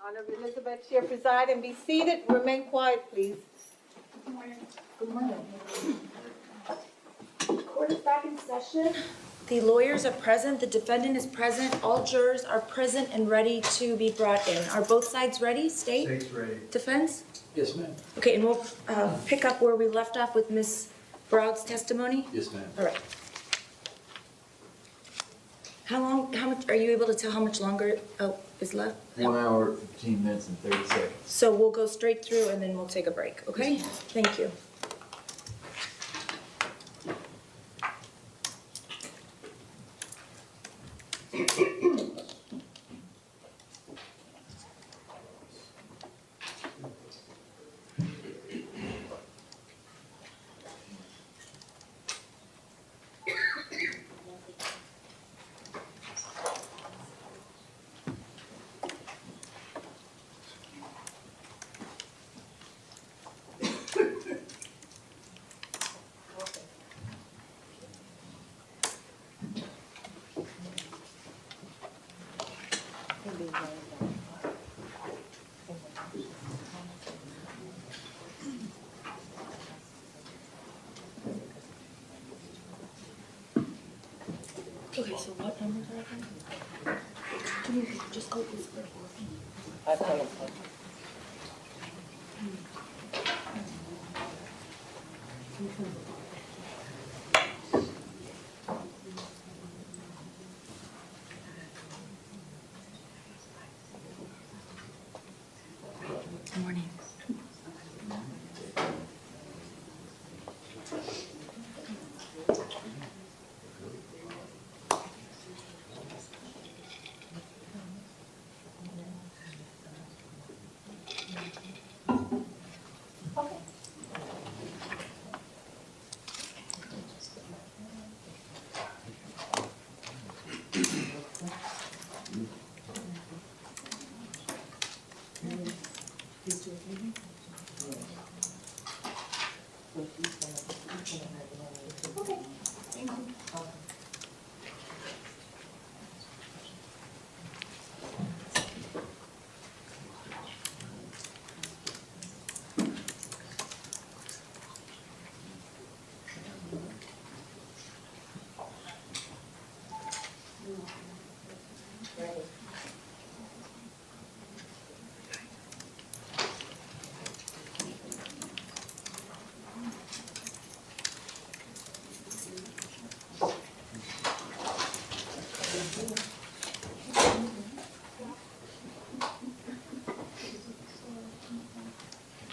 Honorable Elizabeth, Chair, preside and be seated. Remain quiet, please. Good morning. Good morning. Court is back in session. The lawyers are present, the defendant is present, all jurors are present and ready to be brought in. Are both sides ready? State? State's ready. Defense? Yes, ma'am. Okay, and we'll pick up where we left off with Ms. Browd's testimony? Yes, ma'am. All right. How much, are you able to tell how much longer is left? 1 hour, 15 minutes, and 30 seconds. So we'll go straight through and then we'll take a break, okay? Thank you. Okay, so what numbers are they? Can you just go this way? Good morning.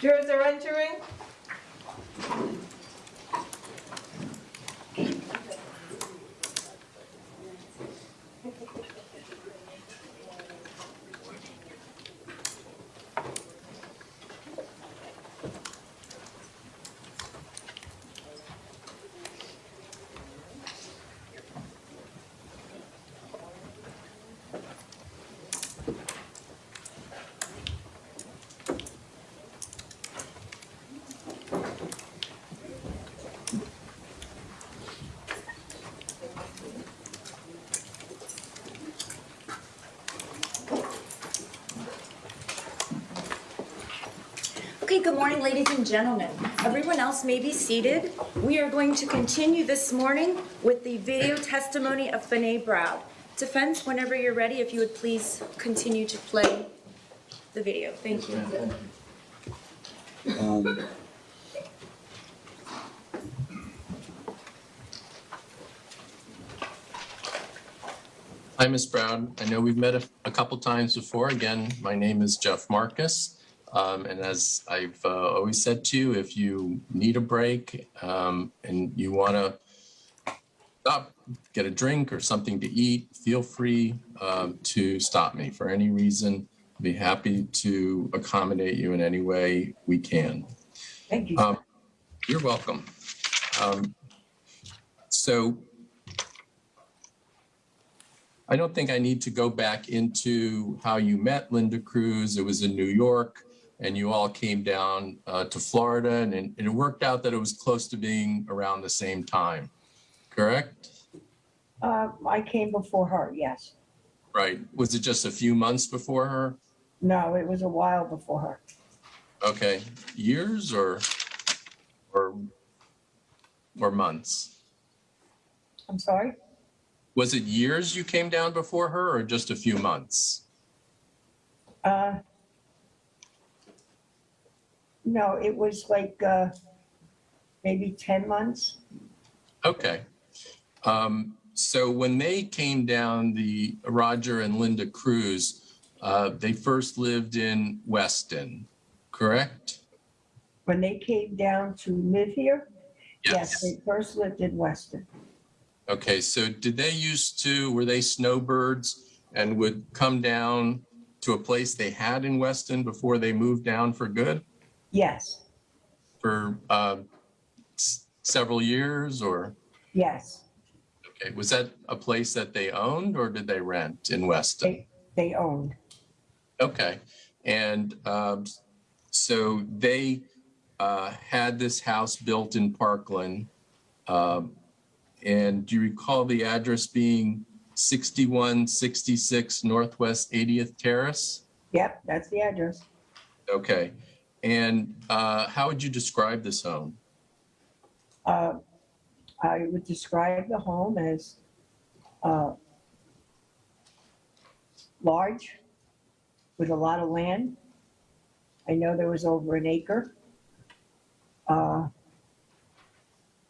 Jurors are entering. Okay, good morning, ladies and gentlemen. Everyone else may be seated. We are going to continue this morning with the video testimony of Fanae Browd. Defense, whenever you're ready, if you would please continue to play the video. Thank you. Hi, Ms. Brown. I know we've met a couple times before. Again, my name is Jeff Marcus. And as I've always said to you, if you need a break and you want to stop, get a drink or something to eat, feel free to stop me for any reason. I'll be happy to accommodate you in any way we can. Thank you. You're welcome. So I don't think I need to go back into how you met Linda Cruz. It was in New York, and you all came down to Florida, and it worked out that it was close to being around the same time, correct? I came before her, yes. Right. Was it just a few months before her? No, it was a while before her. Okay, years or months? I'm sorry? Was it years you came down before her or just a few months? No, it was like, maybe 10 months. Okay. So when they came down, the Roger and Linda Cruz, they first lived in Weston, correct? When they came down to live here, yes, they first lived in Weston. Okay, so were they snowbirds and would come down to a place they had in Weston before they moved down for good Yes, for several years or? yes, Okay, was that a place that they owned or did they rent in Weston? they owned. Okay, and so they had this house built in Parkland. And do you recall the address being 6166 Northwest 80th Terrace? Yep, that's the address. Okay, and how would you describe this home? I would describe the home as large with a lot of land. I know there was over an acre.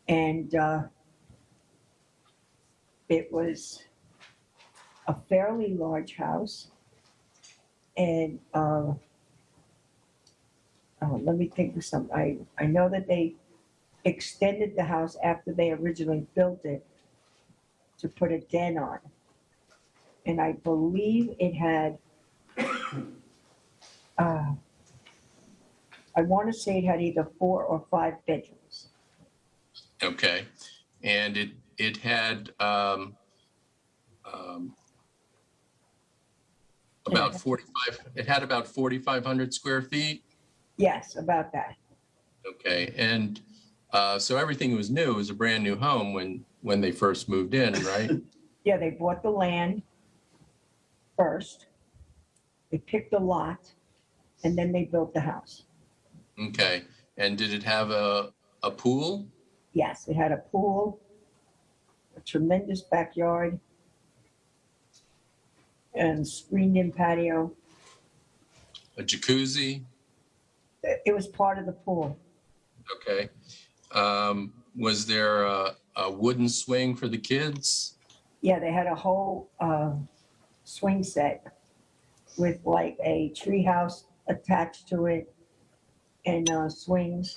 And it was a fairly large house. And let me think of something. I know that they extended the house after they originally built it to put a den on. And I believe it had, I want to say it had either 4 or 5 bedrooms. Okay, and it had about 4,500 square feet. Yes, about that. Okay, and so everything was new. It was a brand new home when they first moved in, right? Yeah, they bought the land first. They picked a lot, and then they built the house. Okay, and did it have a pool? Yes, it had a pool, a tremendous backyard, and screened-in patio. A jacuzzi? It was part of the pool. Okay. Was there a wooden swing for the kids? Yeah, they had a whole swing set with like a tree house attached to it and swings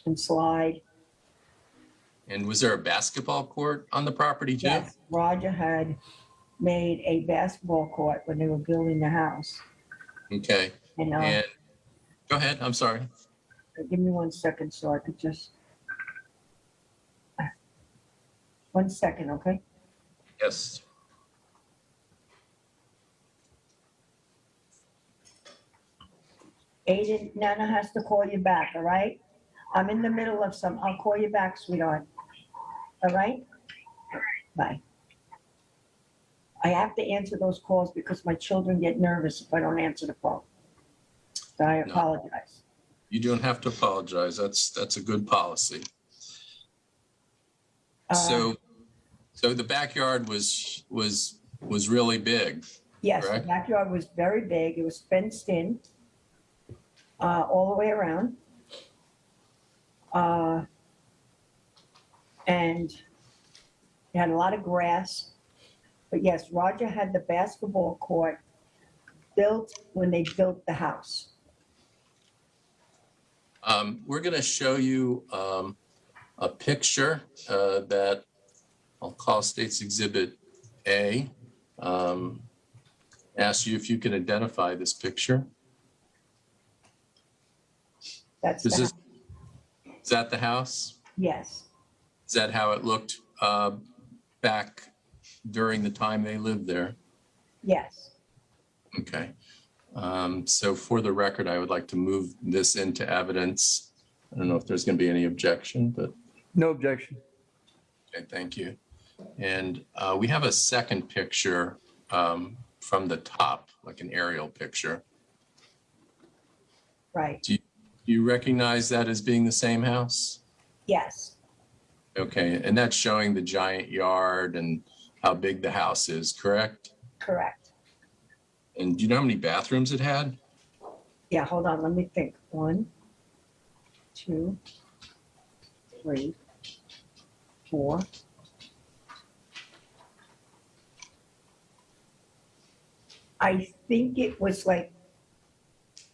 and slide. And was there a basketball court on the property too? Yes, Roger had made a basketball court when they were building the house. Okay. And And go ahead, I'm sorry. give me 1 second so I could just. 1 second, okay? Yes. Aiden, Nana has to call you back, all right? I'm in the middle of I'll call you back, sweetheart. All right? Bye. I have to answer those calls because my children get nervous if I don't answer the phone. So I No. apologize. You don't have to apologize. That's a good policy. So the backyard was really big. Yes, the correct? backyard was very big. It was fenced in all the way around. And it had a lot of grass. But yes, Roger had the basketball court built when they built the house. We're going to show you a picture that I'll call State's Exhibit A. Ask you if you can identify this picture. That's Is the house. that the house? Yes, Is that how it looked back during the time they lived there? yes. Okay. So for the record, I would like to move this into evidence. I don't know if there's going to be any objection, but No objection. okay, thank you. And we have a second picture from the top, like an aerial picture. Right, Do you recognize that as being the same house? yes, Okay, and that's showing the giant yard and how big the house is, correct? correct. And do you know how many bathrooms it had? Yeah, hold on, let me think. 1, 2, 3, 4. I think it was like,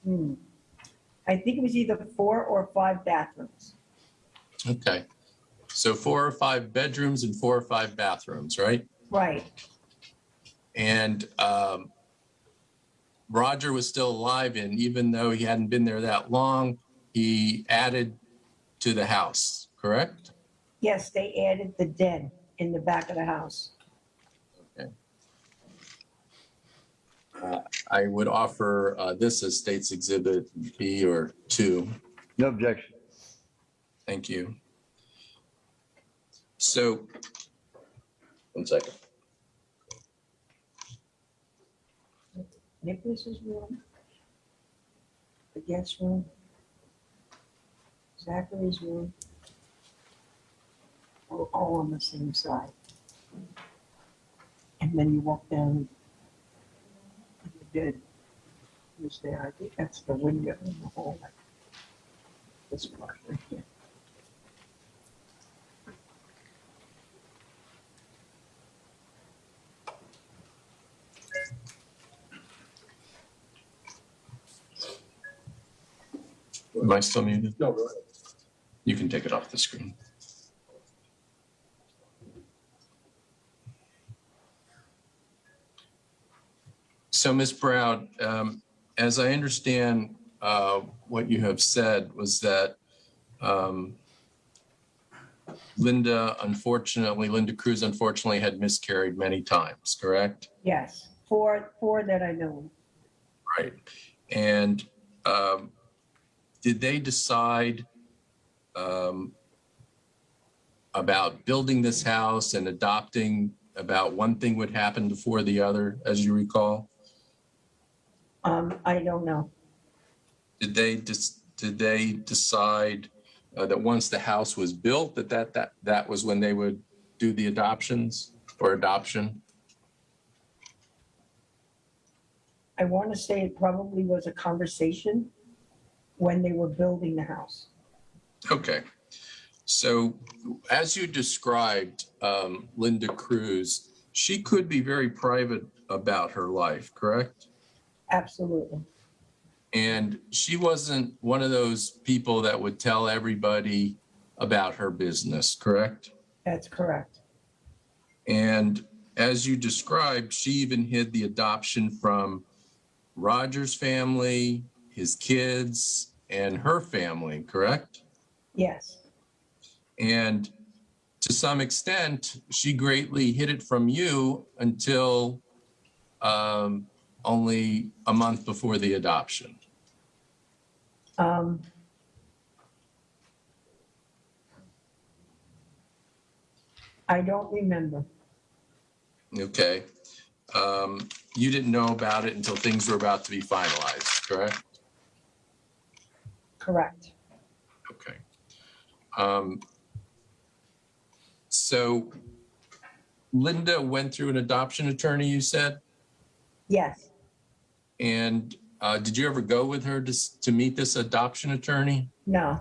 I think it was either 4 or 5 bathrooms. Okay, so 4 or 5 bedrooms and 4 or 5 bathrooms, right? Right, And Roger was still alive, and even though he hadn't been there that long, he added to the house, correct? yes, they added the den in the back of the house. Okay. I would offer this as State's Exhibit B or 2. No objection. Thank you. So, one second. Nicholas's room, the guest room, Zachary's room, all on the same side. And then you walk down and the bed was there. I think that's the window in the hallway. This part right here. Am I still muted? No, go ahead. You can take it off the screen. So, Ms. Brown, as I understand what you have said was that Linda Cruz unfortunately had miscarried many times, correct? Yes, four that I know. Right. And did they decide about building this house and adopting, about one thing would happen before the other, as you recall? I don't know. Did they decide that once the house was built, that was when they would do the adoptions or adoption? I want to say it probably was a conversation when they were building the house. Okay. So as you described Linda Cruz, she could be very private about her life, correct? Absolutely. And she wasn't one of those people that would tell everybody about her business, correct? That's correct. And as you described, she even hid the adoption from Roger's family, his kids, and her family, correct? Yes, And to some extent, she greatly hid it from you until only a month before the adoption. I don't remember. Okay. You didn't know about it until things were about to be finalized, correct? Correct. Okay. So Linda went through an adoption attorney, you said? Yes, And did you ever go with her to meet this adoption attorney? no,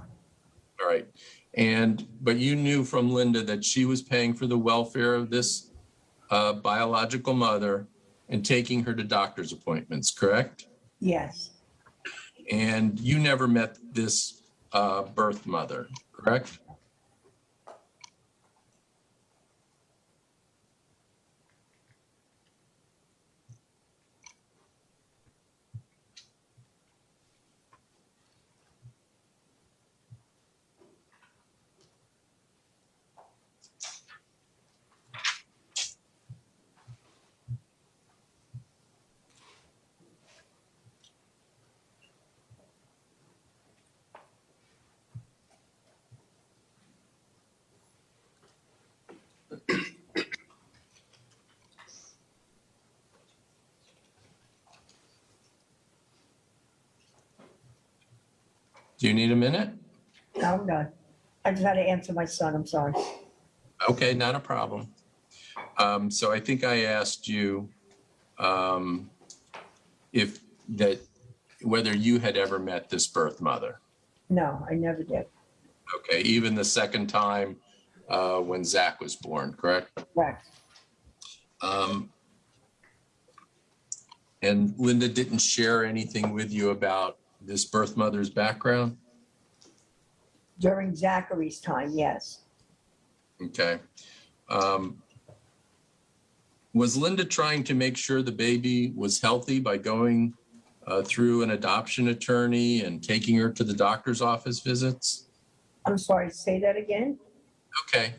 All right. But you knew from Linda that she was paying for the welfare of this biological mother and taking her to doctor's appointments, correct? yes, And you never met this birth mother, correct? Do you need a minute? No, I'm done. I just had to answer my son, I'm sorry. Okay, not a problem. So I think I asked you if that, whether you had ever met this birth mother. No, I never did. Okay, even the second time when Zach was born, correct? Correct. And Linda didn't share anything with you about this birth mother's background? During Zachary's time, yes. Okay. Was Linda trying to make sure the baby was healthy by going through an adoption attorney and taking her to the doctor's office visits? I'm sorry, say that again? Okay.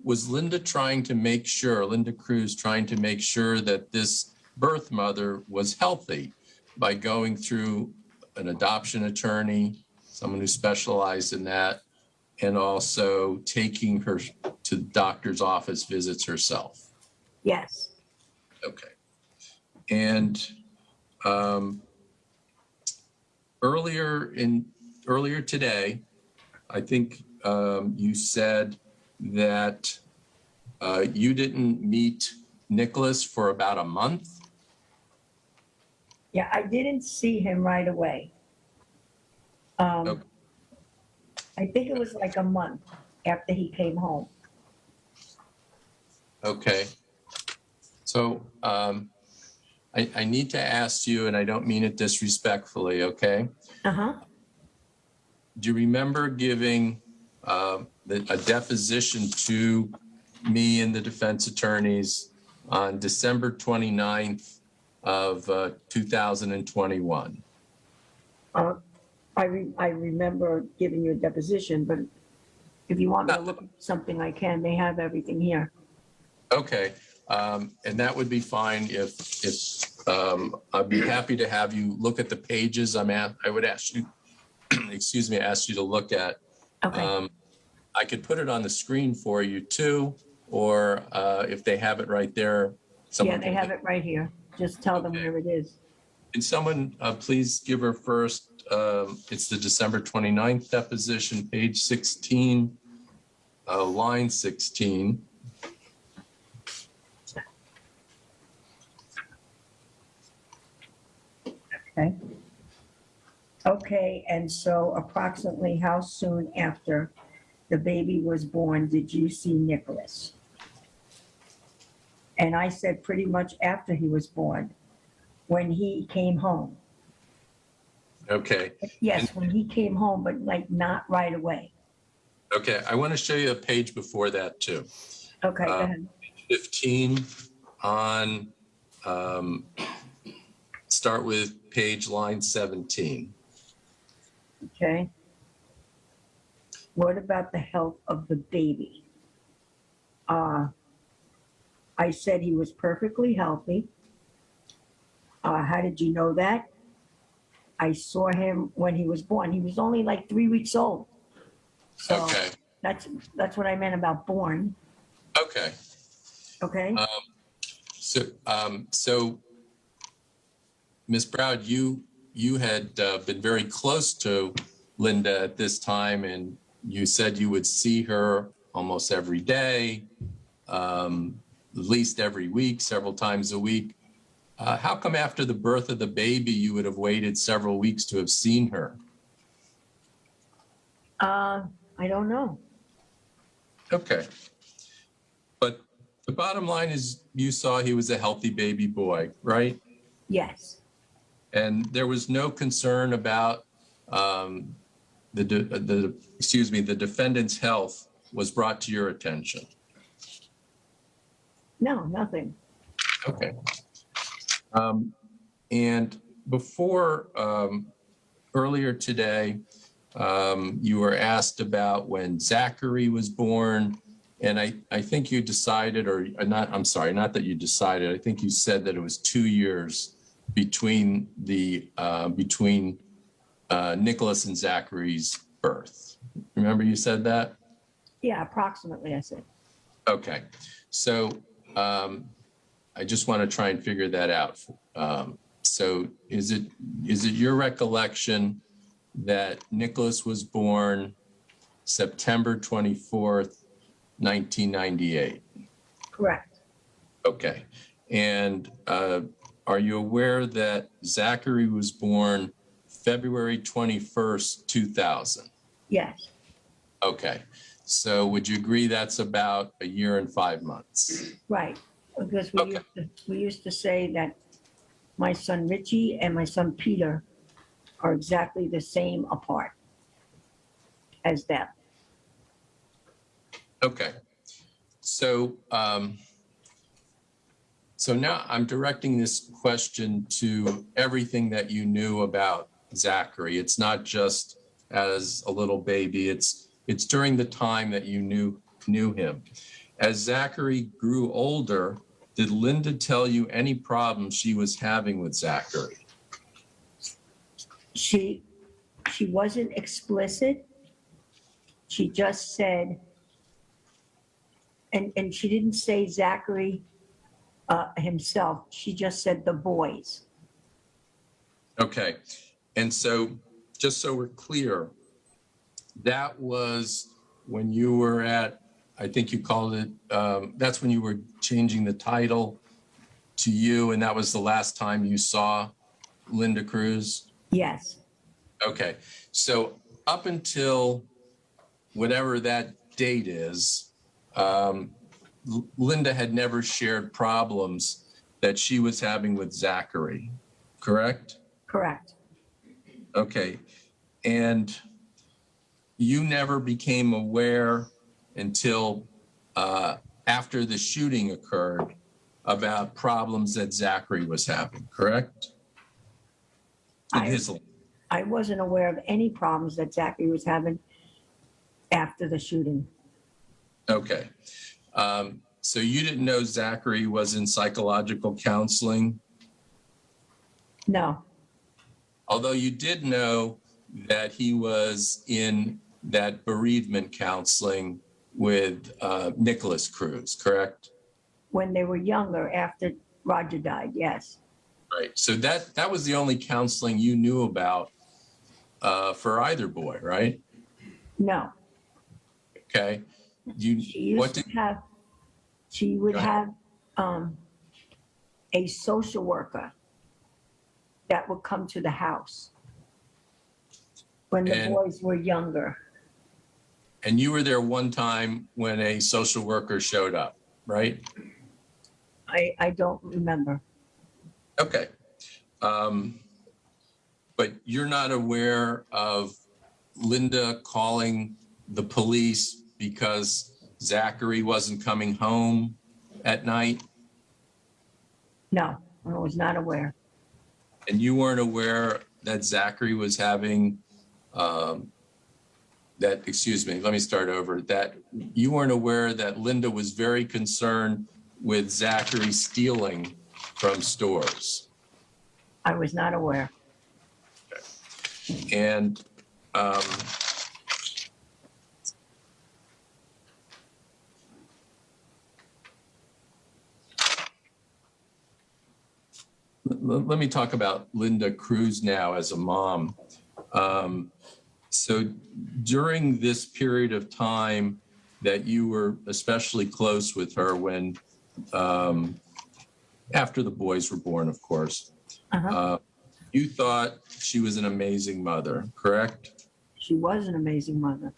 Was Linda trying to make sure, Linda Cruz trying to make sure that this birth mother was healthy by going through an adoption attorney, someone who specialized in that, and also taking her to the doctor's office visits herself? Yes. Okay. And earlier today, I think you said that you didn't meet Nikolas for about a month. Yeah, I didn't see him right away. Okay. I think it was like a month after he came home. Okay. So I need to ask you, and I don't mean it disrespectfully, okay? Uh-huh. Do you remember giving a deposition to me and the defense attorneys on December 29th of 2021? I remember giving you a deposition, but if you want me to look at something, I can. They have everything here. Okay, and that would be fine if I'd be happy to have you look at the pages I would ask you, excuse me, ask you to look at. Okay. I could put it on the screen for you too, or if they have it right there. Yeah, they have it right here. Just tell them Okay. where it is. Can someone please give her first, it's the December 29th deposition, page 16, line 16. Okay. Okay, and so approximately how soon after the baby was born did you see Nikolas? And I said pretty much after he was born, when he came home. Okay, Yes, when he came home, but like not right away. okay. I want to show you a page before that too. Okay, go ahead. 15 on, start with page line 17. Okay. What about the health of the baby? I said he was perfectly healthy. How did you know that? I saw him when he was born. He was only like 3 weeks old. So Okay, that's what I meant about born. okay. Okay. So, Ms. Browd, you had been very close to Linda at this time, and you said you would see her almost every day, at least every week, several times a week. How come after the birth of the baby, you would have waited several weeks to have seen her? I don't know. Okay. But the bottom line is you saw he was a healthy baby boy, right? Yes. And there was no concern about the defendant's health was brought to your attention. No, nothing. Okay. And before, earlier today, you were asked about when Zachary was born. And I think you decided, or not, I'm sorry, not that you decided, I think you said that it was 2 years between Nikolas and Zachary's birth. Remember you said that? Yeah, approximately, I said. Okay. So I just want to try and figure that out. So is it your recollection that Nikolas was born September 24th, 1998. Correct. Okay. And are you aware that Zachary was born February 21st, 2000? Yes. Okay. So would you agree that's about a year and 5 months? Right. Because Okay. we used to say that my son Richie and my son Peter are exactly the same apart as them. Okay. So, so now I'm directing this question to everything that you knew about Zachary. It's not just as a little baby. It's during the time that you knew him. As Zachary grew older, did Linda tell you any problems she was having with Zachary? She wasn't explicit. She just said, and she didn't say Zachary himself. She just said the boys. Okay. And so, just so we're clear, that was when you were at, I think you called it, that's when you were changing the title to you, and that was the last time you saw Linda Cruz? Yes. Okay. So up until whatever that date is, Linda had never shared problems that she was having with Zachary, correct? Correct. Okay. And you never became aware until after the shooting occurred about problems that Zachary was having, correct? In his life. I wasn't aware of any problems that Zachary was having after the shooting. Okay. So you didn't know Zachary was in psychological counseling, No. although you did know that he was in that bereavement counseling with Nikolas Cruz, correct? When they were younger, after Roger died, yes. Right. So that was the only counseling you knew about for either boy, right? No. Okay. She would Go ahead. have a social worker that would come to the house when the And- boys were younger. And you were there one time when a social worker showed up, right? I don't remember. Okay. But you're not aware of Linda calling the police because Zachary wasn't coming home at night? No, I was not aware. And you weren't aware that Zachary was having, excuse me, let me start over, that you weren't aware that Linda was very concerned with Zachary stealing from stores? I was not aware. And let me talk about Linda Cruz now as a mom. So during this period of time that you were especially close with her when, after the boys were born, of course, you thought she was an amazing mother, correct? She was an amazing mother.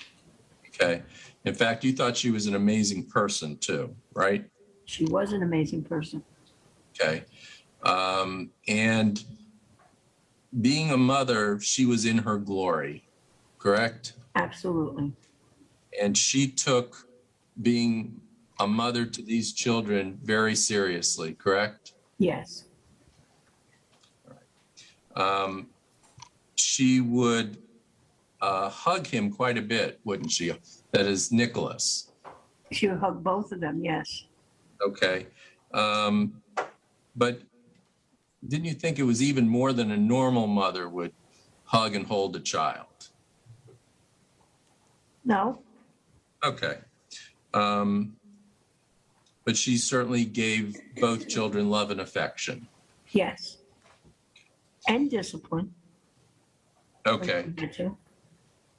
Okay. In fact, you thought she was an amazing person too, right? She was an amazing person. Okay. And being a mother, she was in her glory, correct? Absolutely. And she took being a mother to these children very seriously, correct? Yes. She would hug him quite a bit, wouldn't she? That is Nikolas. She would hug both of them, yes. Okay. But didn't you think it was even more than a normal mother would hug and hold a child? No, Okay. But she certainly gave both children love and affection. yes. And discipline. Okay, Gotcha.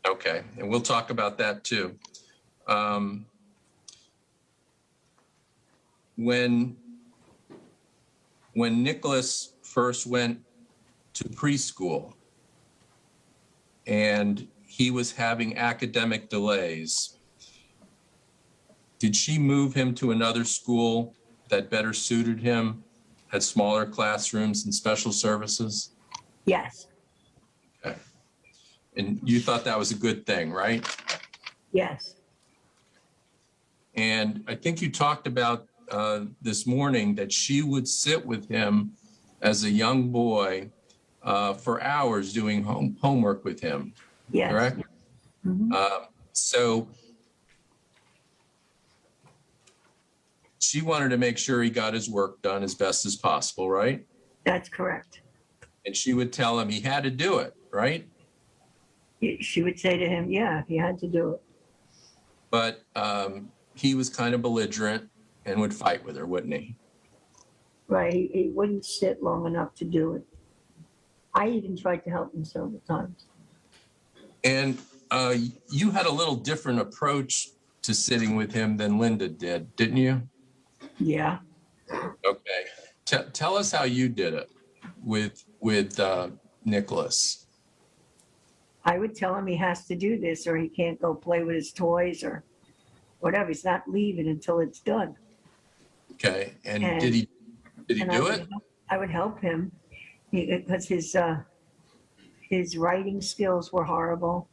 okay, and we'll talk about that too. When Nicholas first went to preschool and he was having academic delays, did she move him to another school that better suited him, had smaller classrooms and special services? Yes, Okay. And you thought that was a good thing, right? yes, And I think you talked about this morning that she would sit with him as a young boy for hours doing homework with him, yes. correct? Mhm. So she wanted to make sure he got his work done as best as possible, right? That's correct. And she would tell him he had to do it, right? She would say to him, yeah, he had to do it. But he was kind of belligerent and would fight with her, wouldn't he? Right, he wouldn't sit long enough to do it. I even tried to help him several times. And you had a little different approach to sitting with him than Linda did, didn't you? Yeah, Okay. Tell us how you did it with Nicholas. I would tell him he has to do this or he can't go play with his toys or whatever. He's not leaving until it's done. Okay. And And- did he And do it? I would help him because his writing skills were horrible,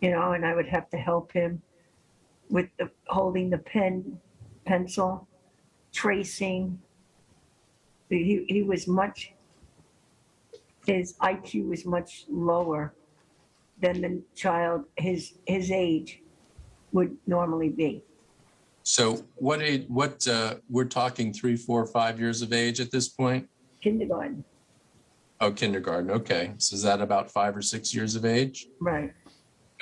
you know, and I would have to help him with holding the pencil, tracing. He was his IQ was much lower than the child his age would normally be. So what age, we're talking 3, 4, 5 years of age at this point? Kindergarten, Oh, kindergarten. Okay. So is that about 5 or 6 years of age? right?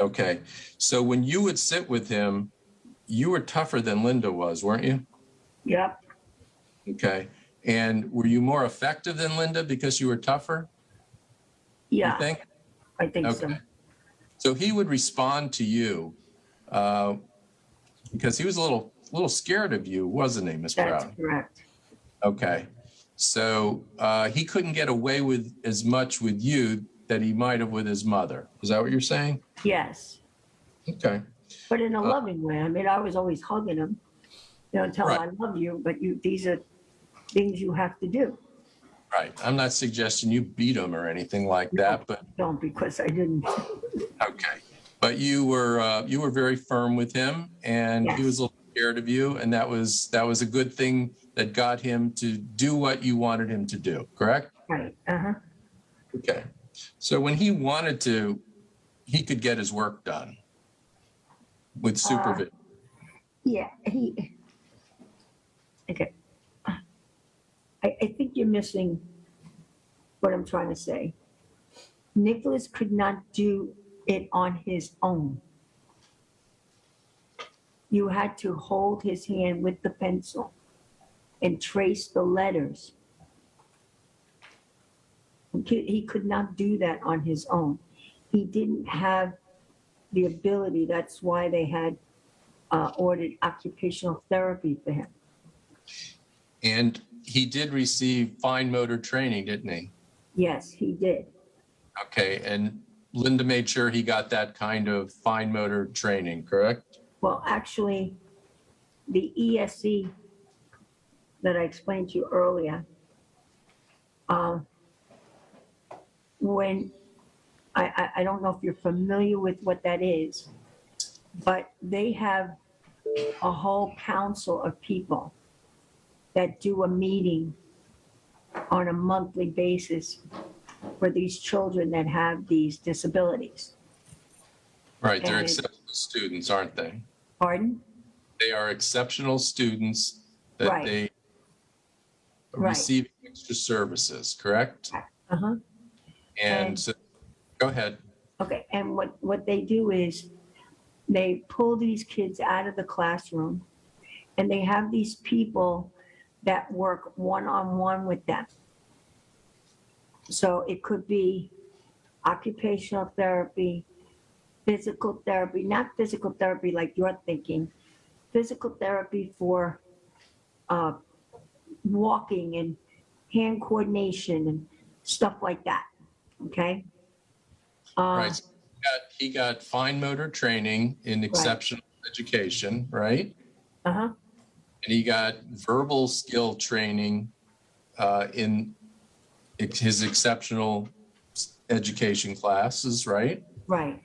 Okay. So when you would sit with him, you were tougher than Linda was, weren't you? Yep. Okay. And were you more effective than Linda because you were tougher? You Yeah, think? I think so. Okay. So he would respond to you because he was a little scared of you, wasn't he, Miss That's Brown? correct. Okay. So he couldn't get away with as much with you that he might have with his mother. Is that what you're saying? Yes. Okay. But in a loving way. I mean, I was always hugging him, you know, tell him Right. I love you, but these are things you have to do. Right. I'm not suggesting you beat him or anything like that, but Don't, because I didn't. okay. But you were very firm with him, and he Yes. was a little scared of you, and that was a good thing that got him to do what you wanted him to do. Correct? Right. Uh-huh. Okay. So when he wanted to, he could get his work done with supervision. Yeah, okay. I think you're missing what I'm trying to say. Nicholas could not do it on his own. You had to hold his hand with the pencil and trace the letters. He could not do that on his own. He didn't have the ability. That's why they had ordered occupational therapy for him. And he did receive fine motor training, didn't he? Yes, he did. Okay. And Linda made sure he got that kind of fine motor training, correct? Well, actually, the ESC that I explained to you earlier, when I don't know if you're familiar with what that is, but they have a whole council of people that do a meeting on a monthly basis for these children that have these disabilities. Right. They're And- exceptional students, aren't they? Pardon? They are exceptional students that Right. they Right. receive extra services, correct? Uh-huh. And And- so, go ahead. Okay, and what they do is they pull these kids out of the classroom and they have these people that work one-on-one with them. So it could be occupational therapy, physical therapy, not physical therapy like you're thinking, physical therapy for walking and hand coordination and stuff like that. Okay? Right. So he got fine motor training in exceptional education, right? Uh-huh. And he got verbal skill training in his exceptional education classes, right? Right.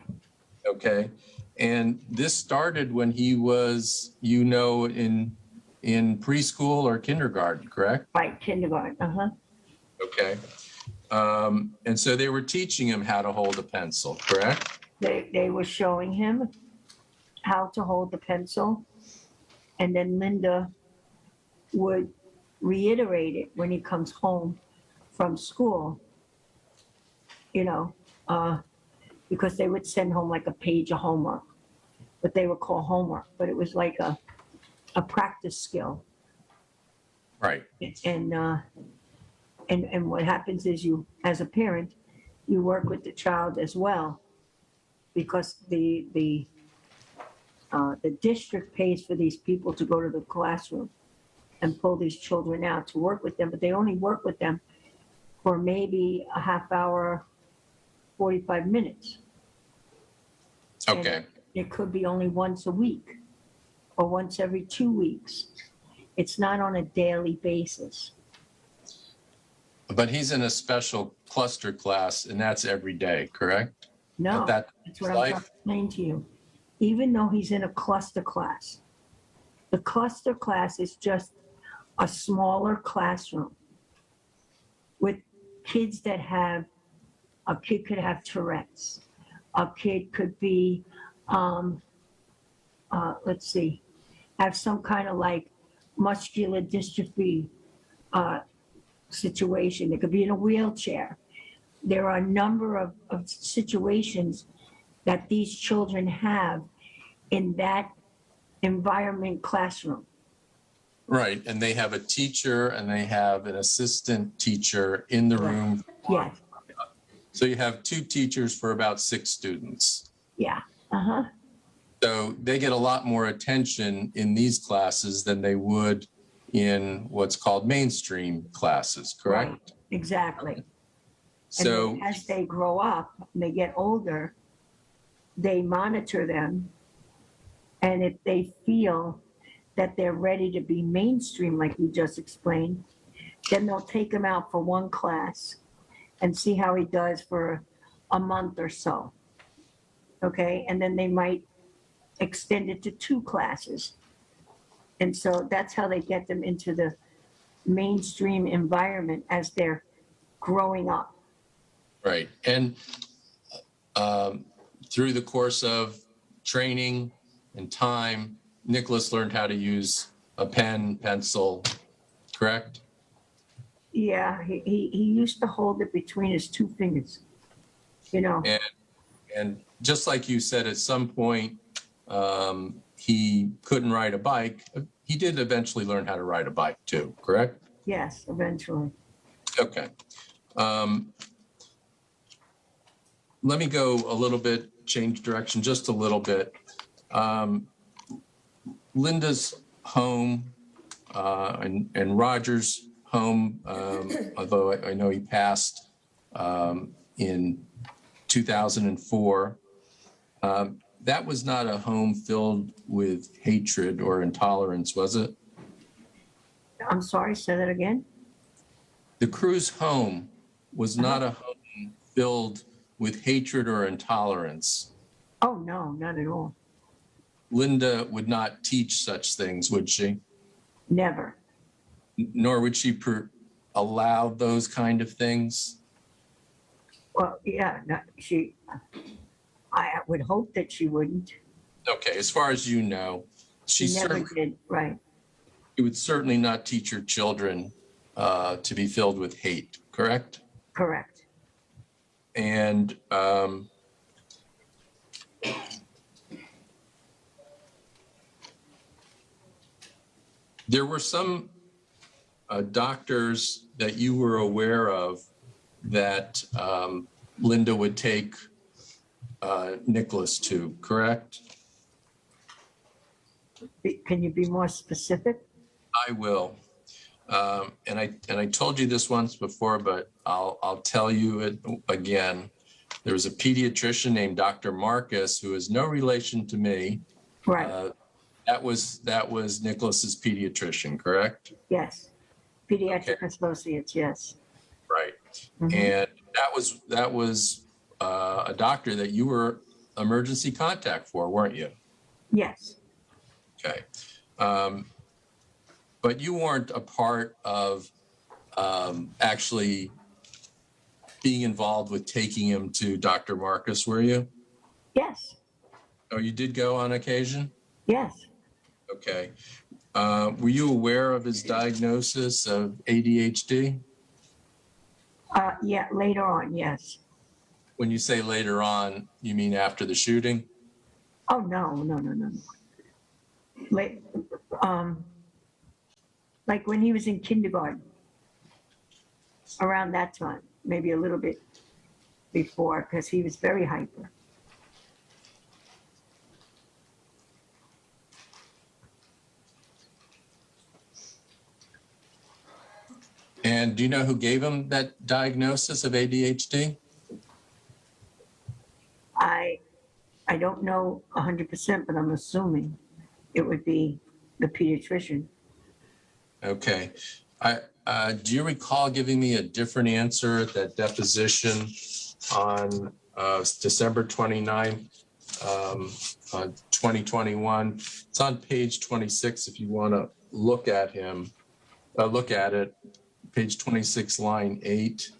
Okay. And this started when he was, in preschool or kindergarten, correct? Right. Kindergarten. Uh-huh. Okay. And so they were teaching him how to hold a pencil, correct? They were showing him how to hold the pencil, and then Linda would reiterate it when he comes home from school, because they would send home like a page of homework, what they would call homework, but it was like a practice skill. Right. And what happens is you, as a parent, you work with the child as well, because the district pays for these people to go to the classroom and pull these children out to work with them, but they only work with them for maybe a half hour, 45 minutes. Okay. And it could be only once a week or once every 2 weeks. It's not on a daily basis. But he's in a special cluster class, and that's every day, correct? No, That's that's what I'm trying to explain to you. Even though he's in a cluster class, the cluster class is just a smaller classroom with kids that have, a kid could have Tourette's, a kid could be, have some kind of like muscular dystrophy situation. It could be in a wheelchair. There are a number of situations that these children have in that environment classroom. Right. And they have a teacher and they have an assistant teacher in the room. Yes, So you have 2 teachers for about 6 students. yeah, uh-huh, So they get a lot more attention in these classes than they would in what's called mainstream classes, correct? right, exactly. And So, then as they grow up and they get older, they monitor them. And if they feel that they're ready to be mainstream, like you just explained, then they'll take him out for one class and see how he does for a month or so. Okay, and then they might extend it to 2 classes. And so that's how they get them into the mainstream environment as they're growing up. right. And through the course of training and time, Nicholas learned how to use a pen, pencil, correct? Yeah, he used to hold it between his 2 fingers, And just like you said, at some point, he couldn't ride a bike. He did eventually learn how to ride a bike too, correct? Yes, eventually. Okay. Let me go a little bit, change direction just a little bit. Linda's home and Roger's home, although I know he passed in 2004, that was not a home filled with hatred or intolerance, was it? I'm sorry, say that again? The Cruz home was not a home filled with hatred or intolerance. Oh, no, not at all. Linda would not teach such things, would she? Never. Nor would she allow those kind of things? Well, yeah, no, I would hope that she wouldn't. Okay, as far as you know, she Never certainly did, right. would certainly not teach her children to be filled with hate, correct? Correct. And there were some doctors that you were aware of that Linda would take Nikolas to, correct? Can you be more specific? I will. And I told you this once before, but I'll tell you it again. There was a pediatrician named Dr. Marcus who is no relation to me. Right, That was Nikolas's pediatrician, correct? yes. Pediatric Okay. associates, yes. Right. Mhm. And that was a doctor that you were emergency contact for, weren't you? Yes, Okay. But you weren't a part of actually being involved with taking him to Dr. Marcus, were you? yes, Oh, you did go on occasion? yes. Okay. Were you aware of his diagnosis of ADHD? Yeah, later on, yes. When you say later on, you mean after the shooting? Oh, no. Like, like when he was in kindergarten, around that time, maybe a little bit before, because he was very hyper. And do you know who gave him that diagnosis of ADHD? I don't know 100%, but I'm assuming it would be the pediatrician. Okay. Do you recall giving me a different answer at that deposition on December 29th, 2021? It's on page 26 if you want to look at him, look at it, page 26, line 8.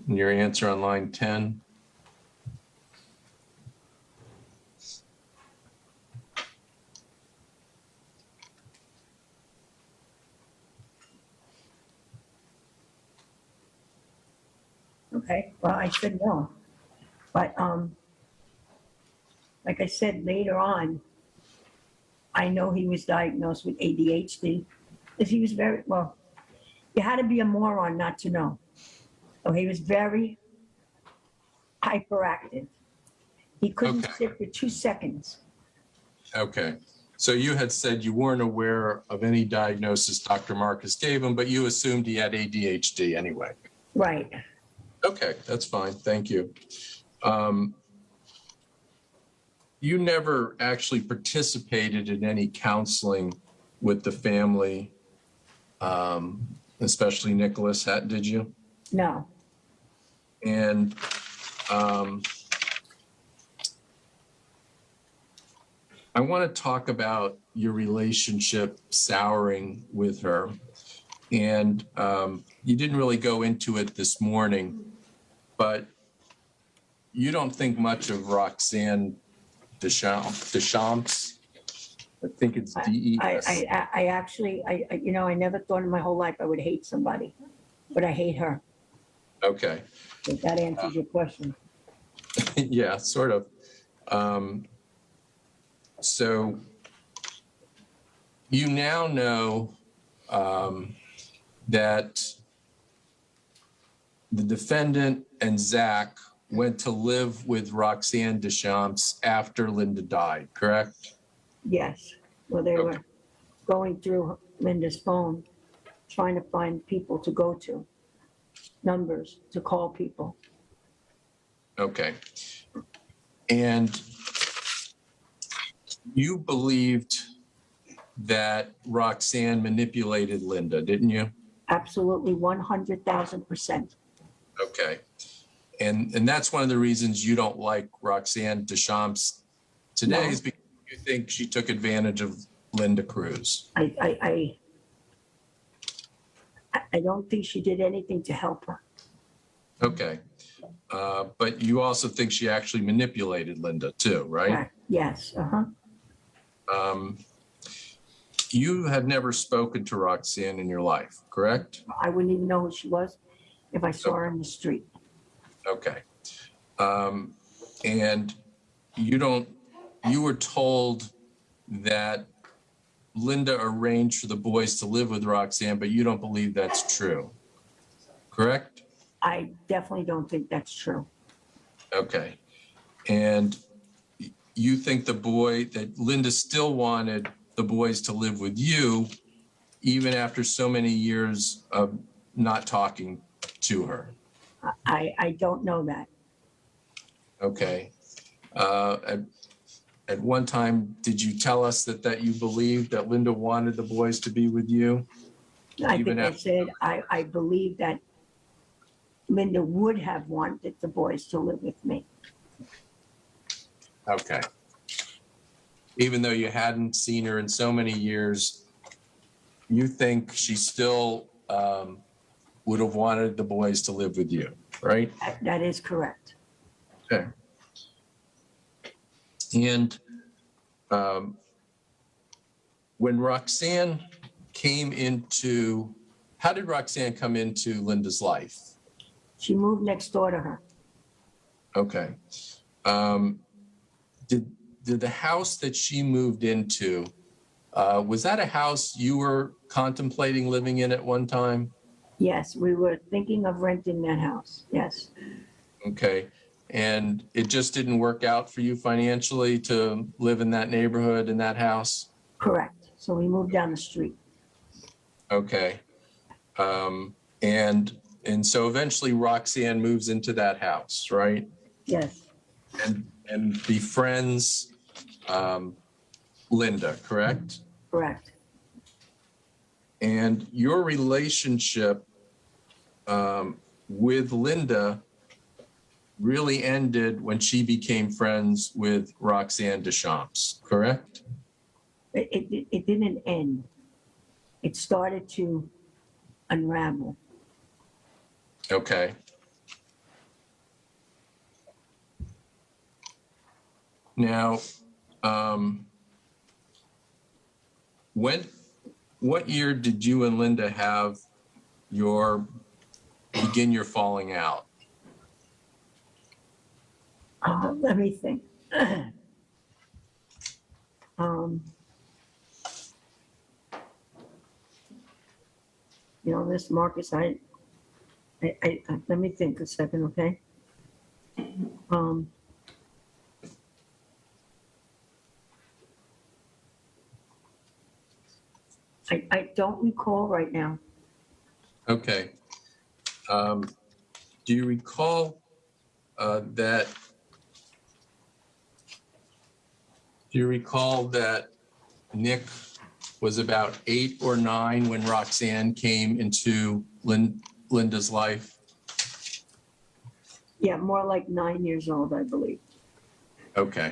And your answer on line 10. Okay, well, I said no. But, like I said, later on, I know he was diagnosed with ADHD, because he was very, well, you had to be a moron not to know. So he was very hyperactive. He couldn't Okay. sit for 2 seconds. Okay. So you had said you weren't aware of any diagnosis Dr. Marcus gave him, but you assumed he had ADHD anyway. Right. Okay, that's fine. Thank you. You never actually participated in any counseling with the family, especially Nikolas, did you? No. And I want to talk about your relationship souring with her. And you didn't really go into it this morning, but you don't think much of Roxanne Deschamps. I think it's D-E-S. I actually, I never thought in my whole life I would hate somebody, but I hate her. Okay. If that answers your question. Yeah, sort of. So you now know that the defendant and Zach went to live with Roxanne Deschamps after Linda died, correct? Yes. Well, they Okay. were going through Linda's phone, trying to find people to go to, numbers to call people. Okay. And you believed that Roxanne manipulated Linda, didn't you? Absolutely 100,000%. Okay. And that's one of the reasons you don't like Roxanne Deschamps today, No. is because you think she took advantage of Linda Cruz. I don't think she did anything to help her. Okay. But you also think she actually manipulated Linda too, right? Yes, uh-huh. You have never spoken to Roxanne in your life, correct? I wouldn't even know who she was if I saw her in the street. Okay. And you were told that Linda arranged for the boys to live with Roxanne, but you don't believe that's true, correct? I definitely don't think that's true. Okay. And you think that Linda still wanted the boys to live with you, even after so many years of not talking to her? I don't know that. Okay. At one time, did you tell us that you believed that Linda wanted the boys to be with you? I Even think I after- said, I believe that Linda would have wanted the boys to live with me. Okay. Even though you hadn't seen her in so many years, you think she still would have wanted the boys to live with you, right? That is correct. Okay. And when Roxanne came into, how did Roxanne come into Linda's life? She moved next door to her. Okay. Did the house that she moved into, was that a house you were contemplating living in at one time? Yes, we were thinking of renting that house. Yes, Okay. And it just didn't work out for you financially to live in that neighborhood, in that house? correct. So we moved down the street. Okay. And so eventually Roxanne moves into that house, right? Yes, And befriends Linda, correct? correct. And your relationship with Linda really ended when she became friends with Roxanne Deschamps, correct? It didn't end. It started to unravel. Okay. Now, what year did you and Linda have begin your falling out? Let me think. Miss Marcus, I let me think a second, okay? I don't recall right now. Okay. Do you recall that? Do you recall that Nick was about 8 or 9 when Roxanne came into Linda's life? Yeah, more like 9 years old, I believe. Okay.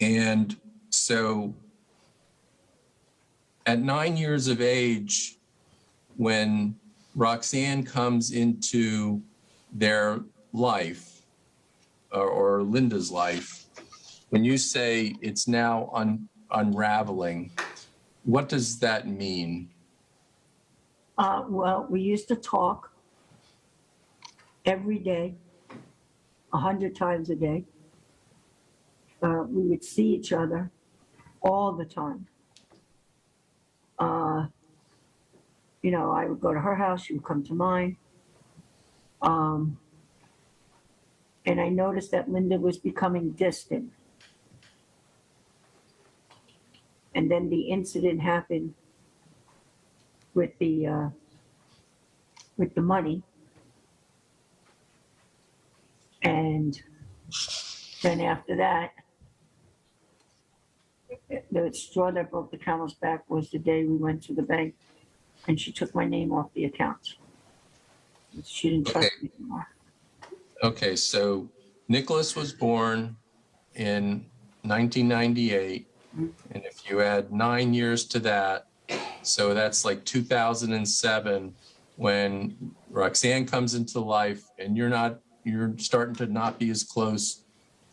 And so at 9 years of age, when Roxanne comes into their life or Linda's life, when you say it's now unraveling, what does that mean? Well, we used to talk every day, 100 times a day. We would see each other all the time. I would go to her house, she would come to mine. And I noticed that Linda was becoming distant. And then the incident happened with the money. And then after that, the straw that broke the camel's back was the day we went to the bank and she took my name off the account. She didn't trust me anymore. Okay, so Nikolas was born in 1998, and if you add 9 years to that, so that's like 2007 when Roxanne comes into life, and you're starting to not be as close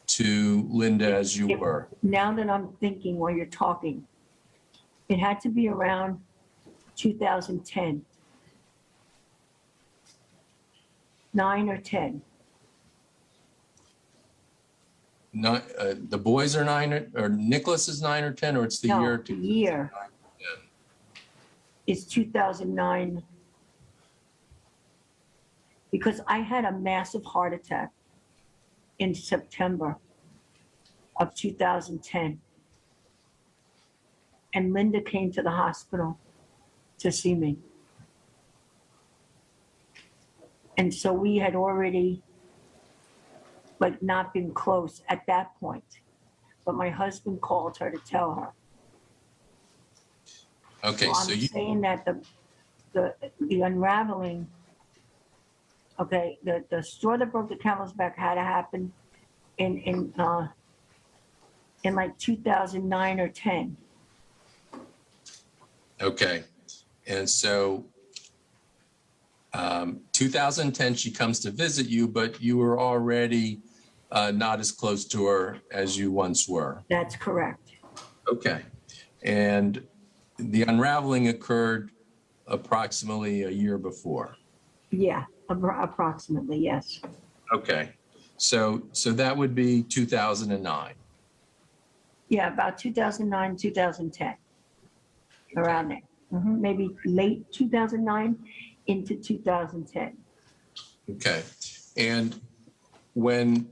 to Linda as you were. Now that I'm thinking while you're talking, it had to be around 2010, 9 or 10. the boys are 9 or Nicholas is 9 or 10, or it's the No, year? the year 2009? is 2009. Because I had a massive heart attack in September of 2010. And Linda came to the hospital to see me. And so we had already like not been close at that point. But my husband called her to tell her. Okay, So so I'm you, saying that the unraveling, okay, the straw that broke the camel's back had to happen in like 2009 or 10. okay. And so 2010, she comes to visit you, but you were already not as close to her as you once were. That's correct. Okay. And the unraveling occurred approximately a year before. Yeah, approximately, yes. Okay. So that would be 2009. Yeah, about 2009, 2010, around there. Maybe late 2009 into 2010. Okay. And when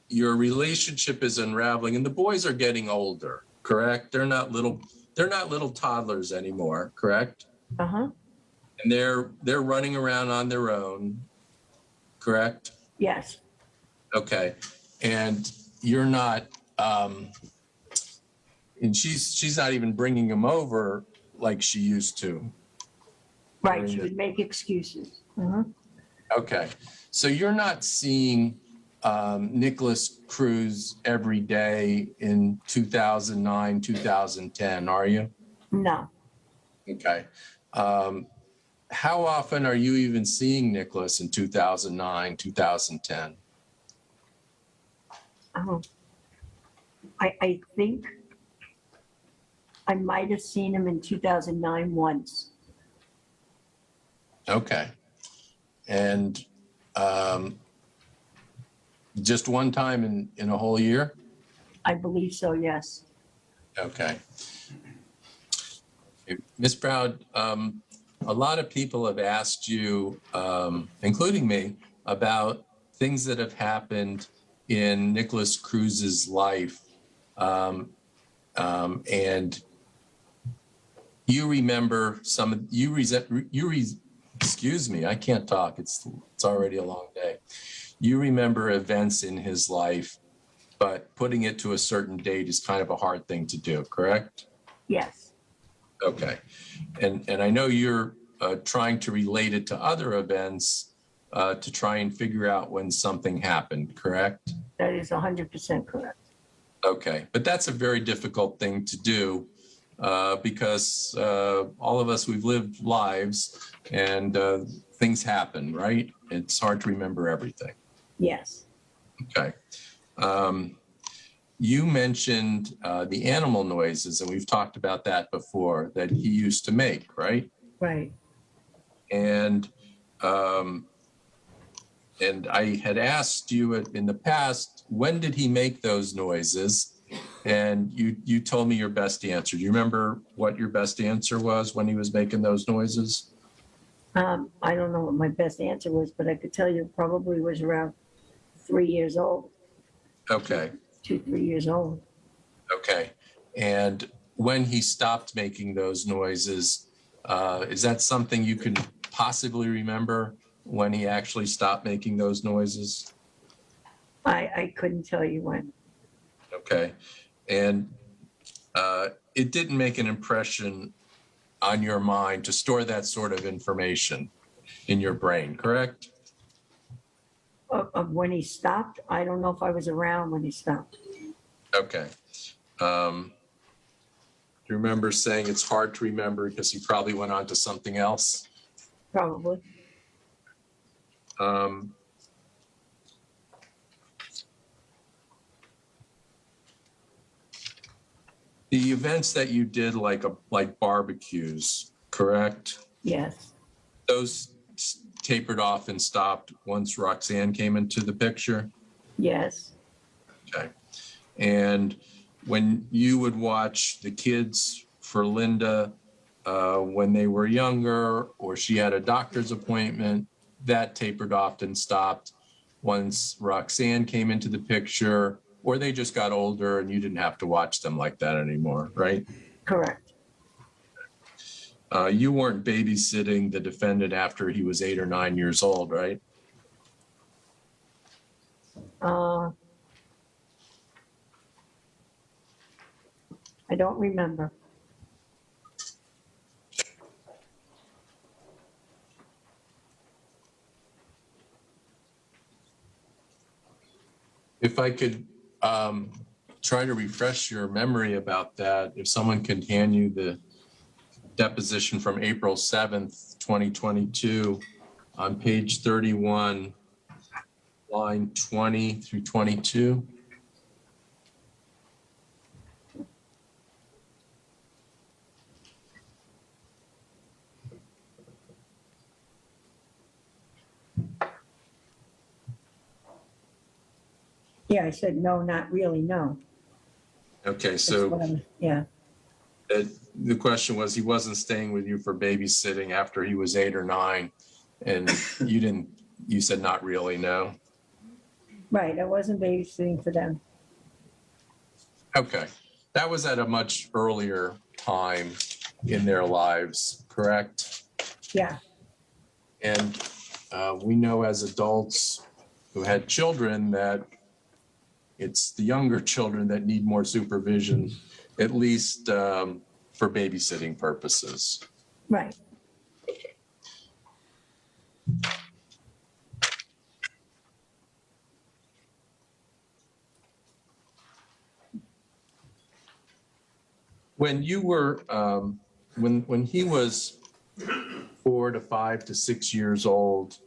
your relationship is unraveling, and the boys are getting older, correct? They're not little toddlers anymore, correct? Uh-huh, And they're running around on their own, correct? yes, Okay. And you're not and she's not even bringing him over like she used to. right, she would make excuses. Okay. So you're not seeing Nikolas Cruz every day in 2009, 2010, are you? No, Okay. How often are you even seeing Nikolas in 2009, 2010? I think I might have seen him in 2009 once. Okay. And just one time in a whole year? I believe so, yes. Okay. Ms. Proud, a lot of people have asked you, including me, about things that have happened in Nikolas Cruz's life. And you remember excuse me, I can't talk. It's already a long day. You remember events in his life, but putting it to a certain date is kind of a hard thing to do, correct? Yes, Okay. And I know you're trying to relate it to other events to try and figure out when something happened, correct? that is 100% correct. Okay. But that's a very difficult thing to do because all of us, we've lived lives and things happen, right? It's hard to remember everything. Yes, Okay. You mentioned the animal noises, and we've talked about that before, that he used to make, right? right. And I had asked you in the past, when did he make those noises? And you told me your best answer. Do you remember what your best answer was when he was making those noises? I don't know what my best answer was, but I could tell you probably was around 3 years old, Okay. 2-3 years old. Okay. And when he stopped making those noises, is that something you can possibly remember when he actually stopped making those noises? I couldn't tell you when. Okay. And it didn't make an impression on your mind to store that sort of information in your brain, correct? Of when he stopped, I don't know if I was around when he stopped. Okay. Do you remember saying it's hard to remember because he probably went on to something else? Probably. The events that you did, like barbecues, correct? Yes, Those tapered off and stopped once Roxanne came into the picture? yes, Okay. And when you would watch the kids for Linda when they were younger, or she had a doctor's appointment, that tapered off and stopped once Roxanne came into the picture, or they just got older and you didn't have to watch them like that anymore, right? Correct. You weren't babysitting the defendant after he was 8 or 9 years old, right? I don't remember. If I could try to refresh your memory about that, if someone can hand you the deposition from April 7th, 2022, on page 31, line 20 through 22. Yeah, I said, no, not really, no. Okay, That's so what yeah, the question was, he wasn't staying with you for babysitting after he was 8 or 9, and you said not really, no? right, I wasn't babysitting for them. Okay, that was at a much earlier time in their lives, correct? Yeah, And we know as adults who had children that it's the younger children that need more supervision, at least for babysitting purposes. right. When you were, when he was 4 to 5 to 6 years old,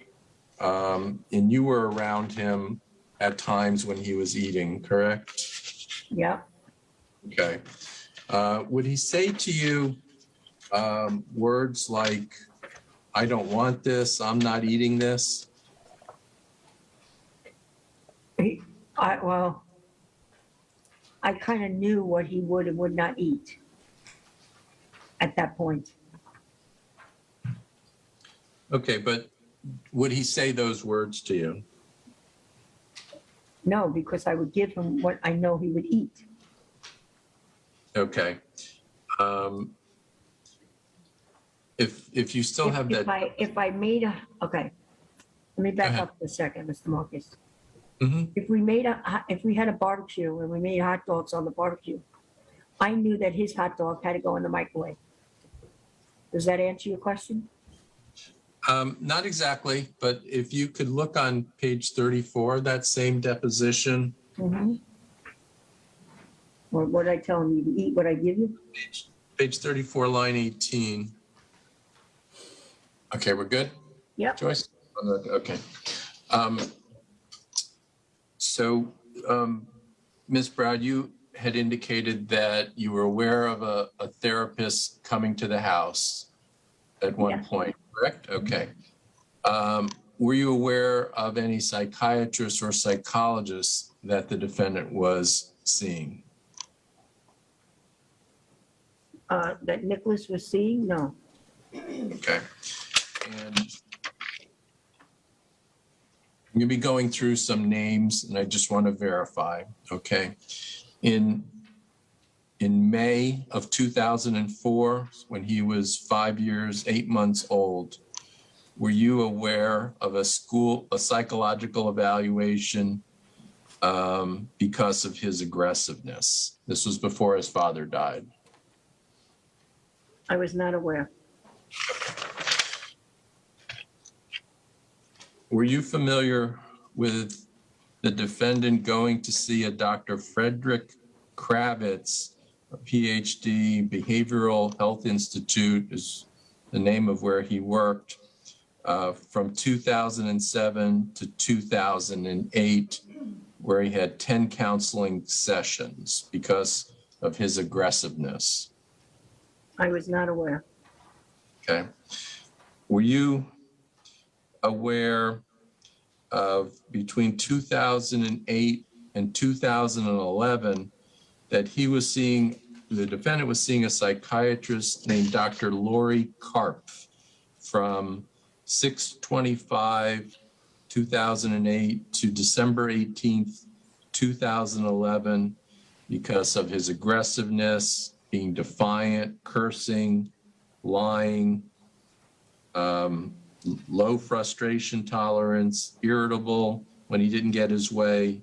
and you were around him at times when he was eating, correct? Yeah, Okay. Would he say to you words like, I don't want this, I'm not eating this? well, I kind of knew what he would and would not eat at that point. Okay, but would he say those words to you? No, because I would give him what I know he would eat. Okay. If you still have that. If I made a, okay, let me back ahead. up for a second, Mr. Marcus. Mhm. If we had a barbecue and we made hot dogs on the barbecue, I knew that his hot dog had to go in the microwave. Does that answer your question? Not exactly, but if you could look on page 34, that same deposition, Mm-hmm. Or what I tell him, you eat what I give you? page 34, line 18. Okay, we're good? Yep. Joyce? Okay. So, Ms. Browd, you had indicated that you were aware of a therapist coming to the house at one Yeah. point, correct? Okay. Were you aware of any psychiatrists or psychologists that the defendant was seeing? That Nicholas was seeing? No. Okay. And I'm going to be going through some names, and I just want to verify, okay? In May of 2004, when he was 5 years, 8 months old, were you aware of a psychological evaluation because of his aggressiveness? This was before his father died. I was not aware. Were you familiar with the defendant going to see a Dr. Frederick Kravitz, a PhD, Behavioral Health Institute is the name of where he worked, from 2007 to 2008, where he had 10 counseling sessions because of his aggressiveness? I was not aware. Okay. Were you aware of between 2008 and 2011 that the defendant was seeing a psychiatrist named Dr. Lori Karpf from 6/25/2008 to December 18th, 2011, because of his aggressiveness, being defiant, cursing, lying, low frustration tolerance, irritable when he didn't get his way,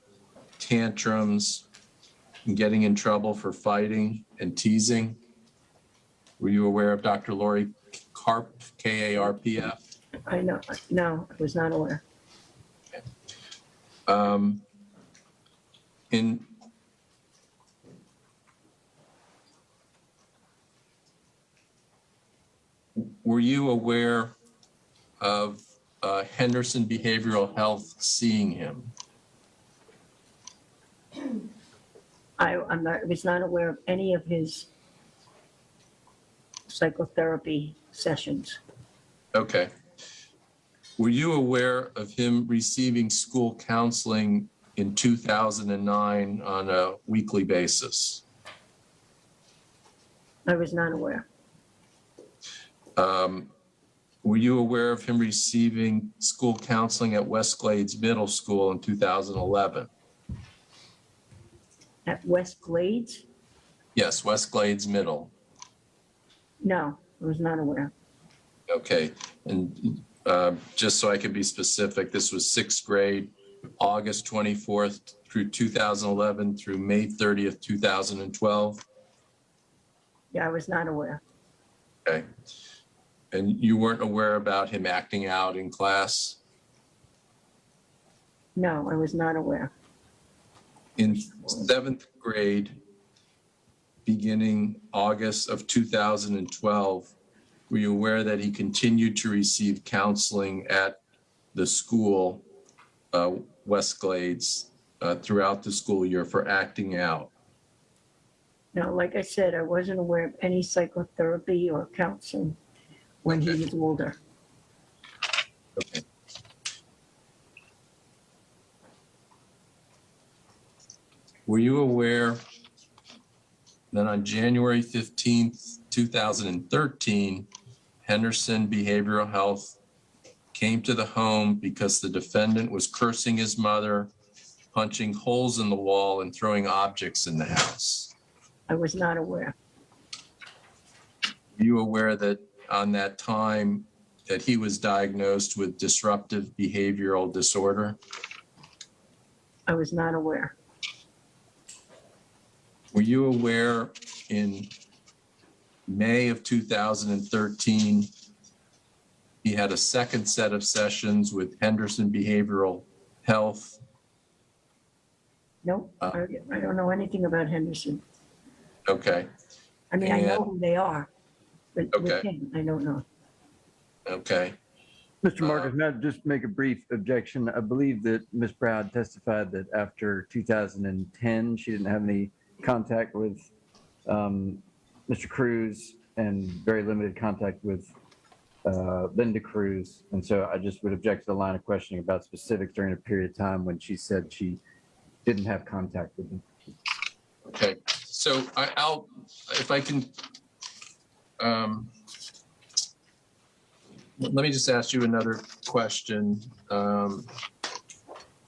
tantrums, and getting in trouble for fighting and teasing. Were you aware of Dr. Lori Karpf, Karpf? I know, no, I was not aware. Were you aware of Henderson Behavioral Health seeing him? I was not aware of any of his psychotherapy sessions. Okay. Were you aware of him receiving school counseling in 2009 on a weekly basis? I was not aware. Were you aware of him receiving school counseling at West Glades Middle School in 2011? At West Glades? Yes, West Glades Middle. No, I was not aware. Okay, and just so I can be specific, this was sixth grade, August 24th through 2011 through May 30th, 2012. Yeah, I was not aware. Okay. And you weren't aware about him acting out in class? No, I was not aware. In seventh grade, beginning August of 2012, were you aware that he continued to receive counseling at the school, West Glades, throughout the school year for acting out? No, like I said, I wasn't aware of any psychotherapy or counseling when he was older. Okay. Were you aware that on January 15th, 2013, Henderson Behavioral Health came to the home because the defendant was cursing his mother, punching holes in the wall, and throwing objects in the house? I was not aware. Were you aware that on that time that he was diagnosed with disruptive behavioral disorder? I was not aware. Were you aware in May of 2013, he had a second set of sessions with Henderson Behavioral Health? Nope, I don't know anything about Henderson. Okay, I mean, I know And- who they are, but with Okay. him, I don't know. okay. Mr. Marcus, may I just make a brief objection? I believe that Ms. Browd testified that after 2010, she didn't have any contact with Mr. Cruz and very limited contact with Linda Cruz. And so I just would object to the line of questioning about specifics during a period of time when she said she didn't have contact with him. Okay, so I'll, if I can, let me just ask you another question.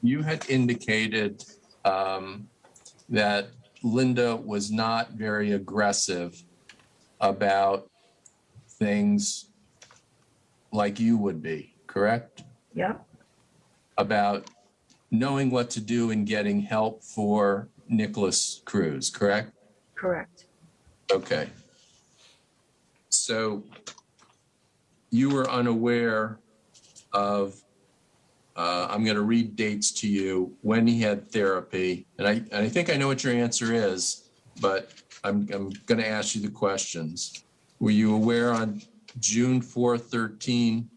You had indicated that Linda was not very aggressive about things like you would be, correct? Yep, About knowing what to do and getting help for Nikolas Cruz, correct? correct. Okay. So you were unaware of, I'm going to read dates to you when he had therapy. And I think I know what your answer is, but I'm going to ask you the questions. Were you aware on June 4th, 13,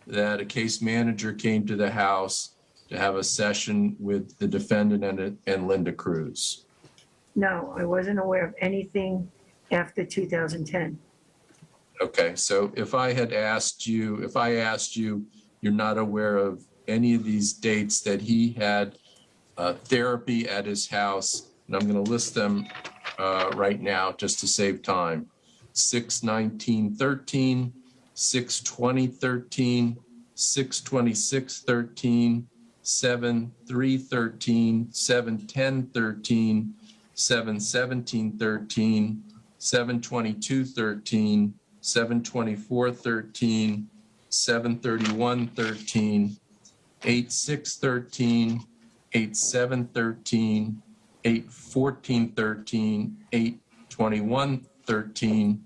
that a case manager came to the house to have a session with the defendant and Linda Cruz? No, I wasn't aware of anything after 2010. Okay, so if I asked you, you're not aware of any of these dates that he had therapy at his house, and I'm going to list them right now just to save time. 6/19/13, 6/20/13, 6/26/13, 7/3/13, 7/10/13, 7/17/13, 7/22/13, 7/24/13, 7/31/13, 8/6/13, 8/7/13, 8/14/13, 8/21/13,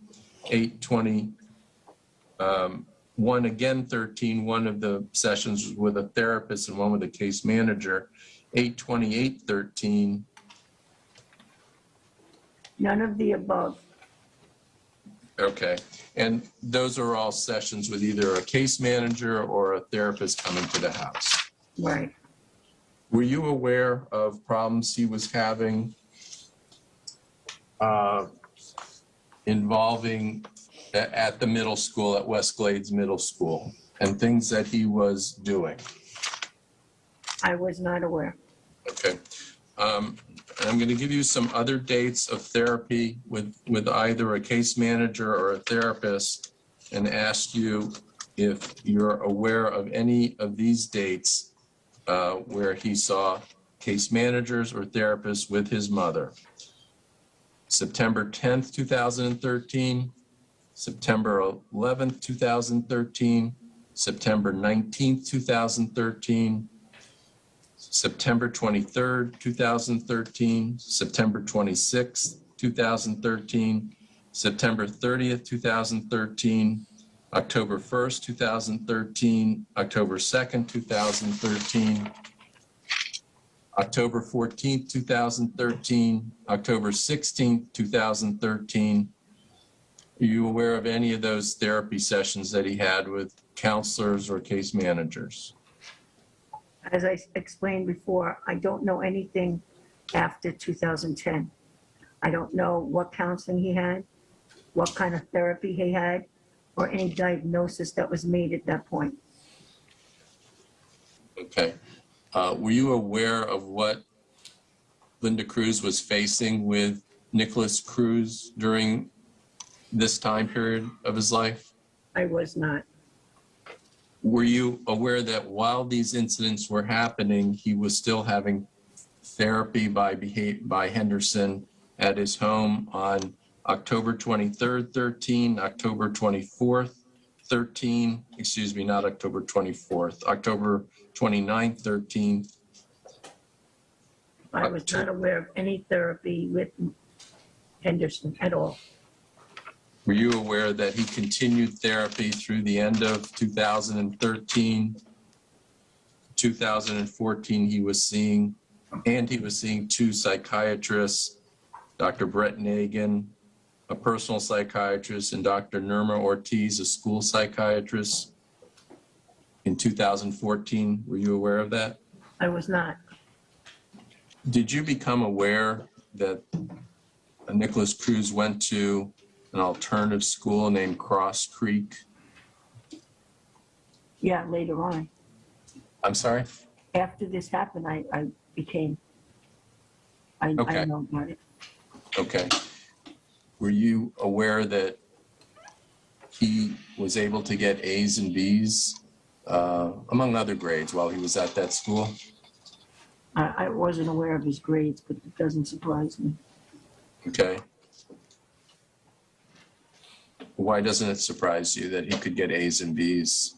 8/21 again 13. One of the sessions was with a therapist and one with a case manager. 8/28/13. None of the above. Okay, and those are all sessions with either a case manager or a therapist coming to the house. Right. Were you aware of problems he was having involving at the middle school, at West Glades Middle School, and things that he was doing? I was not aware. Okay. And I'm going to give you some other dates of therapy with either a case manager or a therapist and ask you if you're aware of any of these dates where he saw case managers or therapists with his mother. September 10th, 2013, September 11th, 2013, September 19th, 2013, September 23rd, 2013, September 26th, 2013, September 30th, 2013, October 1st, 2013, October 2nd, 2013, October 14th, 2013, October 16th, 2013. Are you aware of any of those therapy sessions that he had with counselors or case managers? As I explained before, I don't know anything after 2010. I don't know what counseling he had, what kind of therapy he had, or any diagnosis that was made at that point. Okay. Were you aware of what Linda Cruz was facing with Nikolas Cruz during this time period of his life? I was not. Were you aware that while these incidents were happening, he was still having therapy by Henderson at his home on October 23rd, 13, October 24th, 13, excuse me, not October 24th, October 29th, 13. I was not aware of any therapy with Henderson at all. Were you aware that he continued therapy through the end of 2013? 2014, he was seeing two psychiatrists, Dr. Brett Nagin, a personal psychiatrist, and Dr. Nirma Ortiz, a school psychiatrist. In 2014, were you aware of that? I was not. Did you become aware that Nikolas Cruz went to an alternative school named Cross Creek? Yeah, later on. I'm sorry? After this happened, I Okay. know about it. Okay. Were you aware that he was able to get A's and B's, among other grades, while he was at that school? I wasn't aware of his grades, but it doesn't surprise me. Okay. Why doesn't it surprise you that he could get A's and B's?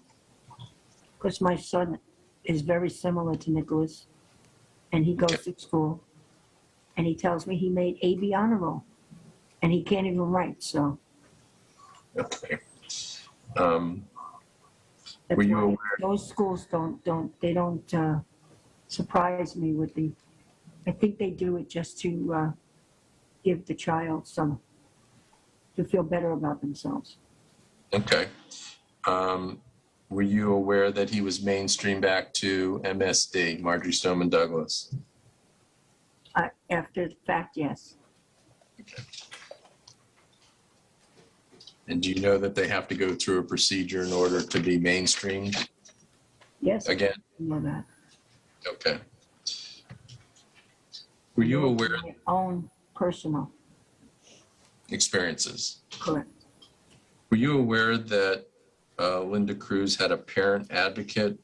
Because my son is very similar to Nicholas, and he goes to school, and he tells me he made AB honor roll, and he can't even write, so. Okay. That's Were you why aware? those schools don't surprise me with I think they do it just to give the child to feel better about themselves. Okay. Were you aware that he was mainstreamed back to MSD, Marjorie Stoneman Douglas? After the fact, yes. And do you know that they have to go through a procedure in order to be mainstreamed Yes, again? I know that. Okay. Were you aware of My own personal, experiences? correct. Were you aware that Linda Cruz had a parent advocate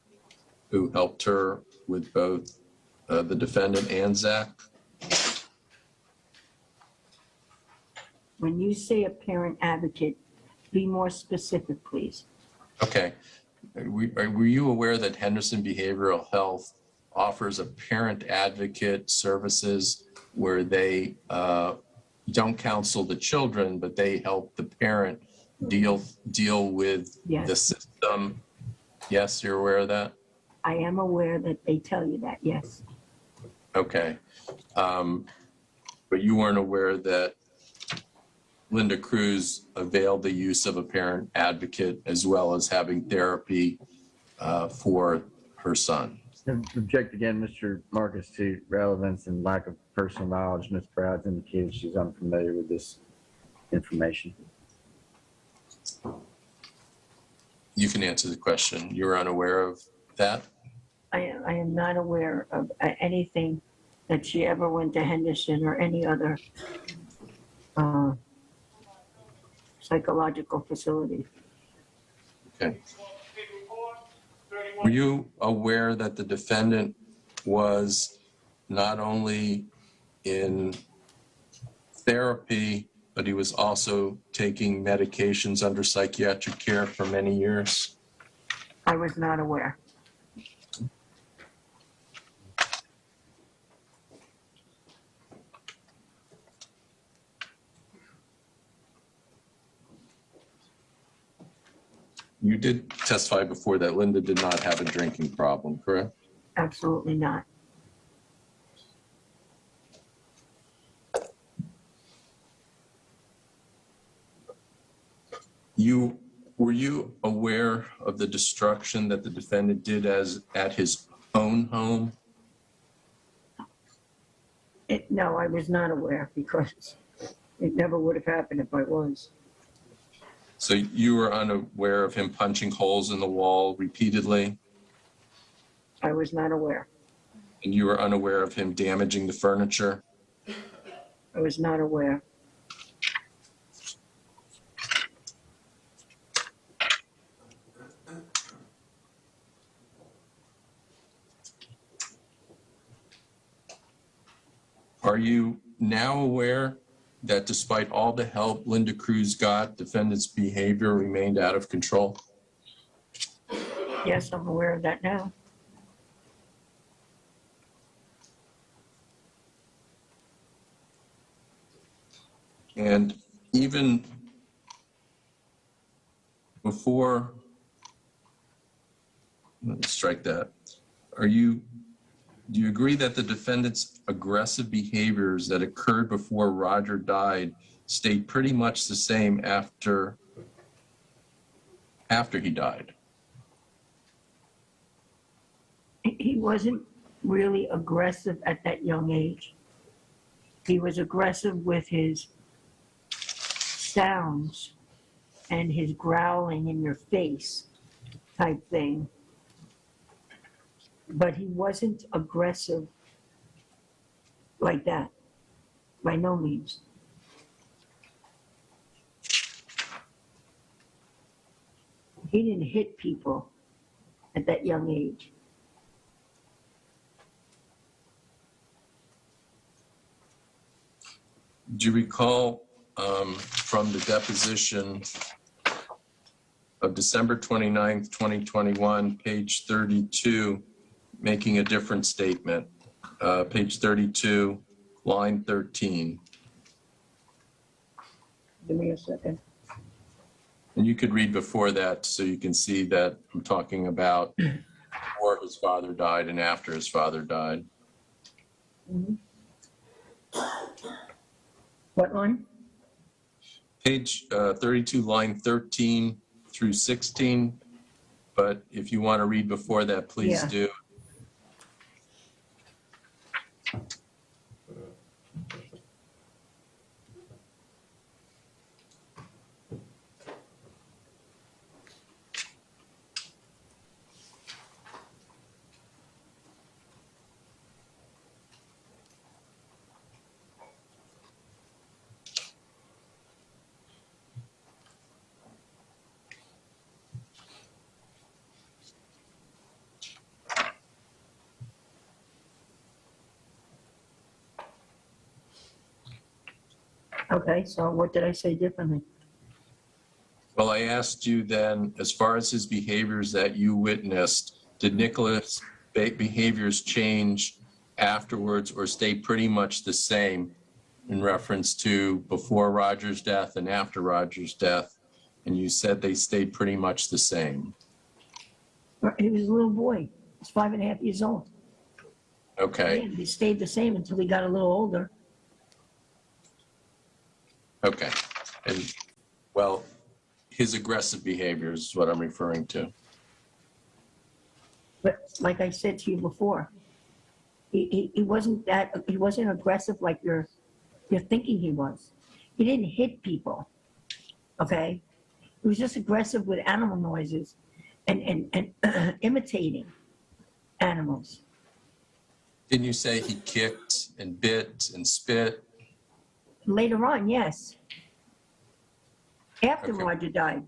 who helped her with both the defendant and Zach? When you say a parent advocate, be more specific, please. Okay. Were you aware that Henderson Behavioral Health offers a parent advocate services where they don't counsel the children, but they help the parent deal with Yes. the system? Yes, you're aware of that? I am aware that they tell you that, yes. Okay. But you weren't aware that Linda Cruz availed the use of a parent advocate as well as having therapy for her son? Object again, Mr. Marcus, to relevance and lack of personal knowledge. Ms. Brown's indicated she's unfamiliar with this information. You can answer the question. You were unaware of that? I am not aware of anything that she ever went to Henderson or any other psychological facility. Okay. Were you aware that the defendant was not only in therapy, but he was also taking medications under psychiatric care for many years? I was not aware. You did testify before that Linda did not have a drinking problem, correct? Absolutely not. Were you aware of the destruction that the defendant did at his own home? No, I was not aware because it never would have happened if I was. So you were unaware of him punching holes in the wall repeatedly, I was not aware. and you were unaware of him damaging the furniture? I was not aware. Are you now aware that despite all the help Linda Cruz got, defendant's behavior remained out of control? Yes, I'm aware of that now. And even before, let's strike that. Do you agree that the defendant's aggressive behaviors that occurred before Roger died stayed pretty much the same after he died? He wasn't really aggressive at that young age. He was aggressive with his sounds and his growling in your face type thing. But he wasn't aggressive like that, by no means. He didn't hit people at that young age. Do you recall from the deposition of December 29th, 2021, page 32, making a different statement? Page 32, line 13. Give me a second. And you could read before that so you can see that I'm talking about before his father died and after his father died. Mhm. What line? Page 32, line 13 through 16. But if you want to read before that, please Yeah. do. Okay, so what did I say differently? Well, I asked you then, as far as his behaviors that you witnessed, did Nicholas' behaviors change afterwards or stay pretty much the same in reference to before Roger's death and after Roger's death? And you said they stayed pretty much the same. He was a little boy. He's 5.5 years old. Okay, Yeah, he stayed the same until he got a little older. okay. And, well, his aggressive behavior is what I'm referring to. But like I said to you before, he wasn't aggressive like you're thinking he was. He didn't hit people, okay? He was just aggressive with animal noises and imitating animals. Didn't you say he kicked and bit and spit? Later on, yes. After Okay. Roger died.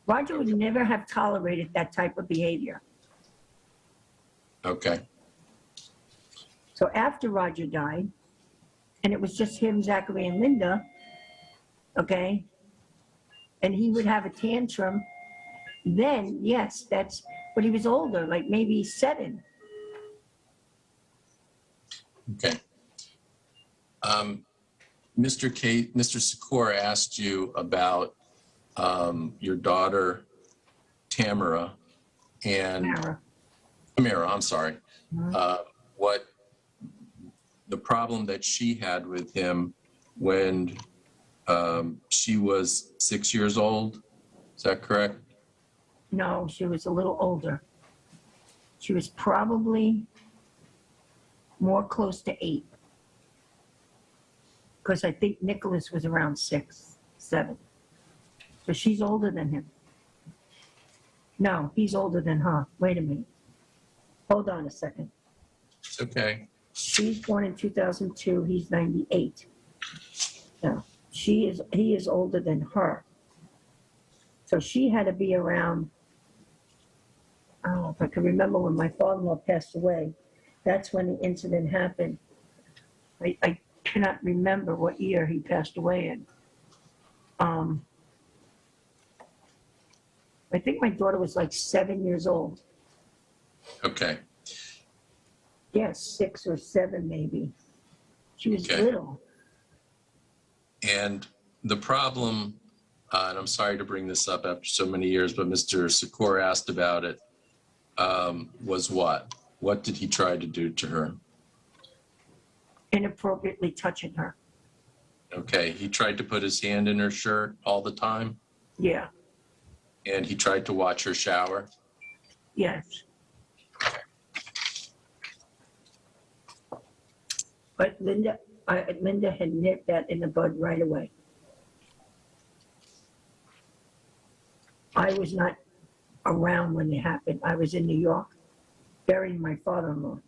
Roger would never have tolerated that type of behavior. Okay, So after Roger died, and it was just him, Zachary, and Linda, okay, and he would have a tantrum, then yes, that's, but he was older, like maybe 7. okay. Mr. Secor asked you about your daughter, Tamara, and Tamara, I'm sorry, what the problem that she had with him when she was 6 years old. Is that correct? No, she was a little older. She was probably more close to 8. Because I think Nicholas was around 6, 7. So she's older than him. No, he's older than her. Wait a minute. Hold on a second. It's okay. She's born in 2002. He's 98. No, he is older than her. So she had to be around, I don't know if I can remember when my father-in-law passed away. That's when the incident happened. I cannot remember what year he passed away in. I think my daughter was like 7 years old. Okay. Yes, 6 or 7 maybe. She was Okay. little. And the problem, and I'm sorry to bring this up after so many years, but Mr. Secor asked about it, was what? What did he try to do to her? Inappropriately touching her. Okay, he tried to put his hand in her shirt all the time, Yeah, and he tried to watch her shower. yes. But Linda had nipped that in the bud right away. I was not around when it happened. I was in New York burying my father-in-law.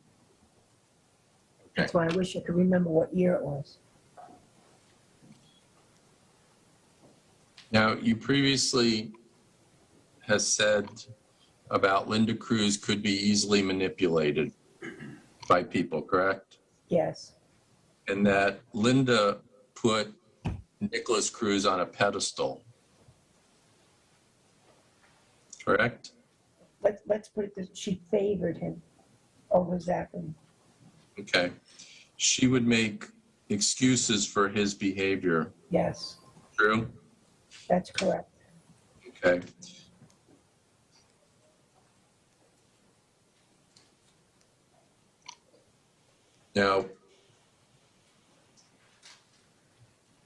That's why I wish I could remember what year it was. Now, you previously has said about Linda Cruz could be easily manipulated by people, correct? Yes, And that Linda put Nikolas Cruz on a pedestal, correct? let's put it this, she favored him over Zachary. Okay. She would make excuses for his behavior, Yes, true? that's correct. Okay. Now,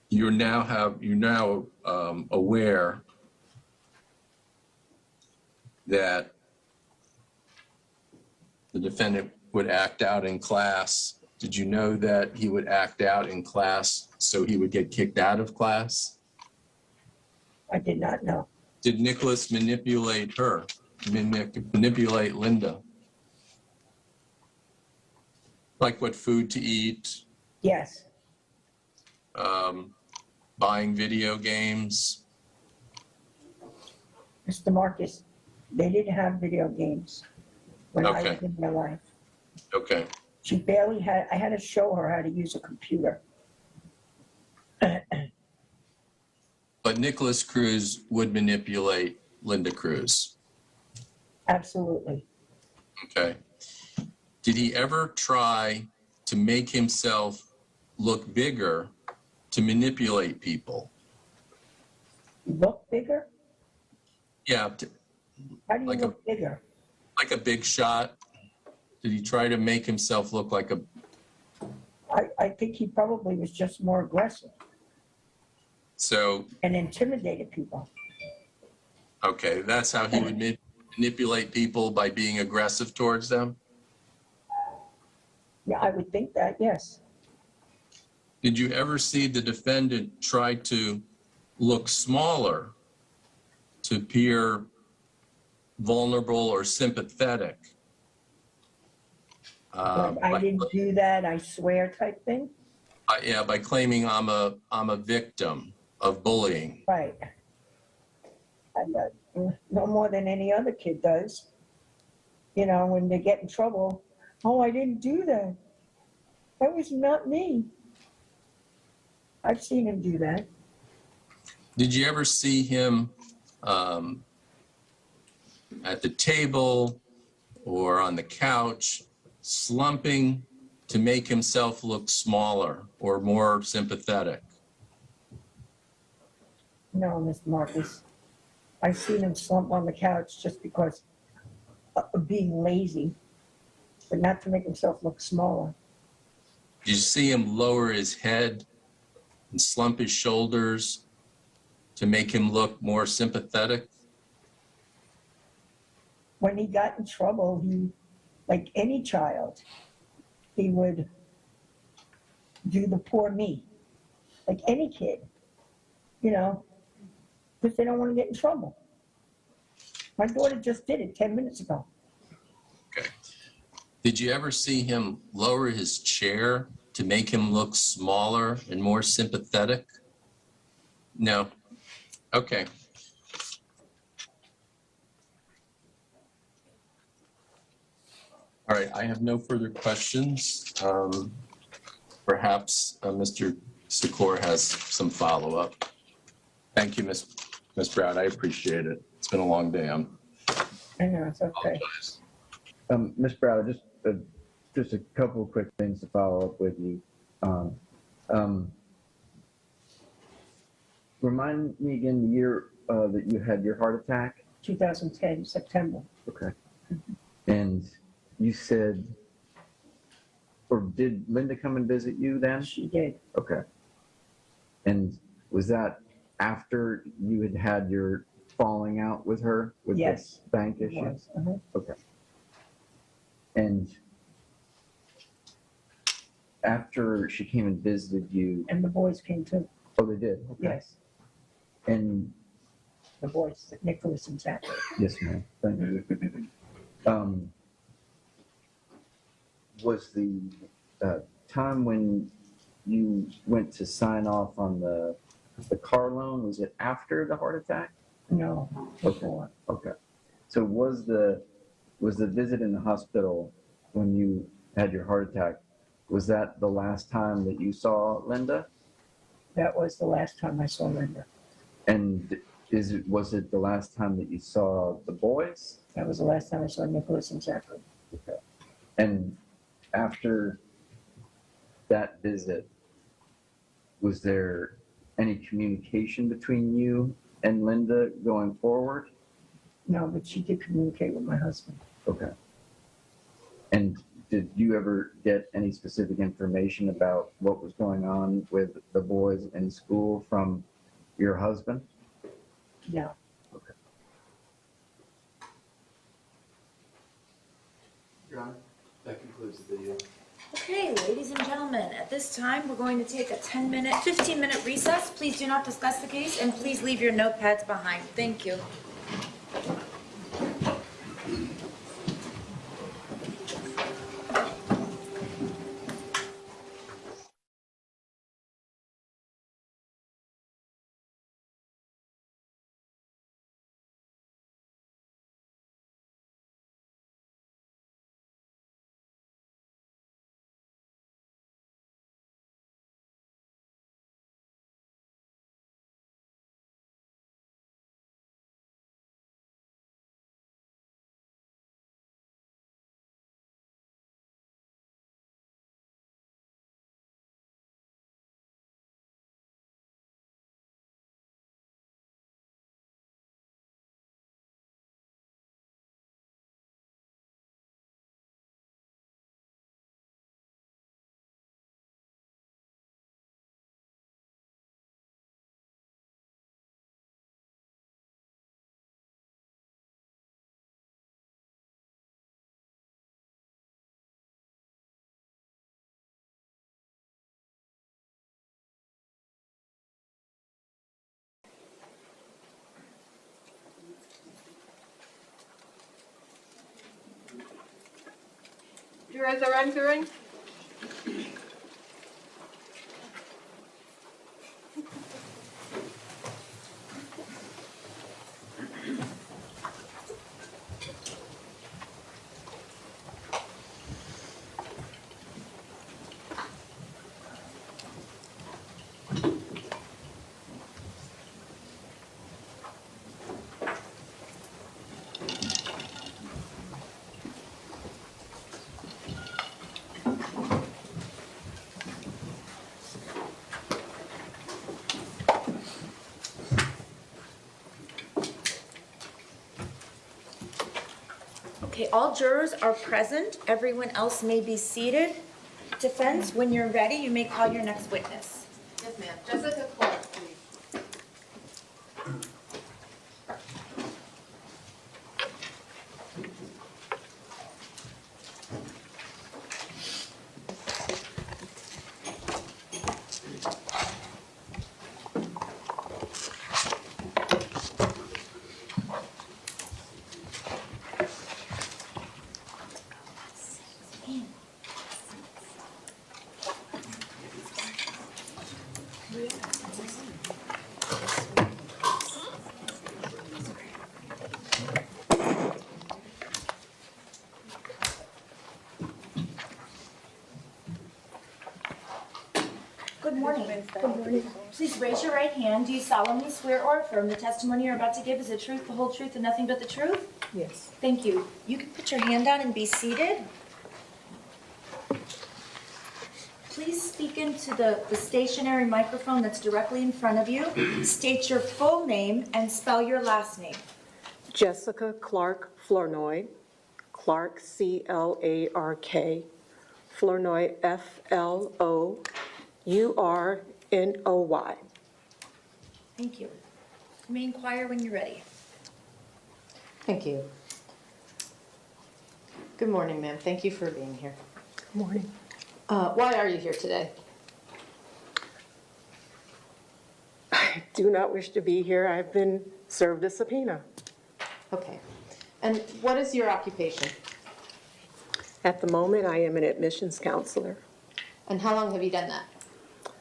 you're now aware that the defendant would act out in class. Did you know that he would act out in class so he would get kicked out of class? I did not know. Did Nicholas manipulate her, manipulate Linda? Like what food to eat, Yes, buying video games? Mr. Marcus, they didn't have video games when I Okay. was in their life. Okay, She barely had, I had to show her how to use a computer. But Nikolas Cruz would manipulate Linda Cruz. Absolutely. Okay. Did he ever try to make himself look bigger to manipulate people? Look bigger? Yeah, How do you Like a- look bigger? like a big shot. Did he try to make himself look like a, I think he probably was just more aggressive so, and intimidated people. okay, that's how he would manipulate people, by being aggressive towards them? Yeah, I would think that, yes. Did you ever see the defendant try to look smaller to appear vulnerable or sympathetic? Like, I By- didn't do that, I swear type thing? Yeah, by claiming I'm a victim of bullying. Right. No more than any other kid does. You know, when they get in trouble, oh, I didn't do that. That was not me. I've seen him do that. Did you ever see him at the table or on the couch slumping to make himself look smaller or more sympathetic? No, Mr. Marcus. I've seen him slump on the couch just because of being lazy, but not to make himself look smaller. Did you see him lower his head and slump his shoulders to make him look more sympathetic? When he got in trouble, he, like any child, he would do the poor me, like any kid, you know, because they don't want to get in trouble. My daughter just did it 10 minutes ago. Okay. Did you ever see him lower his chair to make him look smaller and more sympathetic? No. Okay. All right, I have no further questions. Perhaps Mr. Secor has some follow-up. Thank you, Ms. Brown. I appreciate it. It's been a long day. I know, it's okay. Apologize. Ms. Browder, just a couple of quick things to follow up with you. Remind me again the year that you had your heart attack. 2010, September. Okay. And you said, or did Linda come and visit you then? She did. Okay. And was that after you had had your falling out with her with Yes, the bank It issue? was. Uh-huh. Okay. And after she came and visited you, And the boys came too. oh, they did? Okay. Yes, And, the boys, Nicholas and Zach. yes, ma'am, thank you. Was the time when you went to sign off on the car loan, was it after the heart attack? No, before. Okay. So was the visit in the hospital when you had your heart attack, was that the last time that you saw Linda? That was the last time I saw Linda. And was it the last time that you saw the boys? That was the last time I saw Nicholas and Zachary. Okay. And after that visit, was there any communication between you and Linda going forward? No, but she did communicate with my husband. Okay. And did you ever get any specific information about what was going on with the boys in school from your husband? No. Your Honor, that concludes the video. Okay, ladies and gentlemen, at this time, we're going to take a 15-minute recess. Please do not discuss the case, and please leave your notepads behind. Thank you. Jurors are entering. Okay, all jurors are present. Everyone else may be seated. Defense, when you're ready, you may call your next witness. Yes, ma'am. Jessica Clark, please. Good morning. Good morning. Please raise your right hand. Do you solemnly swear or affirm the testimony you're about to give is the truth, the whole truth, and nothing but the truth? Yes. Thank you. You can put your hand down and be seated. Please speak into the stationary microphone that's directly in front of you. State your full name and spell your last name. Jessica Clark Flournoy, Clark C-L-A-R-K, Flournoy F-L-O-U-R-N-O-Y. Thank you. You may inquire when you're ready. Thank you. Good morning, ma'am. Thank you for being here. Morning. Why are you here today? I do not wish to be here. I've been served a subpoena. Okay. And what is your occupation? At the moment, I am an admissions counselor. And how long have you done that?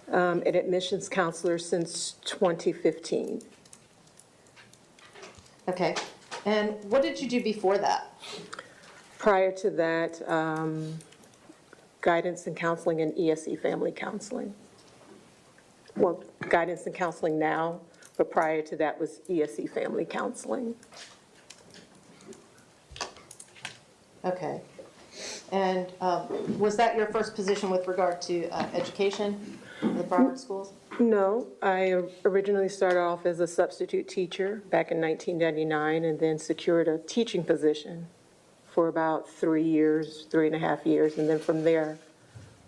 An admissions counselor since 2015. Okay. And what did you do before that? Prior to that, guidance and counseling and ESE family counseling. Well, guidance and counseling now, but prior to that was ESE family counseling. Okay. And was that your first position with regard to education in the private schools? No, I originally started off as a substitute teacher back in 1999 and then secured a teaching position for about 3 years, 3.5 years, and then from there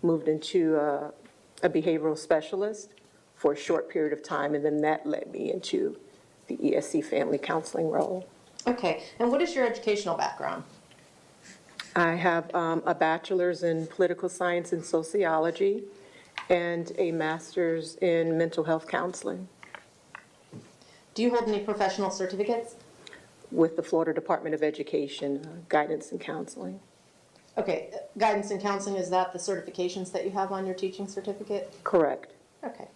moved into a behavioral specialist for a short period of time, and then that led me into the ESC family counseling role. Okay. And what is your educational background? I have a bachelor's in political science and sociology and a master's in mental health counseling Do you hold any professional certificates? with the Florida Department of Education, guidance and counseling. Okay. Guidance and counseling, is that the certifications that you have on your teaching certificate? Correct. Okay.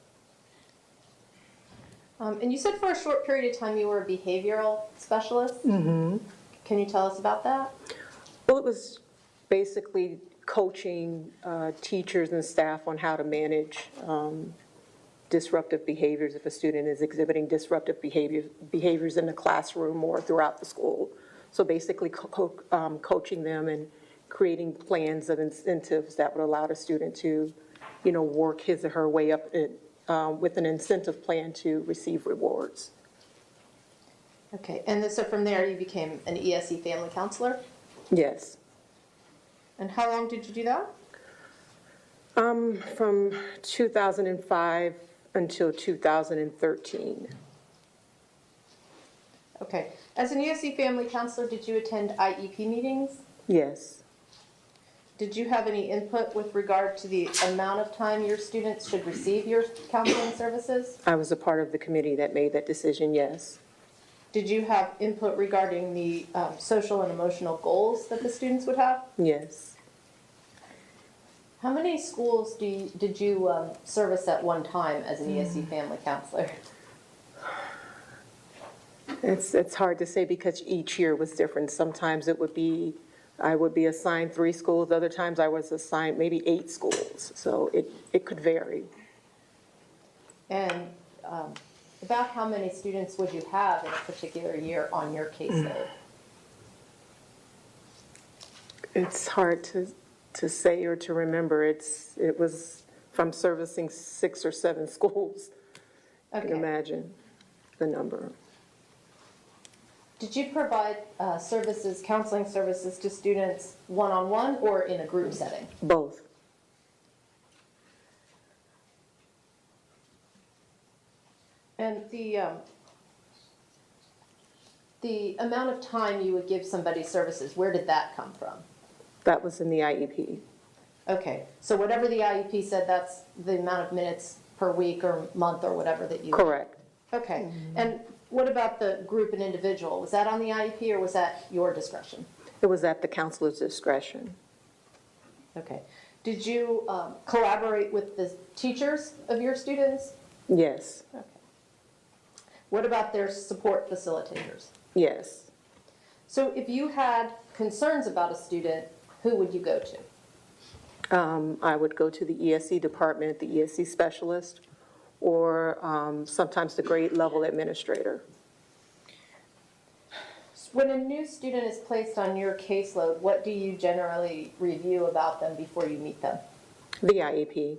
And you said for a short period of time you were a behavioral specialist? Mm-hmm. Can you tell us about that? Well, it was basically coaching teachers and staff on how to manage disruptive behaviors if a student is exhibiting disruptive behaviors in the classroom or throughout the school. So basically coaching them and creating plans of incentives that would allow the student to, work his or her way up with an incentive plan to receive rewards. Okay, and then, so from there you became an ESE family counselor? Yes. And how long did you do that? From 2005 until 2013. Okay. As an ESE family counselor, did you attend IEP meetings? Yes. Did you have any input with regard to the amount of time your students should receive your counseling services? I was a part of the committee that made that decision, yes. Did you have input regarding the social and emotional goals that the students would have? Yes. How many schools did you service at one time as an ESC family counselor? It's hard to say because each year was different. Sometimes I would be assigned 3 schools, other times I was assigned maybe 8 schools. So it could vary. And about how many students would you have in a particular year on your caseload? It's hard to say or to remember. It was from servicing 6 or 7 schools. You can Okay. imagine the number. Did you provide counseling services to students one-on-one or in a group setting? Both. And the amount of time you would give somebody services, where did that come from? That was in the IEP. Okay, so whatever the IEP said, that's the amount of minutes per week or month or whatever that you... Correct. Okay, and what about the group and individual? Was that on the IEP or was that your discretion? It was at the counselor's discretion. Okay. Did you collaborate with the teachers of your students? Yes, Okay. What about their support facilitators? yes. So if you had concerns about a student, who would you go to? I would go to the ESC department, the ESC specialist, or sometimes the grade level administrator. When a new student is placed on your caseload, what do you generally review about them before you meet them? The IEP,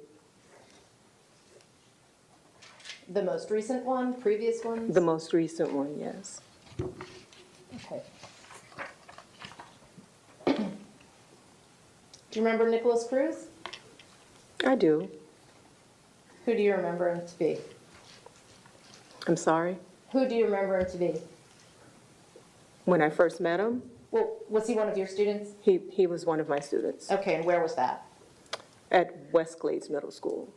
The most recent one, previous ones? the most recent one, yes. Okay. Do you remember Nikolas Cruz? I do. Who do you remember him to be? I'm sorry. Who do you remember him to be? When I first met him, Well, was he one of your students? he was one of my students Okay, and where was that? at West Glades Middle School.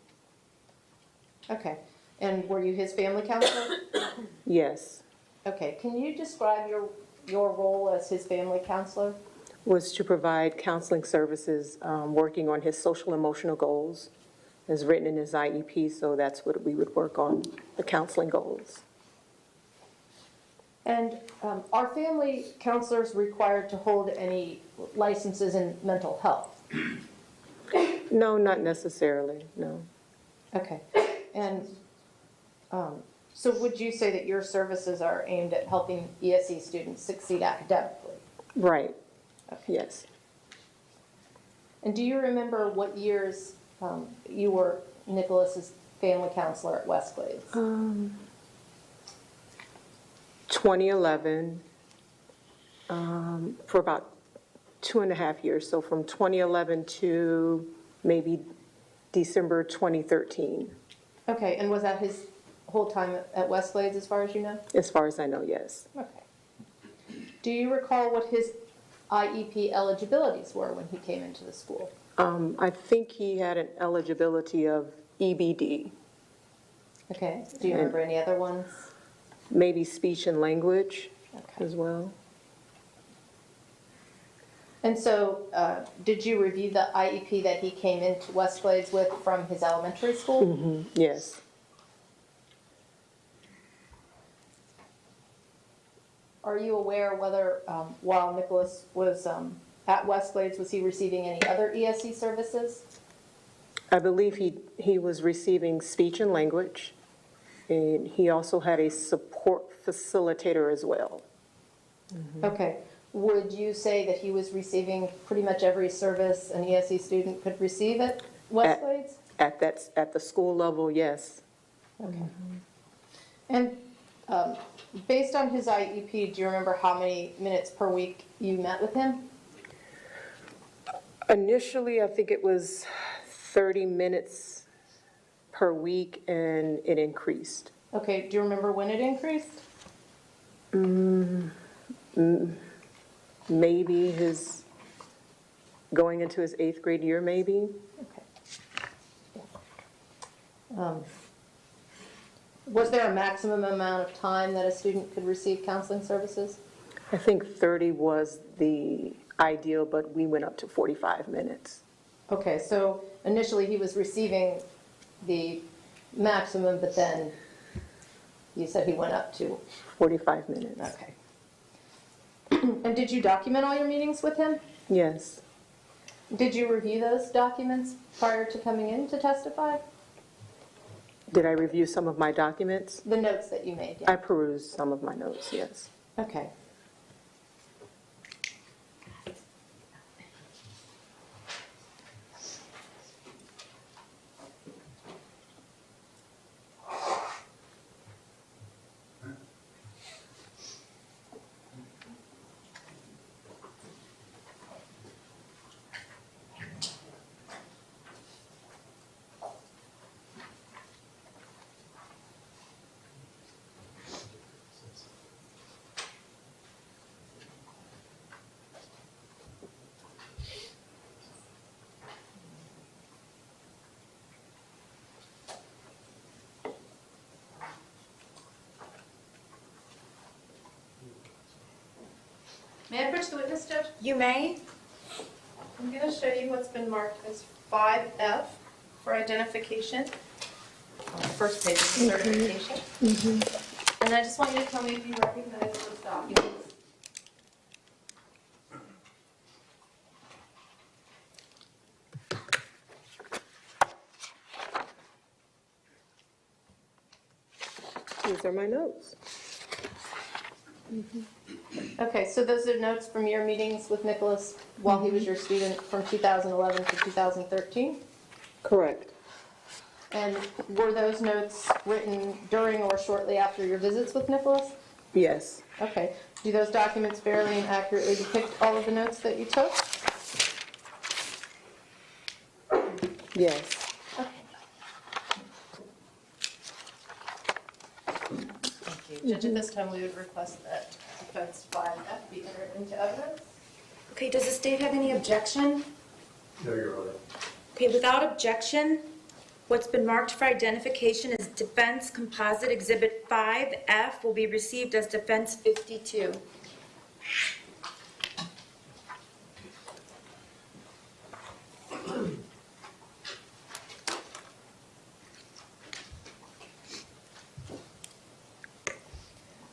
Okay, and were you his family counselor? Yes, Okay, can you describe your role as his family counselor? was to provide counseling services, working on his social emotional goals, as written in his IEP, so that's what we would work on, the counseling goals. And are family counselors required to hold any licenses in mental health? No, not necessarily, no. Okay, and so would you say that your services are aimed at helping ESE students succeed academically? Right, yes. And do you remember what years you were Nicholas's family counselor at West Glades? 2011, for about 2.5 years, so from 2011 to maybe December 2013, Okay, and was that his whole time at West Glades as far as you know? as far as I know, yes. Okay. Do you recall what his IEP eligibilities were when he came into the school? I think he had an eligibility of EBD, Okay, do you remember any other ones? maybe speech and language Okay. as well. And so, did you review the IEP that he came into West Glades with from his elementary school? Yes. Are you aware whether, while Nicholas was at West Glades, was he receiving any other ESE services? I believe he was receiving speech and language, and he also had a support facilitator as well. Okay. Would you say that he was receiving pretty much every service an ESE student could receive at West Glades? At the school level, yes. Okay. And based on his IEP, do you remember how many minutes per week you met with him? Initially, I think it was 30 minutes per week, and it increased. Okay, do you remember when it increased? Maybe going into his 8th grade year, maybe. Okay. Was there a maximum amount of time that a student could receive counseling services? I think 30 was the ideal, but we went up to 45 minutes. Okay, so initially he was receiving the maximum, but then you said he went up to, 45 minutes. okay. And did you document all your meetings with him? Yes. Did you review those documents prior to coming in to testify? Did I review some of my documents? The notes that you made, I yeah. perused some of my notes, yes. Okay. May I approach the witness, Judge? You may. I'm going to show you what's been marked as 5F for identification. On the first page of the certification. And I just want you to tell me if you recognize those documents. These are my notes. Okay, so those are notes from your meetings with Nikolas while he was your student from 2011 to 2013? Correct. And were those notes written during or shortly after your visits with Nikolas? Yes. Okay. Do those documents fairly and accurately depict all of the notes that you took? Yes. Thank you. Judge, at this time, we would request that defense 5F be entered into evidence. Okay, does the state have any objection? No, Your Honor. Okay, without objection, what's been marked for identification as Defense Composite Exhibit 5F will be received as Defense 52.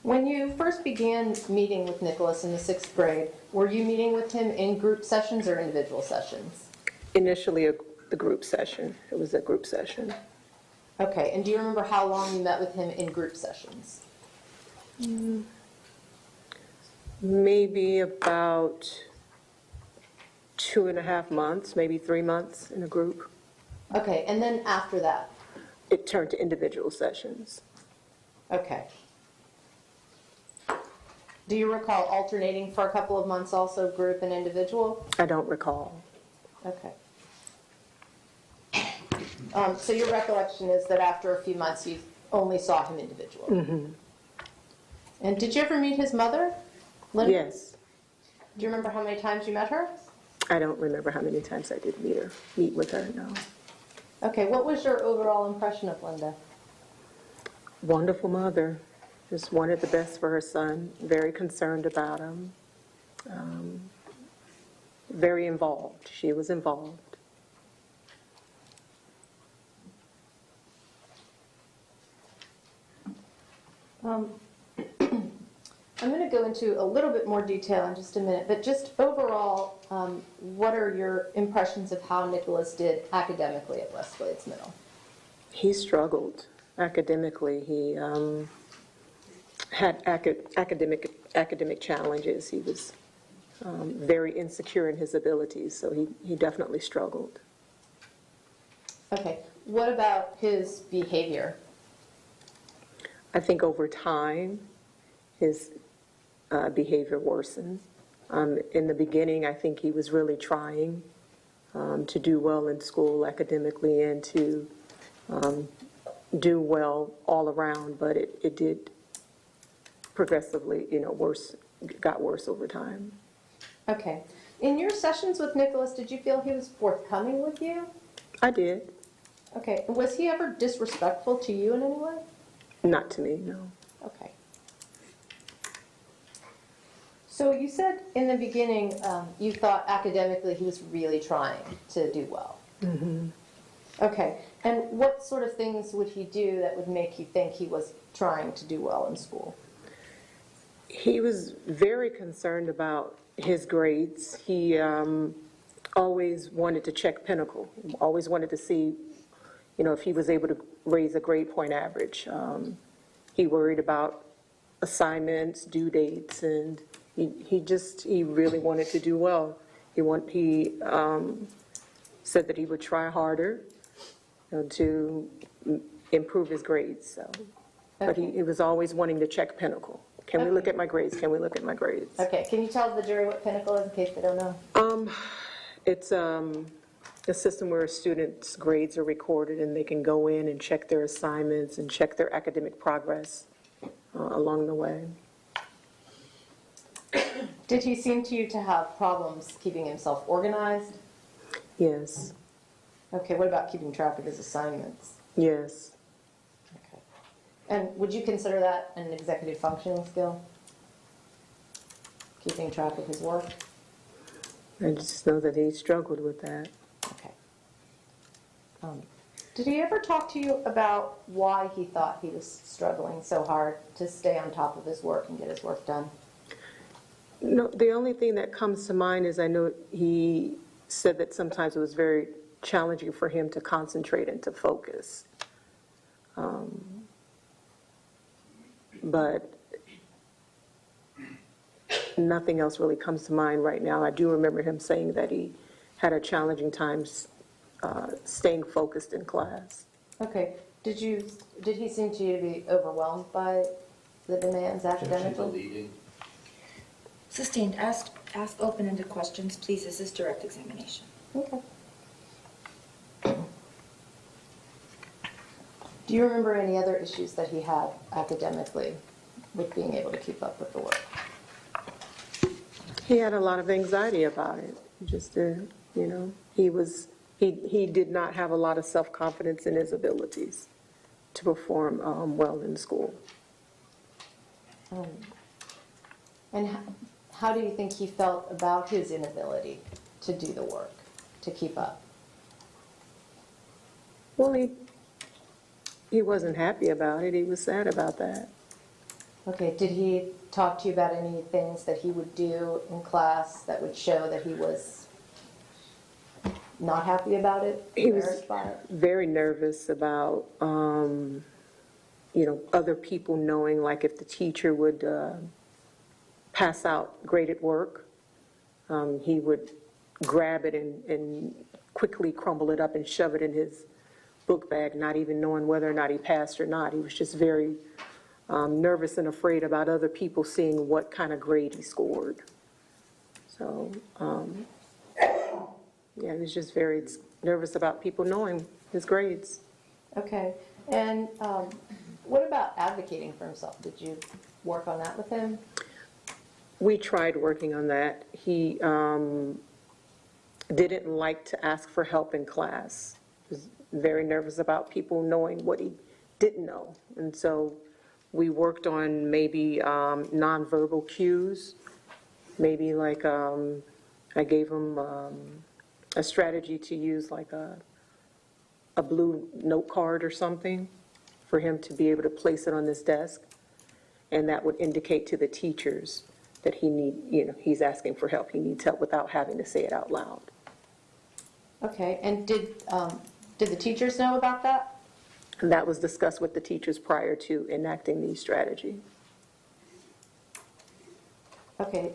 When you first began meeting with Nikolas in the 6th grade, were you meeting with him in group sessions or individual sessions? Initially, the group session. It was a group session. Okay, and do you remember how long you met with him in group sessions? Maybe about 2.5 months, maybe 3 months in a group. Okay, and then after that? It turned to individual sessions. Okay. Do you recall alternating for a couple of months also group and individual? I don't recall. Okay. So your recollection is that after a few months you only saw him individually? Mm-hmm. And did you ever meet his mother, Linda? Yes. Do you remember how many times you met her? I don't remember how many times I did meet with her, no. Okay, what was your overall impression of Linda? Wonderful mother. Just wanted the best for her son. Very concerned about him. Very involved. She was involved. I'm going to go into a little bit more detail in just a minute, but just overall, what are your impressions of how Nikolas did academically at West Glades Middle? He struggled academically. He had academic challenges. He was very insecure in his abilities, so he definitely struggled. Okay, what about his behavior? I think over time, his behavior worsened. In the beginning, I think he was really trying to do well in school academically and to do well all around, but it did progressively, got worse over time. Okay. In your sessions with Nikolas, did you feel he was forthcoming with you? I did. Okay. Was he ever disrespectful to you in any way? Not to me, no. Okay. So you said in the beginning, you thought academically he was really trying to do well. Okay, and what sort of things would he do that would make you think he was trying to do well in school? He was very concerned about his grades. He always wanted to check Pinnacle, always wanted to see, if he was able to raise a grade point average. He worried about assignments, due dates, and he really wanted to do well. He said that he would try harder to improve his grades. So, but he was always wanting to check Pinnacle. Can we look at my grades? Can we look at my grades? Okay, can you tell the jury what Pinnacle is in case they don't know? It's a system where students' grades are recorded and they can go in and check their assignments and check their academic progress along the way. Did he seem to you to have problems keeping himself organized? Yes, Okay, what about keeping track of his assignments? yes, Okay. And would you consider that an executive functioning skill? Keeping track of his work? I just know that he struggled with that. Okay. Did he ever talk to you about why he thought he was struggling so hard to stay on top of his work and get his work done? No, the only thing that comes to mind is I know he said that sometimes it was very challenging for him to concentrate and to focus. But nothing else really comes to mind right now. I do remember him saying that he had a challenging time staying focused in class. Okay. Did he seem to you to be overwhelmed by the demands academically? Leading. Sustained. Ask open-ended questions, please. This is direct examination. Okay. Do you remember any other issues that he had academically with being able to keep up with the work? He had a lot of anxiety about it. Just, he did not have a lot of self-confidence in his abilities to perform well in school. And how do you think he felt about his inability to do the work, to keep up? Well, he wasn't happy about it. He was sad about that. Okay, did he talk to you about any things that he would do in class that would show that he was not happy about it, He was embarrassed by it? very nervous about, other people knowing, like if the teacher would pass out graded work, he would grab it and quickly crumble it up and shove it in his book bag, not even knowing whether or not he passed or not. He was just very nervous and afraid about other people seeing what kind of grade he scored. So, he was just very nervous about people knowing his grades. Okay, and what about advocating for himself? Did you work on that with him? We tried working on that. He didn't like to ask for help in class. He was very nervous about people knowing what he didn't know. And so we worked on maybe nonverbal cues. Maybe like I gave him a strategy to use like a blue note card or something for him to be able to place it on his desk. And that would indicate to the teachers that he's asking for help. He needs help without having to say it out loud. Okay, and did the teachers know about that? And that was discussed with the teachers prior to enacting the strategy. Okay,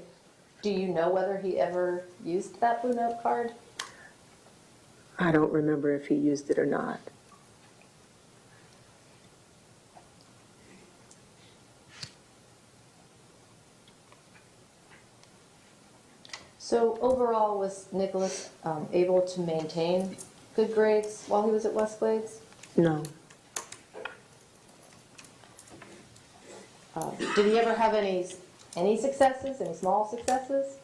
do you know whether he ever used that blue note card? I don't remember if he used it or not. So overall, was Nikolas able to maintain good grades while he was at Westglades? No. Did he ever have any successes, any small successes?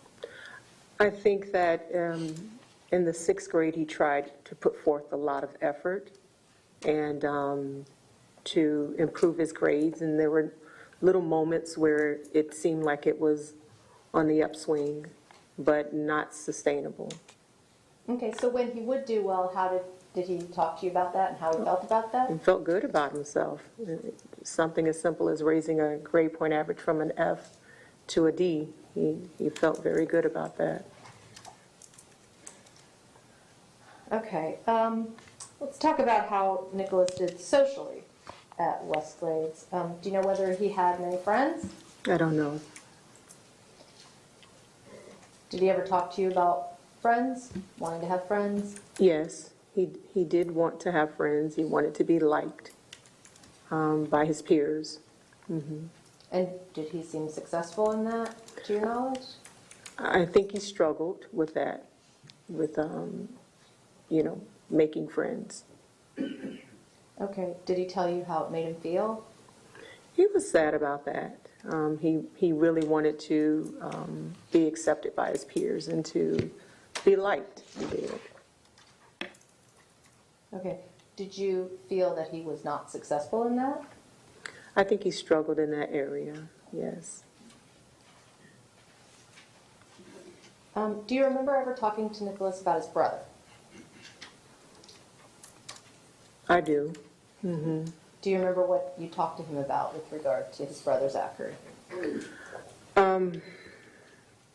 I think that in the 6th grade, he tried to put forth a lot of effort and to improve his grades. And there were little moments where it seemed like it was on the upswing, but not sustainable. Okay, so when he would do well, did he talk to you about that and how he felt about that? And felt good about himself. Something as simple as raising a grade point average from an F to a D. He felt very good about that. Okay, let's talk about how Nikolas did socially at West Glades. Do you know whether he had many friends? I don't know. Did he ever talk to you about friends, wanting to have friends? Yes, he did want to have friends. He wanted to be liked by his peers. And did he seem successful in that, to your knowledge? I think he struggled with that, with, making friends. Okay, did he tell you how it made him feel? He was sad about that. He really wanted to be accepted by his peers and to be liked. He did. Okay, did you feel that he was not successful in that? I think he struggled in that area, yes. Do you remember ever talking to Nikolas about his brother? I do. Do you remember what you talked to him about with regard to his brother Zachary?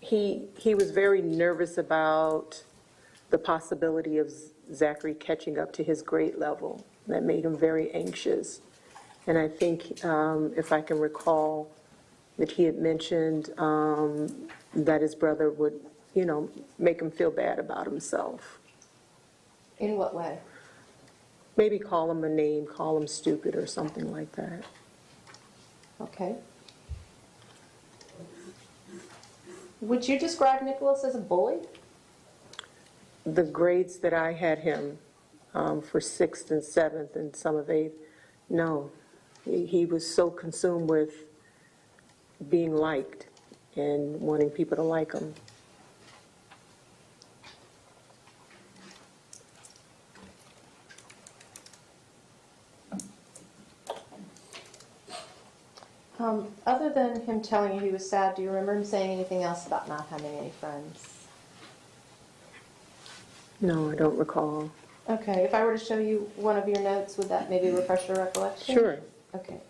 He was very nervous about the possibility of Zachary catching up to his grade level. That made him very anxious. And I think, if I can recall, that he had mentioned that his brother would, make him feel bad about himself. In what way? Maybe call him a name, call him stupid or something like that. Okay. Would you describe Nikolas as a bully? The grades that I had him for 6th and 7th and some of 8th, no. He was so consumed with being liked and wanting people to like him. Other than him telling you he was sad, do you remember him saying anything else about not having any friends? No, I don't recall. Okay, if I were to show you one of your notes, would that maybe refresh your recollection? Sure. Okay.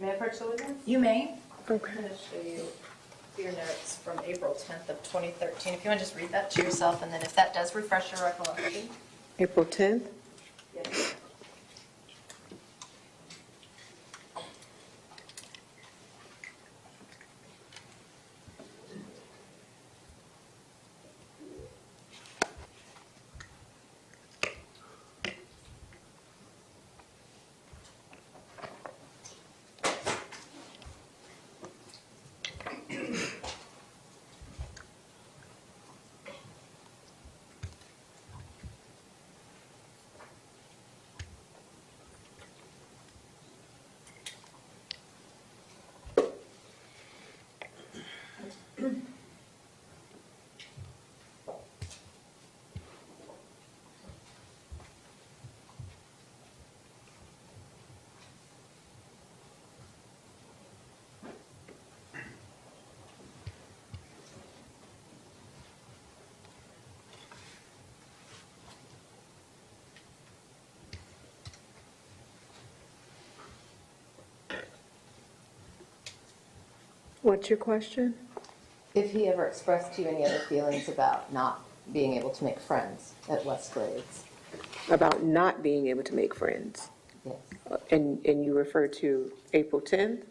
May I approach the witness? You may. I'm going to show you your notes from April 10th of 2013. If you want to just read that to yourself, and then if that does refresh your recollection. April 10th? Yes. What's your question? If he ever expressed to you any other feelings about not being able to make friends at West Glades. About not being able to make friends. Yes. And you refer to April 10th?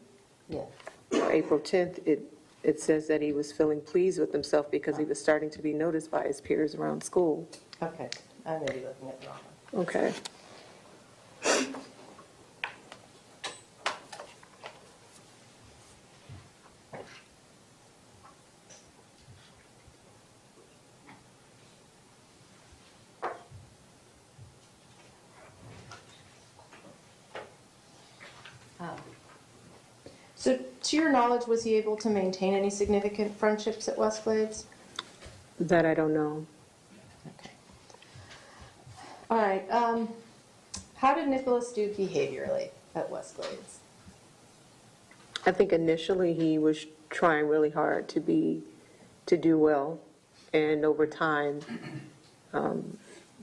Yes. April 10th, it says that he was feeling pleased with himself because he was starting to be noticed by his peers around school. Okay, I may be looking at the wrong one. Okay. So to your knowledge, was he able to maintain any significant friendships at Westglades? That I don't know. Okay. All right, how did Nikolas do behaviorally at Westglades? I think initially he was trying really hard to do well, and over time,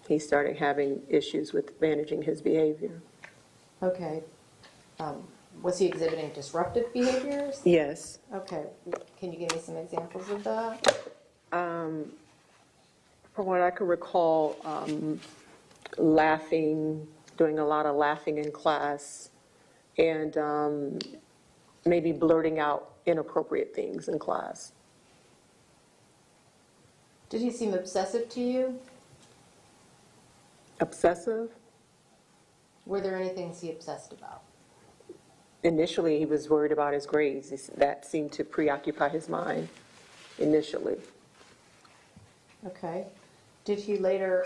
he started having issues with managing his behavior. Okay. Was he exhibiting disruptive behaviors? Yes. Okay, can you give me some examples of that? From what I can recall, laughing, doing a lot of laughing in class, and maybe blurting out inappropriate things in class. Did he seem obsessive to you? Obsessive? Were there any things he obsessed about? Initially, he was worried about his grades. That seemed to preoccupy his mind initially. Okay. Did he later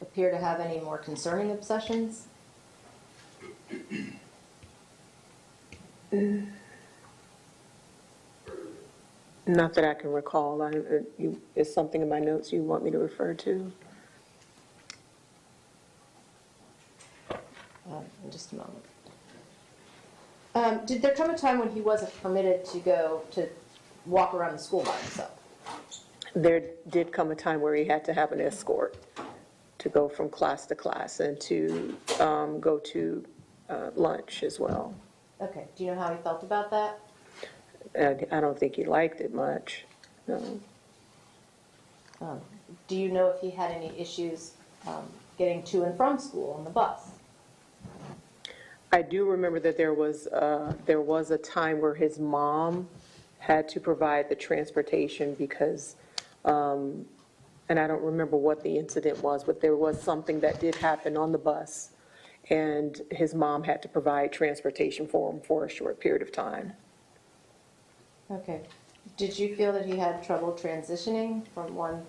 appear to have any more concerning obsessions? Not that I can recall. Is something in my notes you want me to refer to? In just a moment. Did there come a time when he wasn't permitted to go to walk around the school by himself? There did come a time where he had to have an escort to go from class to class and to go to lunch as well. Okay. Do you know how he felt about that? I don't think he liked it much, no. Do you know if he had any issues getting to and from school on the bus? I do remember that there was a time where his mom had to provide the transportation because, and I don't remember what the incident was, but there was something that did happen on the bus, and his mom had to provide transportation for him for a short period of time. Okay. Did you feel that he had trouble transitioning from one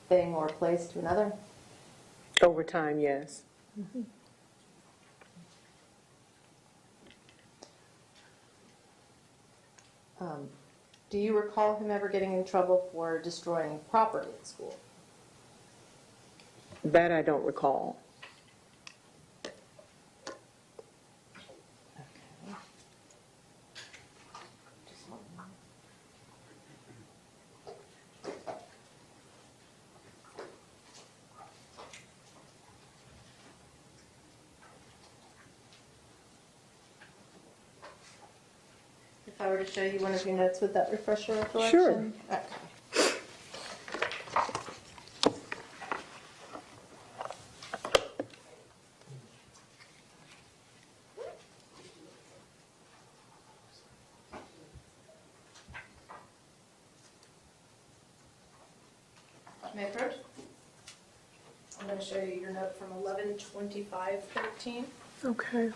thing or place to another? Over time, yes. Do you recall him ever getting in trouble for destroying property at school? That I don't recall. If I were to show you one of your notes, would that refresh your recollection? Sure. Okay. May I approach? I'm going to show you your note from 11/25/13. Okay.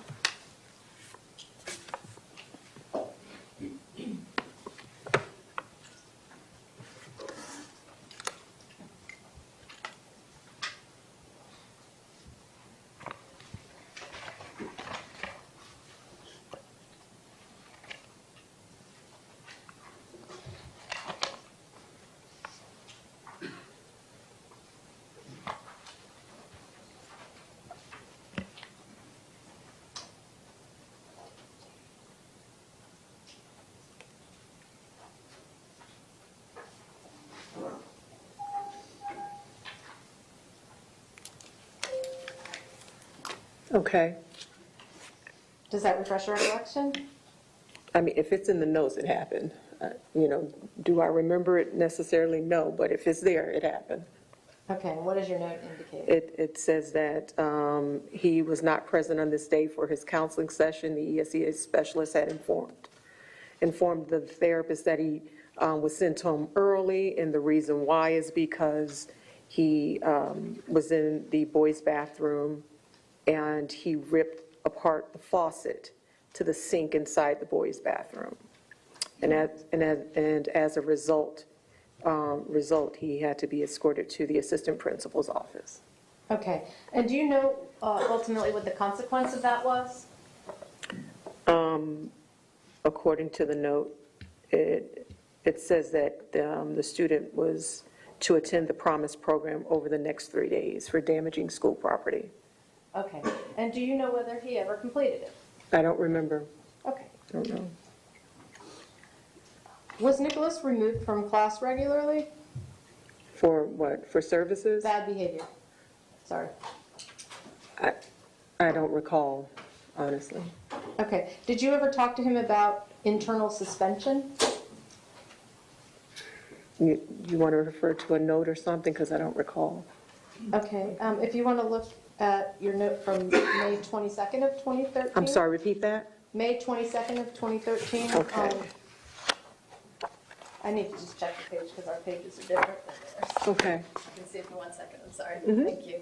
Okay. Does that refresh your recollection? I mean, if it's in the notes, it happened. Do I remember it necessarily? No, but if it's there, it happened. Okay, and what does your note indicate? It says that he was not present on this day for his counseling session, the ESEA specialist had informed. informed the therapist that he was sent home early, and the reason why is because he was in the boys' bathroom and he ripped apart the faucet to the sink inside the boys' bathroom. And as a result, he had to be escorted to the assistant principal's office. Okay, and do you know ultimately what the consequence of that was? According to the note, it says that the student was to attend the Promise program over the next 3 days for damaging school property. Okay, and do you know whether he ever completed it? I don't remember. Okay. I don't know. Was Nikolas removed from class regularly? For what? For services? Bad behavior. Sorry. I don't recall, honestly. Okay, did you ever talk to him about internal suspension? You want to refer to a note or something, because I don't recall. Okay, if you want to look at your note from May 22nd of 2013. I'm sorry, repeat that? May 22nd of 2013. Okay. I need to just check the page because our pages are different than theirs. Okay. I can see it for 1 second, I'm sorry. Mhm. Thank you.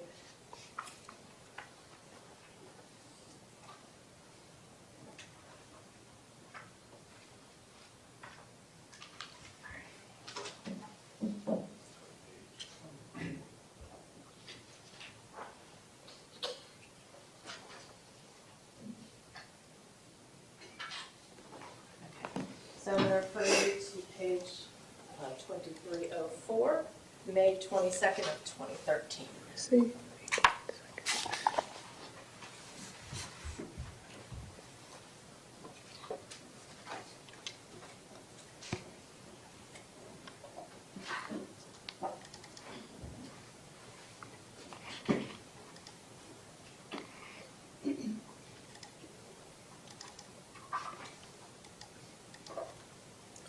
So I'm going to refer you to page 2304, May 22nd of 2013. See?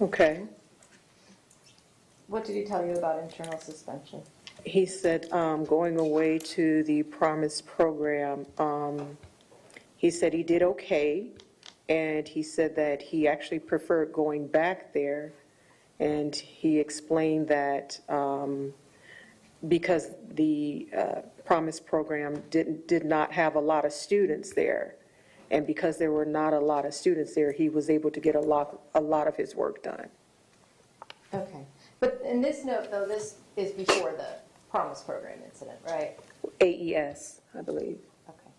Okay. What did he tell you about internal suspension? He said going away to the Promise program, he said he did okay, and he said that he actually preferred going back there, and he explained that because the Promise program did not have a lot of students there, and because there were not a lot of students there, he was able to get a lot of his work done. Okay. But in this note, though, this is before the Promise Program incident, right? AES, I believe. Okay.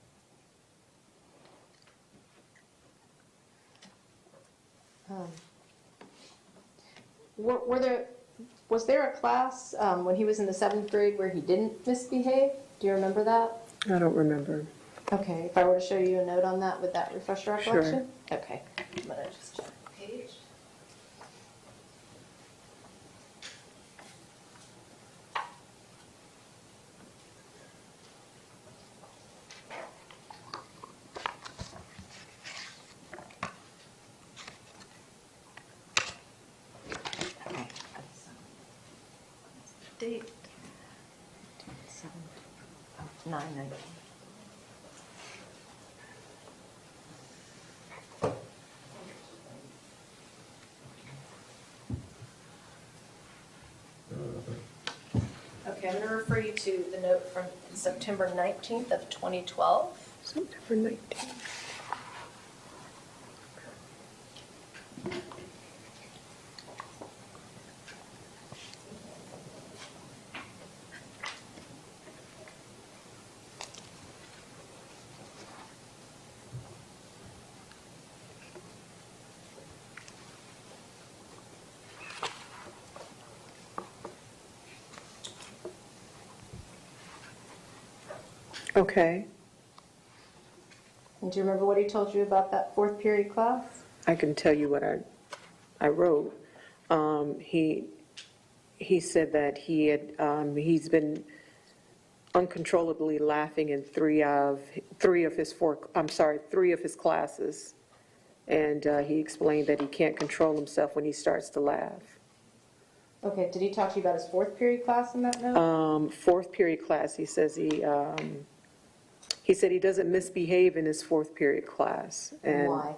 Was there a class when he was in the 7th grade where he didn't misbehave? Do you remember that? I don't remember. Okay, if I were to show you a note on that, would that refresh your Sure. recollection? Okay, I'm gonna just check the page. Okay, date. 9/19. Okay, I'm going to refer you to the note from September 19th of 2012. September 19th. Okay, And do you remember what he told you about that 4th period class? I can tell you what I wrote. He said that he's been uncontrollably laughing in three of his classes, and he explained that he can't control himself when he starts to laugh. Okay, did he talk to you about his 4th period class in that note? 4th period class, he says he said he doesn't misbehave in his 4th period class. Why?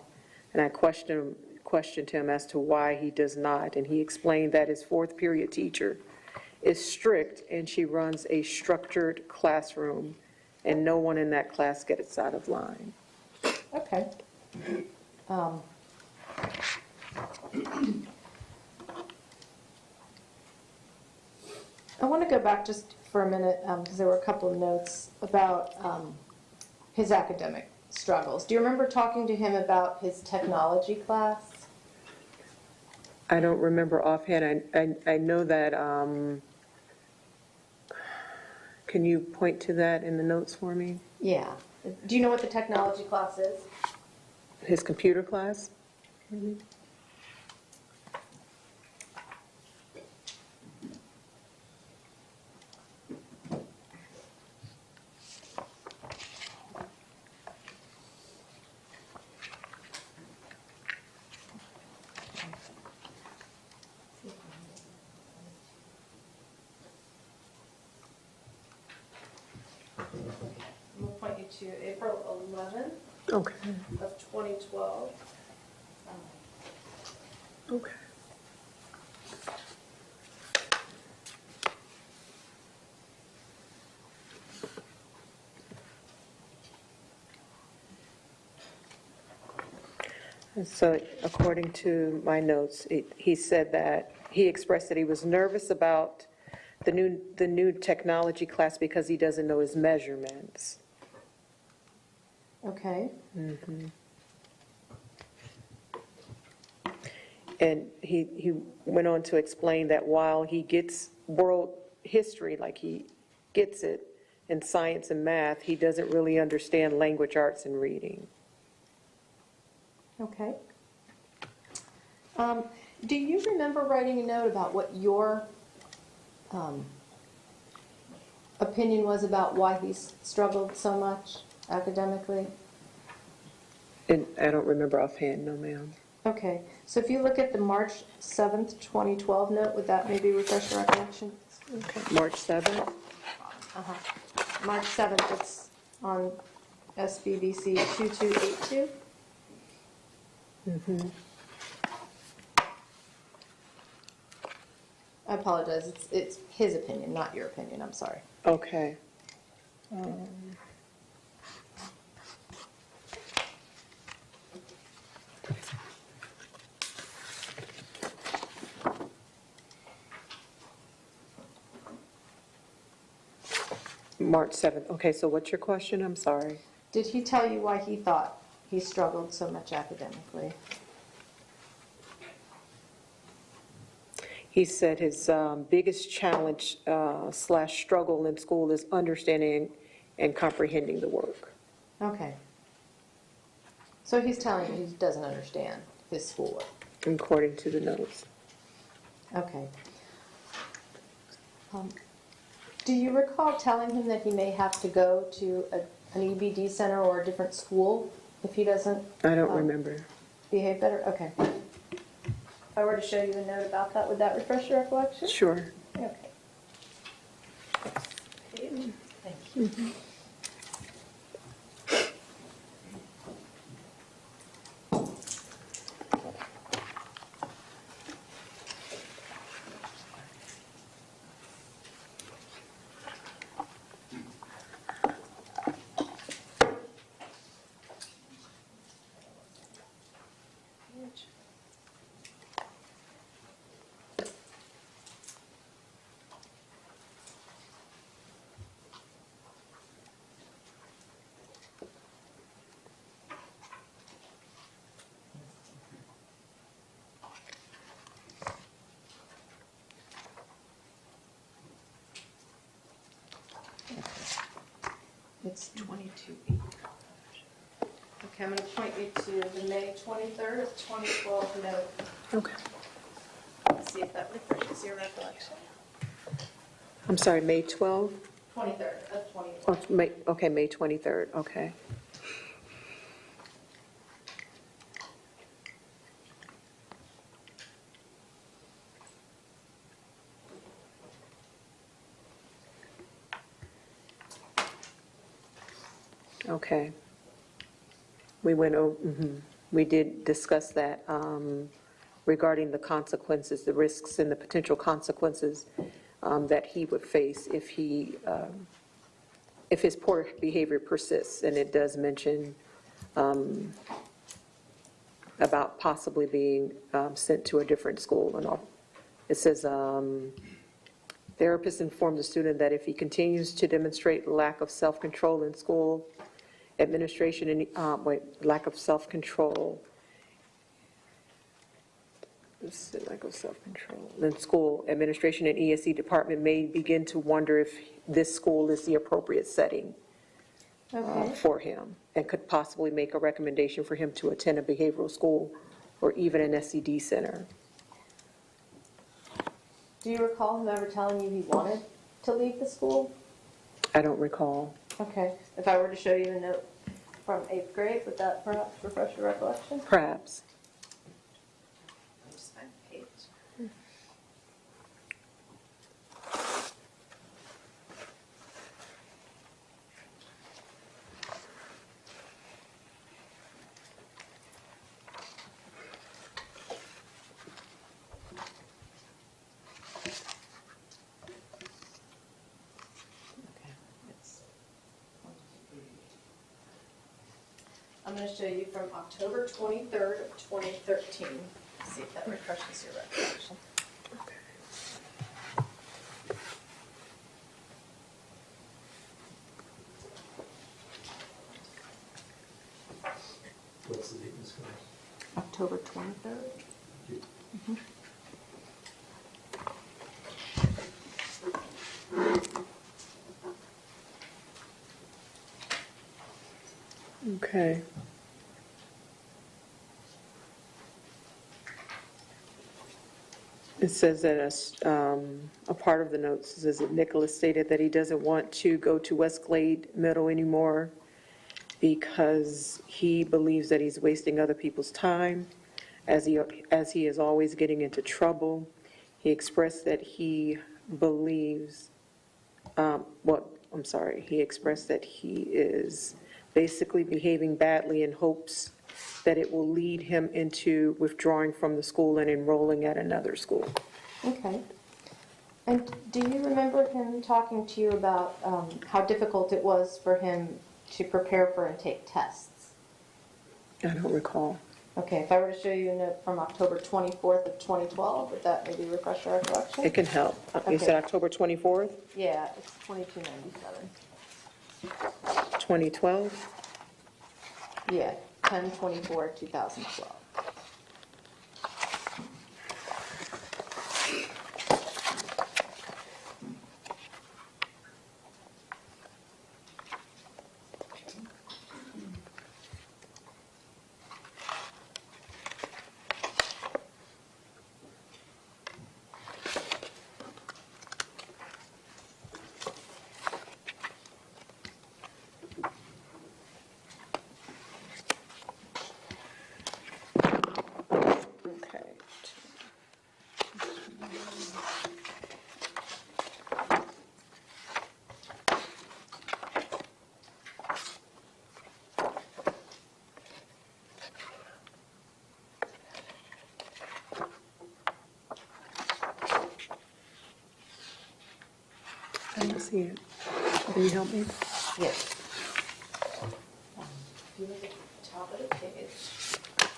And I questioned questioned him as to why he does not, and he explained that his fourth period teacher is strict and she runs a structured classroom, and no one in that class gets out of line. Okay. I want to go back just for a minute, because there were a couple of notes about his academic struggles. Do you remember talking to him about his technology class? I don't remember offhand. I know that, can you point to that in the notes for me? Yeah. Do you know what the technology class is? His computer class? I'm going to point you to April 11th Okay, of 2012. okay. And so according to my notes, he said that, he expressed that he was nervous about the new technology class because he doesn't know his measurements. Okay. And he went on to explain that while he gets world history, like he gets it, in science and math, he doesn't really understand language arts and reading. Okay. Do you remember writing a note about what your opinion was about why he's struggled so much academically? And I don't remember offhand, no ma'am. Okay, so if you look at the March 7th, 2012 note, would that maybe refresh your recollection? Okay. March 7th? March 7th, it's on SBBC 2282. I apologize, it's his opinion, not your opinion, I'm sorry. Okay. March 7th. Okay, so what's your question? I'm sorry. Did he tell you why he thought he struggled so much academically? He said his biggest challenge slash struggle in school is understanding and comprehending the work. Okay. So he's telling you he doesn't understand his schoolwork. According to the notes. Okay. Do you recall telling him that he may have to go to an EBD center or a different school if he doesn't I don't remember. behave better? Okay. If I were to show you a note about that, would that refresh your recollection? Sure. Okay. Thank you. It's 22. Okay, I'm going to point you to the May 23rd of 2012 note. Okay. Let's see if that refreshes your recollection. I'm sorry, May 12th? 23rd of 2012. Oh, May, okay, May 23rd, okay. Okay. We went over, We did discuss that regarding the consequences, the risks and the potential consequences that he would face if his poor behavior persists. And it does mention about possibly being sent to a different school and all. It says, therapists informed the student that if he continues to demonstrate lack of self-control in school, administration and, lack of self-control, lack of self-control, then school administration and ESE department may begin to wonder if this school is the appropriate setting for him, and could possibly make a recommendation for him to attend a behavioral school or even an SED center. Do you recall him ever telling you he wanted to leave the school? I don't recall. Okay. If I were to show you a note from 8th grade, would that perhaps refresh your recollection? Perhaps. Let me just find the page. I'm going to show you from October 23rd of 2013. See if that refreshes your recollection. What's the date, Ms. Cruz? October 23rd? Okay. It says that a part of the notes says that Nikolas stated that he doesn't want to go to West Glade Middle anymore because he believes that he's wasting other people's time, as he is always getting into trouble. He expressed that he believes, he expressed that he is basically behaving badly in hopes that it will lead him into withdrawing from the school and enrolling at another school. Okay. And do you remember him talking to you about how difficult it was for him to prepare for and take tests? I don't recall. Okay, if I were to show you a note from October 24th of 2012, would that maybe refresh your recollection? It can help. You said October 24th, Yeah, it's 2297. 2012? Yeah, 10/24/2012. Okay. I don't see it. Can you help me? Yes. If you look at the top of the page.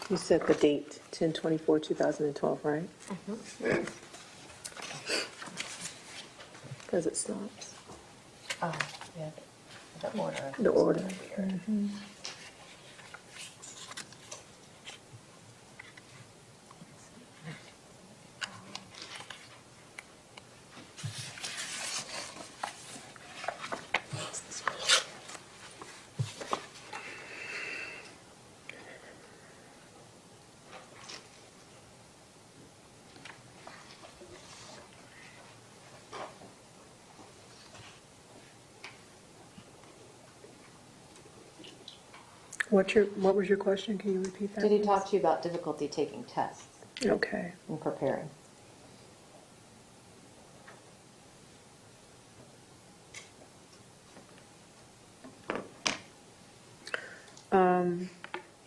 You said the date, 10/24/2012, right? Because it stops. Oh, yeah, the order. The order. What was your question? Can you repeat that? Did he please? talk to you about difficulty taking tests Okay. and preparing?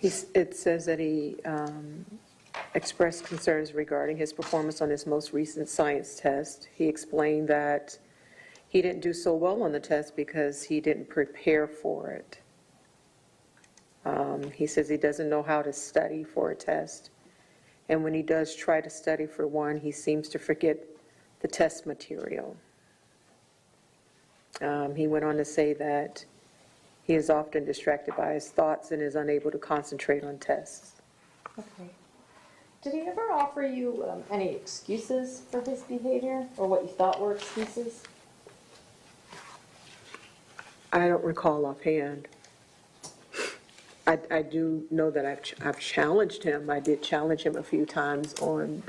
It says that he expressed concerns regarding his performance on his most recent science test. He explained that he didn't do so well on the test because he didn't prepare for it. He says he doesn't know how to study for a test. And when he does try to study for one, he seems to forget the test material. He went on to say that he is often distracted by his thoughts and is unable to concentrate on tests. Okay. Did he ever offer you any excuses for his behavior, or what you thought were excuses? I don't recall offhand. I do know that I've challenged him. I did challenge him a few times on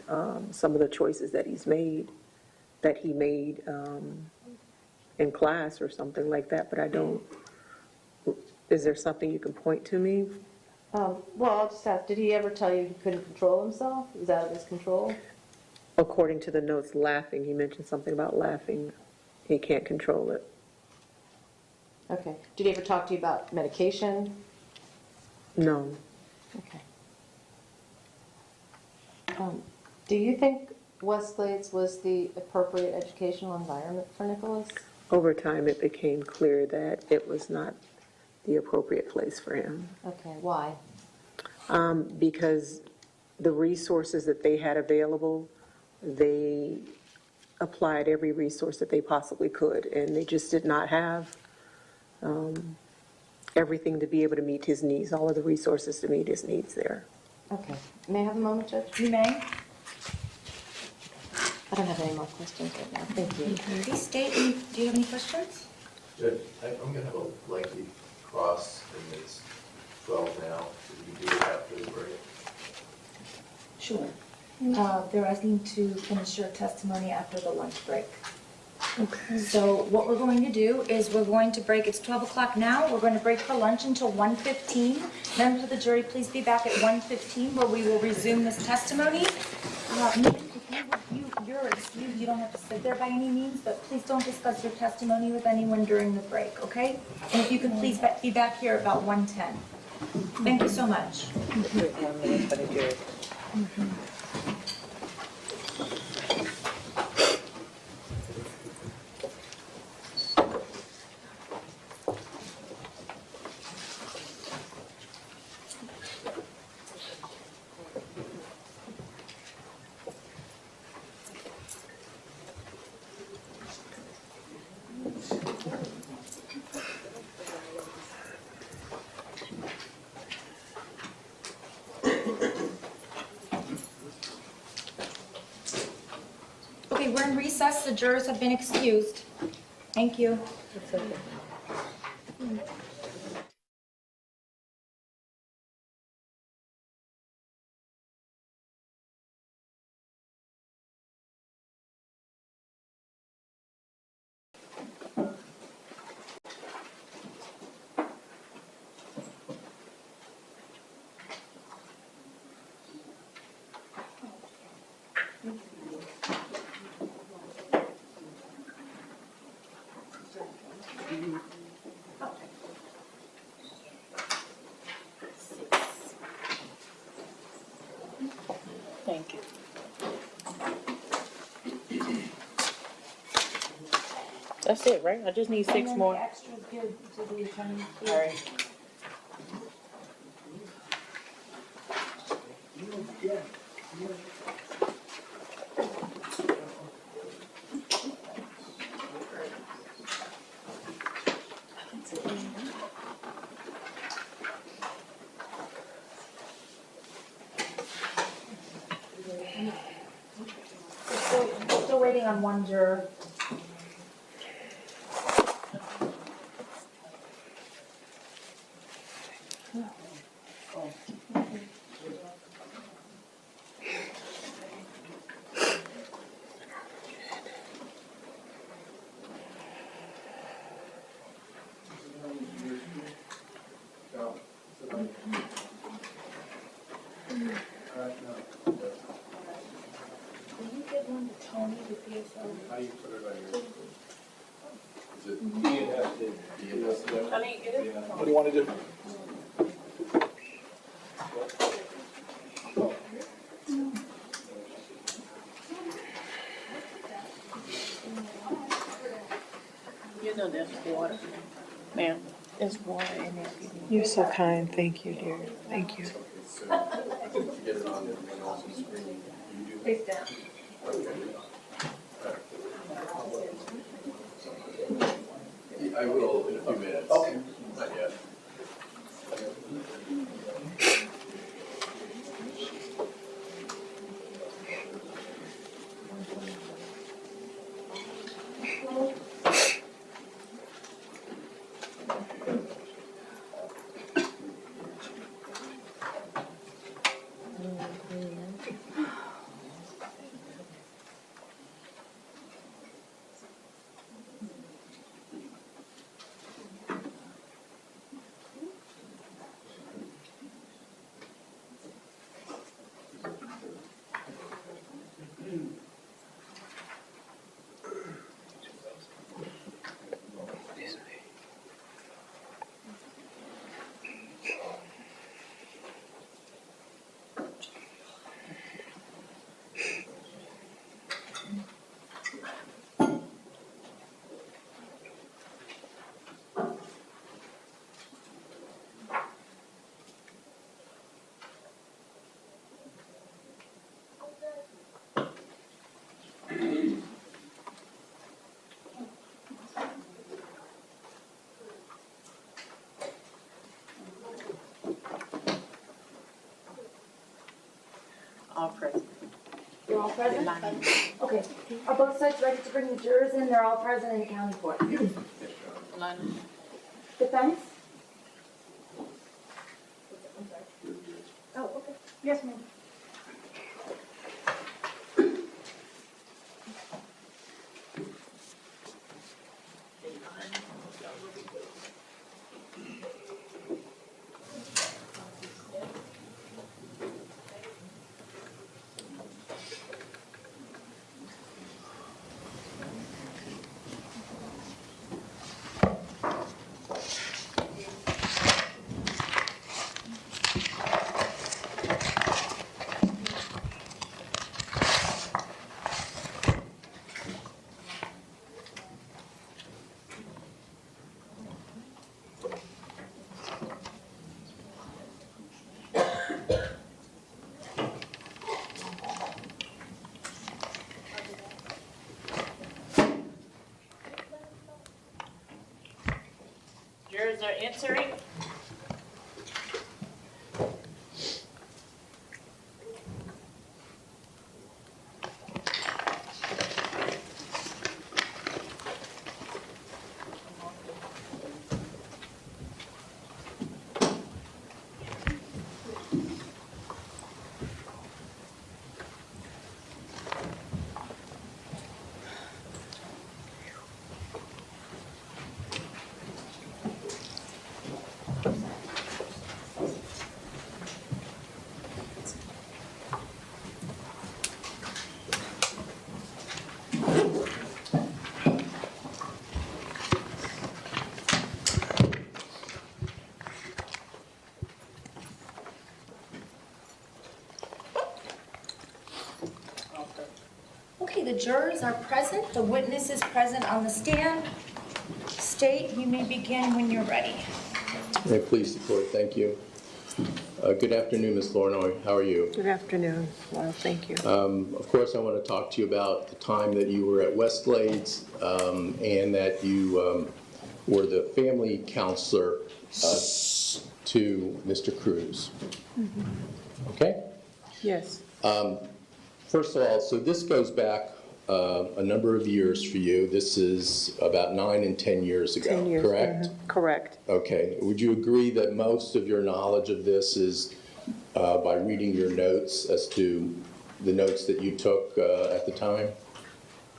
some of the choices that he made in class or something like that, but I don't. Is there something you can point to me? Well, I'll just ask, did he ever tell you he couldn't control himself? He was out of his control? According to the notes, laughing. He mentioned something about laughing. He can't control it. Okay. Did he ever talk to you about medication? No. Okay. Do you think Westlades was the appropriate educational environment for Nikolas? Over time, it became clear that it was not the appropriate place for him. Okay, why? Because the resources that they had available, they applied every resource that they possibly could, and they just did not have everything to be able to meet his needs, all of the resources to meet his needs there. Okay. May I have a moment, Judge? You may. I don't have any more questions right now. Thank you. Please state, do you have any questions? Judge, I'm going to have a lengthy cross, and it's 12 now. Should we do it after the break? Sure. They're asking to finish your testimony after the lunch break. Okay. So what we're going to do is we're going to break, it's 12 o'clock now, we're going to break for lunch until 1:15. Members of the jury, please be back at 1:15 where we will resume this testimony. You're excused, you don't have to sit there by any means, but please don't discuss your testimony with anyone during the break, okay? And if you could please be back here about 1:10. Thank you so much. 1 minute for the jury. Okay, we're in recess, the jurors have been excused. Thank you. Thank you. That's it, right? I just need 6 more. And then the extras give to the attorney. All right. We're still waiting on one juror. What do you want to do? You know there's water. Ma'am, there's water in there. You're so kind. Thank you, dear. Thank you. Get it on the screen. Face down. I will in a few minutes. Okay. Not yet. All present. You're all present? Okay. Are both sides ready to bring the jurors in? They're all present and accounted for. Line. Defense? Oh, okay. Yes, ma'am. Jurors are answering. Okay, the jurors are present. The witness is present on the stand. State, you may begin when you're ready. May it please the court, thank you. Good afternoon, Ms. Flournoy. How are you? Good afternoon. Well, thank you. Of course, I want to talk to you about the time that you were at Westlades and that you were the family counselor to Mr. Cruz. Okay? Yes. First of all, so this goes back a number of years for you. This is about 9 and 10 years ago, 10 years. correct? Correct. Okay. Would you agree that most of your knowledge of this is by reading your notes as to the notes that you took at the time?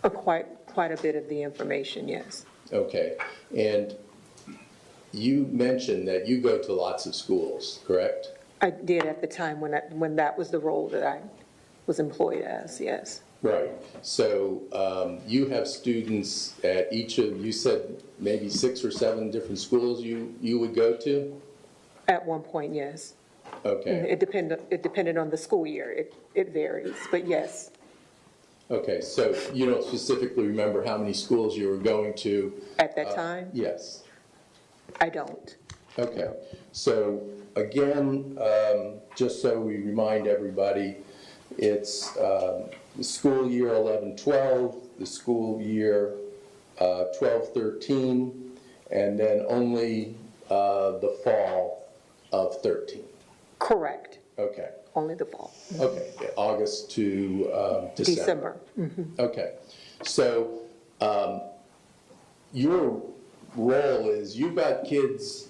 Quite a bit of the information, yes. Okay. And you mentioned that you go to lots of schools, correct? I did at the time when that was the role that I was employed as, yes. Right. So you have students at each of, you said maybe 6 or 7 different schools you would go to? At one point, yes. Okay. It depended on the school year. It varies, but yes. Okay, so you don't specifically remember how many schools you were going to? At that time, Yes. I don't. Okay, so again, just so we remind everybody, it's the school year 11-12, the school year 12-13, and then only the fall of 13. Correct, Okay, only the fall. okay, August to December. Okay, so your role is, you've got kids,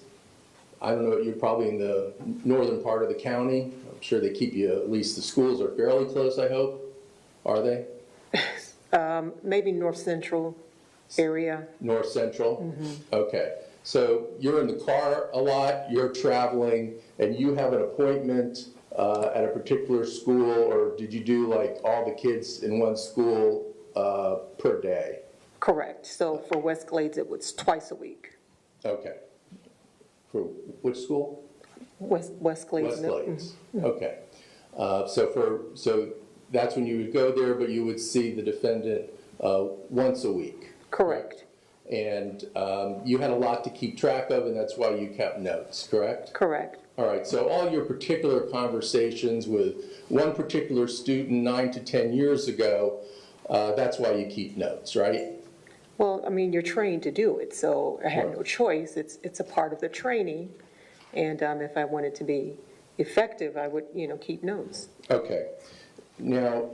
I don't know, you're probably in the northern part of the county. I'm sure they keep you, at least the schools are fairly close, I hope. Are they? Maybe north central area. North central? Okay. So you're in the car a lot, you're traveling, and you have an appointment at a particular school, or did you do like all the kids in one school per day? Correct. So for West Glades, it was twice a week. Okay. For which school? West Glades. West Glades. Okay. So that's when you would go there, but you would see the defendant once a week. Correct. And you had a lot to keep track of, and that's why you kept notes, correct? Correct. All right, so all your particular conversations with one particular student 9 to 10 years ago, that's why you keep notes, right? Well, I mean, you're trained to do it, so I had no choice. It's a part of the training. And if I wanted to be effective, I would, keep notes. Okay. Now,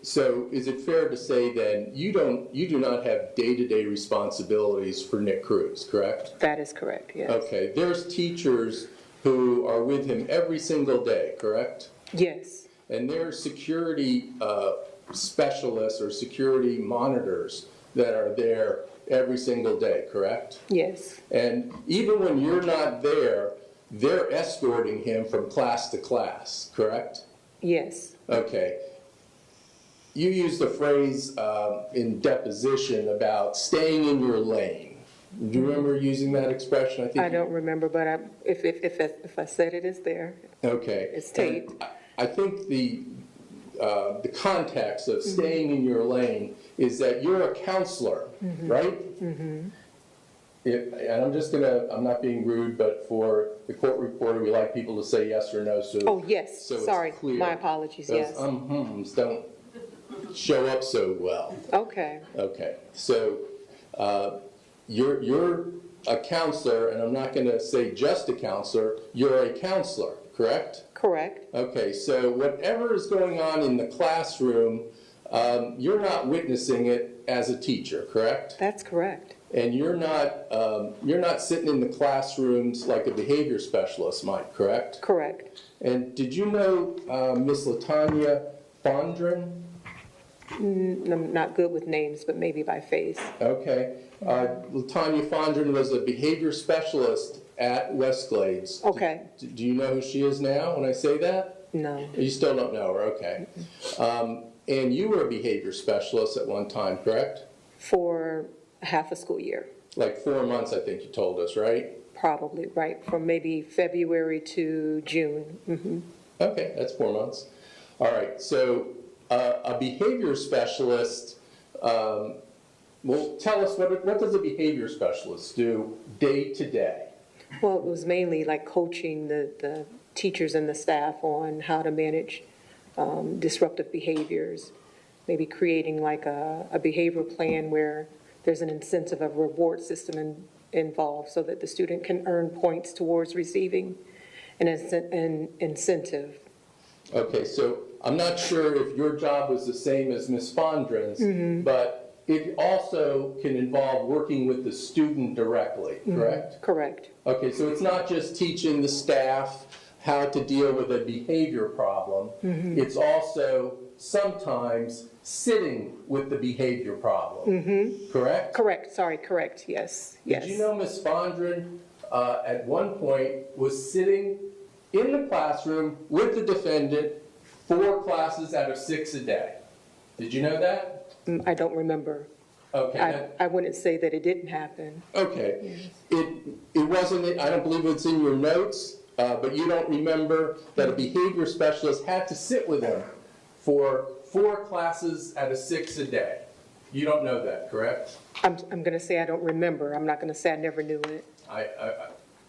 so is it fair to say then you do not have day-to-day responsibilities for Nick Cruz, correct? That is correct, yes. Okay. There's teachers who are with him every single day, correct? Yes, And there's security specialists or security monitors that are there every single day, correct? yes, And even when you're not there, they're escorting him from class to class, correct? yes. Okay. You used the phrase in deposition about staying in your lane. Do you remember using that expression? I don't remember, but if I said it, it's there. Okay. It's taped. And I think the context of staying in your lane is that you're a counselor, right? Mm-hmm. And I'm not being rude, but for the court reporter, we like people to say yes or no, so. Oh, yes, so it's sorry, clear. my apologies, Those yes. hums don't show up so well. Okay, Okay, so you're a counselor, and I'm not going to say just a counselor, you're a counselor, correct? correct, Okay, so whatever is going on in the classroom, you're not witnessing it as a teacher, correct? that's correct. And you're not sitting in the classrooms like a behavior specialist might, correct? Correct. And did you know Miss LaTanya Fondren? I'm not good with names, but maybe by face. Okay. LaTanya Fondren was a behavior specialist at West Glades. Okay. Do you know who she is now when I say that? No, You still don't know her, okay. And you were a behavior specialist at one time, correct? for half a school year, Like 4 months, I think you told us, right? probably, right, from maybe February to June. Okay, that's 4 months. All right, so a behavior specialist, well, tell us, what does a behavior specialist do day to day? Well, it was mainly like coaching the teachers and the staff on how to manage disruptive behaviors, maybe creating like a behavior plan where there's an incentive, a reward system involved so that the student can earn points towards receiving an incentive. Okay, so I'm not sure if your job was the same as Ms. Fondren's, but it also can involve working with the student directly, correct? Correct, Okay, so it's not just teaching the staff how to deal with a behavior problem. It's also sometimes sitting with the behavior problem, correct? correct, sorry, correct, yes, yes. Did you know Ms. Fondren at one point was sitting in the classroom with the defendant 4 classes out of 6 a day? Did you know that? I don't remember. Okay. I wouldn't say that it didn't happen. Okay. It wasn't, I don't believe it's in your notes, but you don't remember that a behavior specialist had to sit with him for 4 classes at a 6 a day. You don't know that, correct? I'm going to say I don't remember. I'm not going to say I never knew it.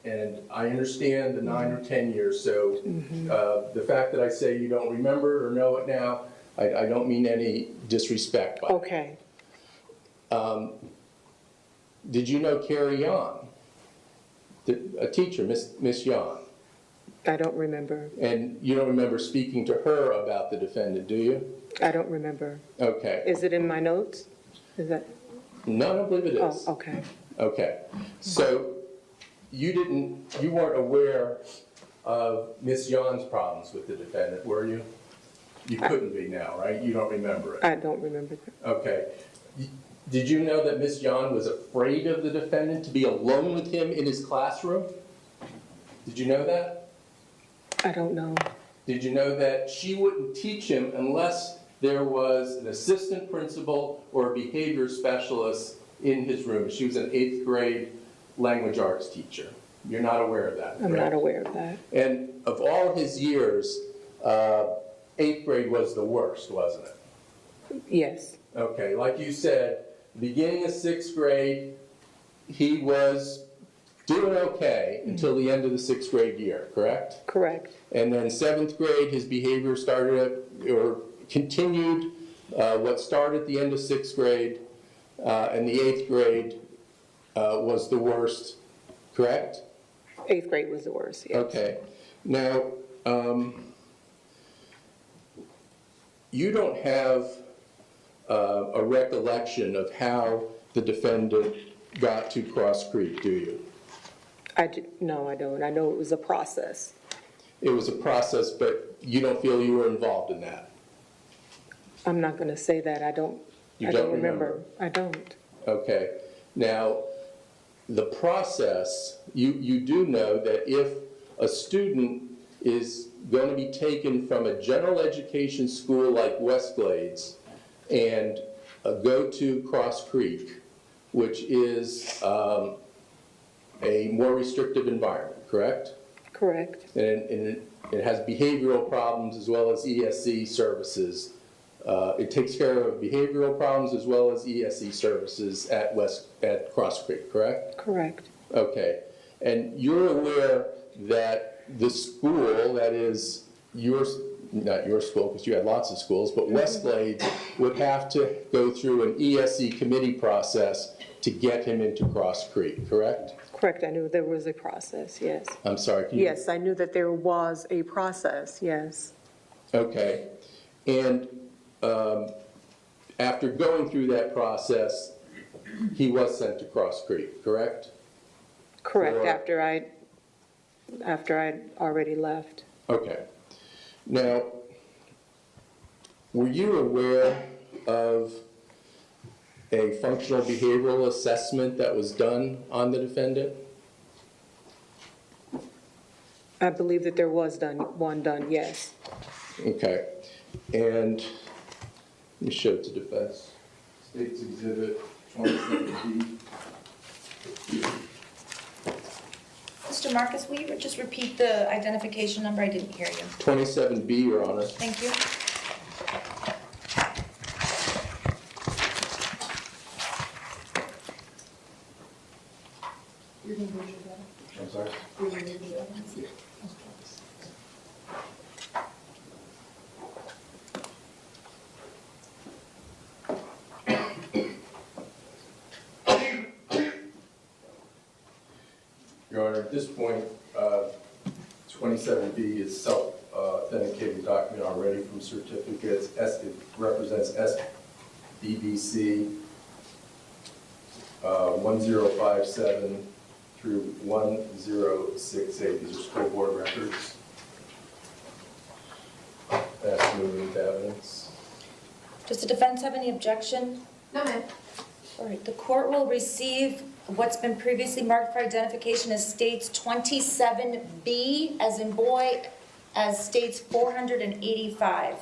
And I understand the 9 or 10 years, so the fact that I say you don't remember or know it now, I don't mean any disrespect by it. Okay. Did you know Carrie Yon? A teacher, Miss Yon? I don't remember. And you don't remember speaking to her about the defendant, do you? I don't remember. Okay. Is it in my notes? Is that? No, I don't believe it is. Oh, okay. Okay. So you weren't aware of Miss Yon's problems with the defendant, were you? You couldn't be now, right? You don't remember it. I don't remember that. Okay. Did you know that Miss Yon was afraid of the defendant to be alone with him in his classroom? Did you know that? I don't know. Did you know that she wouldn't teach him unless there was an assistant principal or a behavior specialist in his room? She was an 8th grade language arts teacher. You're not aware of that, correct? I'm not aware of that. And of all his years, 8th grade was the worst, wasn't it? Yes. Okay, like you said, beginning of 6th grade, he was doing okay until the end of the 6th grade year, correct? Correct. And then 7th grade, his behavior started or continued what started at the end of 6th grade, and the 8th grade was the worst, correct? 8th grade was the worst, yes. Okay. Now, you don't have a recollection of how the defendant got to Cross Creek, do you? No, I don't. I know it was a process. It was a process, but you don't feel you were involved in that? I'm not going to say that. I don't remember. I don't. Okay. Now, the process, you do know that if a student is going to be taken from a general education school like West Glades and go to Cross Creek, which is a more restrictive environment, correct? Correct. And it has behavioral problems as well as ESC services. It takes care of behavioral problems as well as ESC services at Cross Creek, correct? Correct. Okay. And you're aware that the school, that is not your school because you had lots of schools, but West Glades would have to go through an ESC committee process to get him into Cross Creek, correct? Correct. I knew there was a process, yes. I'm sorry, can you? Yes, I knew that there was a process, yes. Okay. And after going through that process, he was sent to Cross Creek, correct? Correct, Or- after I'd already left. Okay. Now, were you aware of a functional behavioral assessment that was done on the defendant? I believe that there was one done, yes. Okay. And let me show it to defense. State's Exhibit 27B. Mr. Marcus, will you just repeat the identification number? I didn't hear you. 27B, Your Honor. Thank you. I'm sorry? Your Honor, at this point, 27B is self-authenticated document already from certificates. It represents SDBC 1057 through 1068. These are school board records. That's moving into evidence. Does the defense have any objection? No, ma'am. All right, the court will receive what's been previously marked for identification as states 27B, as in boy, as states 485.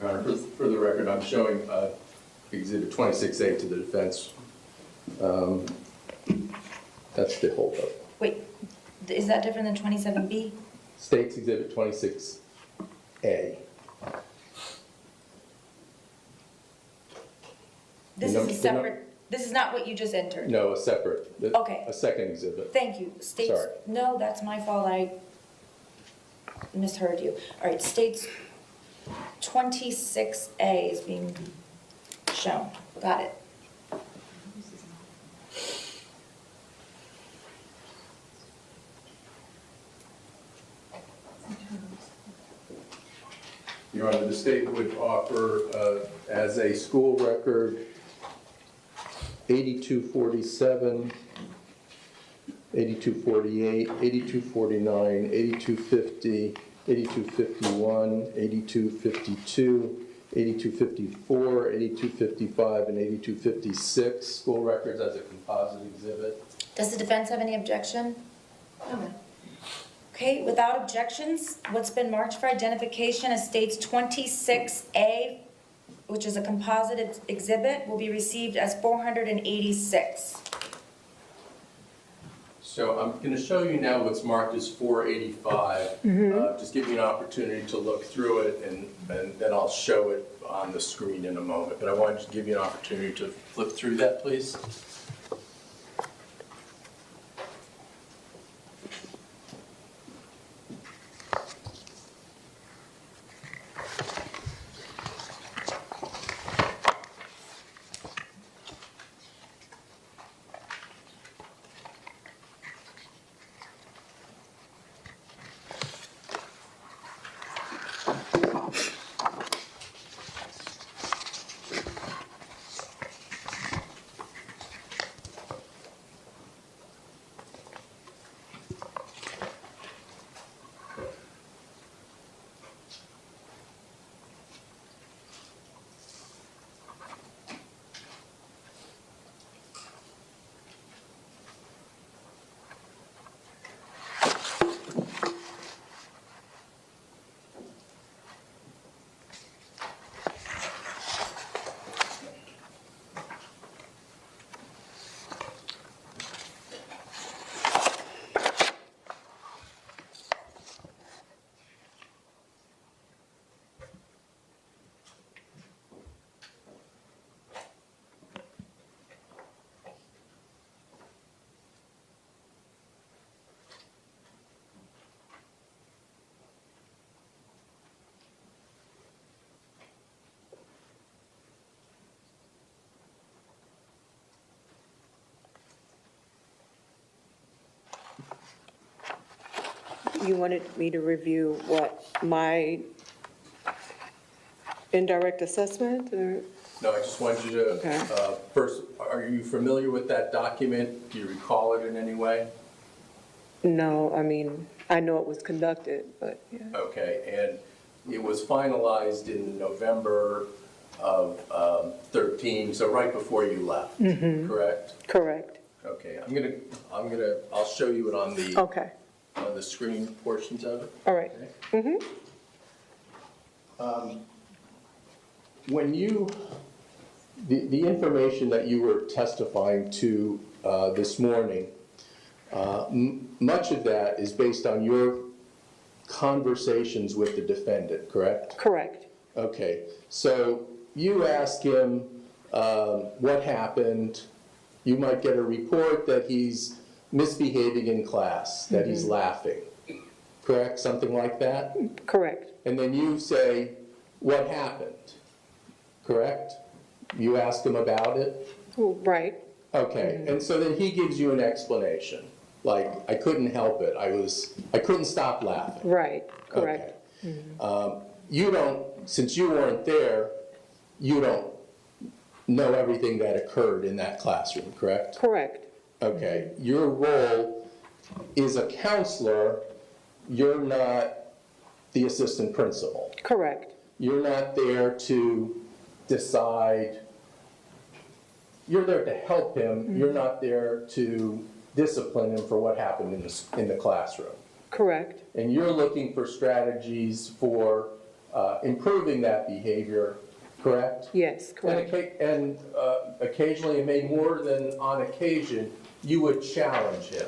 Your Honor, for the record, I'm showing Exhibit 26A to the defense. That's the holdup. Wait, is that different than 27B? State's Exhibit 26A. This The is a num- separate, this is not what you just entered. No, a separate. Okay. A second exhibit. Thank you. States, Sorry. no, that's my fault, I misheard you. All right, states 26A is being shown. Got it. Your Honor, the state would offer as a school record 8247, 8248, 8249, 8250, 8251, 8252, 8254, 8255, and 8256 school records as a composite exhibit. Does the defense have any objection? No, ma'am. Okay, without objections, what's been marked for identification as states 26A, which is a composite exhibit, will be received as 486. So I'm going to show you now what's marked as 485. Just give you an opportunity to look through it, and then I'll show it on the screen in a moment. But I wanted to give you an opportunity to flip through that, please. You wanted me to review what, my indirect assessment, or? No, I just wanted you to, Okay. first, are you familiar with that document? Do you recall it in any way? No, I mean, I know it was conducted, but, yeah. Okay, and it was finalized in November of 13, so right before you left, correct? Correct. Okay, I'll show you it on Okay, the screen portions of it. all right. Okay? When the information that you were testifying to this morning, much of that is based on your conversations with the defendant, correct? Correct. Okay, so you ask him what happened. You might get a report that he's misbehaving in class, that he's laughing, correct? Something like that? Correct. And then you say, what happened, correct? You asked him about it? Right, Okay, and so then he gives you an explanation, like, I couldn't help it, I couldn't stop laughing. right, correct. Okay. You don't, since you weren't there, you don't know everything that occurred in that classroom, correct? Correct, Okay, your role is a counselor, you're not the assistant principal. correct, You're not there to decide, you're there to help him, you're not there to discipline him for what happened in the classroom. correct, And you're looking for strategies for improving that behavior, correct? yes, correct, And occasionally, and maybe more than on occasion, you would challenge him